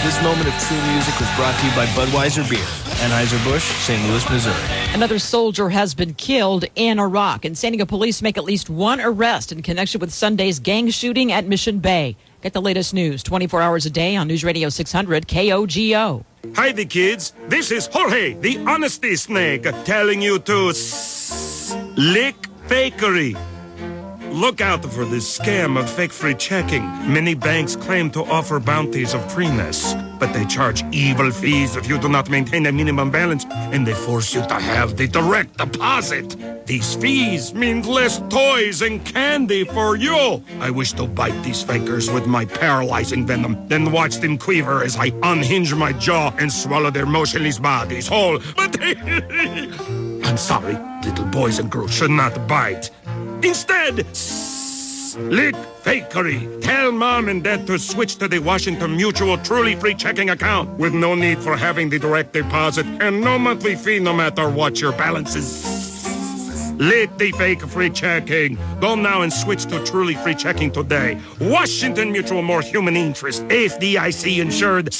This moment of true music was brought to you by Budweiser Beer, Anheuser-Busch, St. Louis, Missouri. Another soldier has been killed in Iraq, and San Diego police make at least one arrest in connection with Sunday's gang shooting at Mission Bay. Get the latest news 24 hours a day on News Radio 600 KOGO. Hi, the kids. This is Jorge, the honesty snake, telling you to lick fakery. Look out for this scam of fake free checking. Many banks claim to offer bounties of freeness, but they charge evil fees if you do not maintain a minimum balance, and they force you to have the direct deposit. These fees mean less toys and candy for you. I wish to bite these fakers with my paralyzing venom, then watch them quiver as I unhinge my jaw and swallow their motionless bodies whole. But I'm sorry, little boys and girls should not bite. Instead, lick fakery. Tell mom and dad to switch to the Washington Mutual truly free checking account with no need for having the direct deposit and no monthly fee no matter what your balance is. Lick the fake free checking. Go now and switch to truly free checking today. Washington Mutual, more human interest. FDIC insured.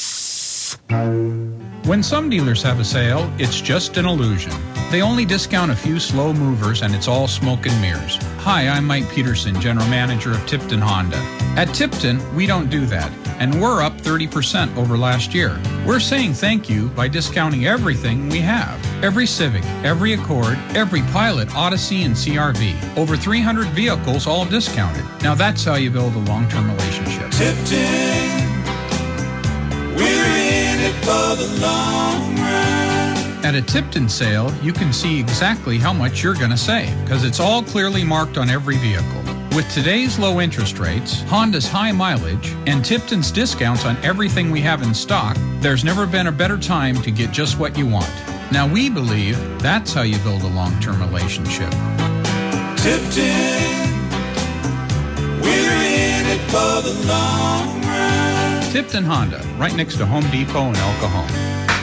When some dealers have a sale, it's just an illusion. They only discount a few slow movers and it's all smoke and mirrors. Hi, I'm Mike Peterson, General Manager of Tipton Honda. At Tipton, we don't do that, and we're up 30% over last year. We're saying thank you by discounting everything we have. Every Civic, every Accord, every Pilot, Odyssey, and CRV. Over 300 vehicles all discounted. Now that's how you build a long-term relationship. Tipton, we're in it for the long run. At a Tipton sale, you can see exactly how much you're going to save because it's all clearly marked on every vehicle. With today's low interest rates, Honda's high mileage, and Tipton's discounts on everything we have in stock, there's never been a better time to get just what you want. Now we believe that's how you build a long-term relationship. Tipton, we're in it for the long run. Tipton Honda, right next to Home Depot in El Cajon.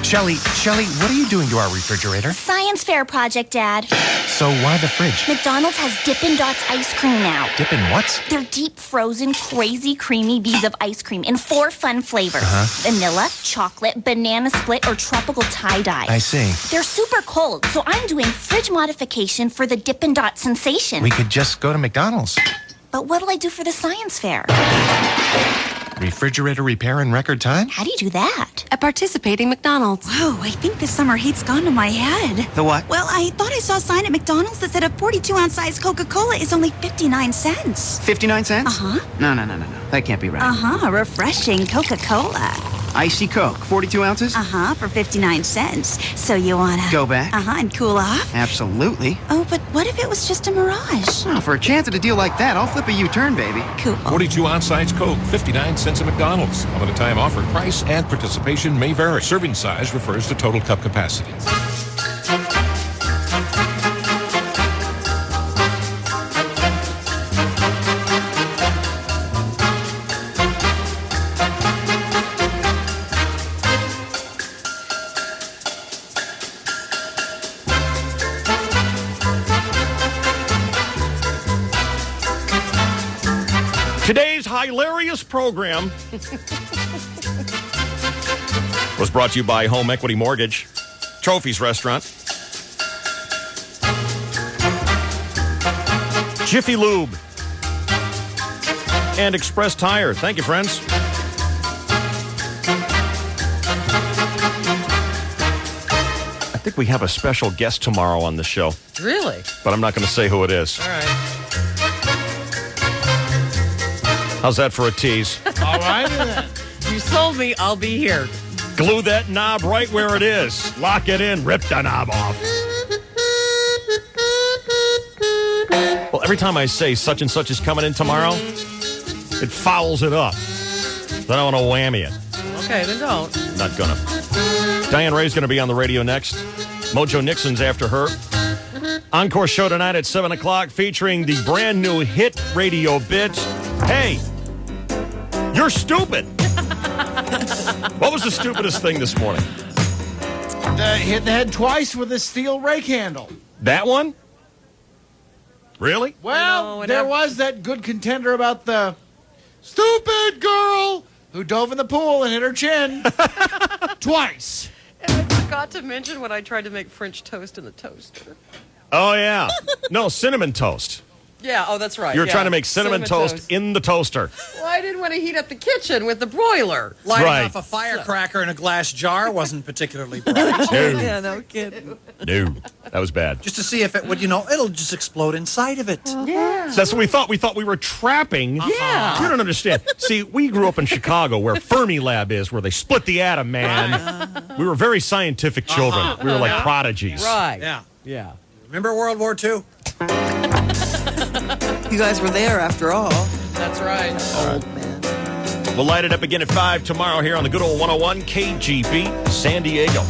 Shelly, what are you doing to our refrigerator? Science fair project, Dad. So why the fridge? McDonald's has Dippin' Dots ice cream now. Dippin' what? They're deep frozen, crazy, creamy beads of ice cream in 4 fun flavors. Vanilla, chocolate, banana split, or tropical tie-dye. I see. They're super cold, so I'm doing fridge modification for the Dippin' Dot sensation. We could just go to McDonald's. But what'll I do for the science fair? Refrigerator repair in record time? How do you do that? At participating McDonald's. Whoa, I think this summer heat's gone to my head. The what? Well, I thought I saw a sign at McDonald's that said a 42-ounce size Coca-Cola is only 59 cents. 59 cents? Uh-huh. No. That can't be right. Uh-huh, refreshing Coca-Cola. Icy Coke, 42 ounces? Uh-huh, for 59 cents. So you wanna... Go back? Uh-huh, and cool off? Absolutely. Oh, but what if it was just a mirage? Oh, for a chance at a deal like that, I'll flip a U-turn, baby. Cool. 42-ounce size Coke, 59 cents at McDonald's. Limited time offer. Price and participation may vary. Serving size refers to total cup capacity. Today's hilarious program was brought to you by Home Equity Mortgage, Trophies Restaurant, Jiffy Lube, and Express Tire. Thank you, friends. I think we have a special guest tomorrow on the show. Really? But I'm not going to say who it is. All right. How's that for a tease? All right, then. You sold me. I'll be here. Glue that knob right where it is. Lock it in. Rip the knob off. Well, every time I say such and such is coming in tomorrow, it fouls it up. Then I want to whammy it. Okay, then don't. Not gonna. Diane Ray's going to be on the radio next. Mojo Nixon's after her. Encore show tonight at 7 o'clock featuring the brand new hit radio bit. Hey, you're stupid. What was the stupidest thing this morning? Hit the head twice with a steel rake handle. That one? Really? Well, there was that good contender about the stupid girl who dove in the pool and hit her chin twice. And I forgot to mention when I tried to make French toast in the toaster. Oh, yeah. No, cinnamon toast. Yeah, oh, that's right. You were trying to make cinnamon toast in the toaster. Well, I didn't want to heat up the kitchen with the broiler. Lighting Right. off a firecracker in a glass jar wasn't particularly bright. No. Yeah, no kidding. No, that was bad. Just to see if it would, it'll just explode inside of it. Yeah. That's what we thought. We thought we were trapping. Yeah. You don't understand. See, we grew up in Chicago where Fermilab is, where they split the atom, man. We were very scientific children. We were like prodigies. Right. Yeah. Yeah. Remember World War II? You guys were there after all. That's right. Old man. We'll light it up again at 5 tomorrow here on the good old 101 KGB San Diego.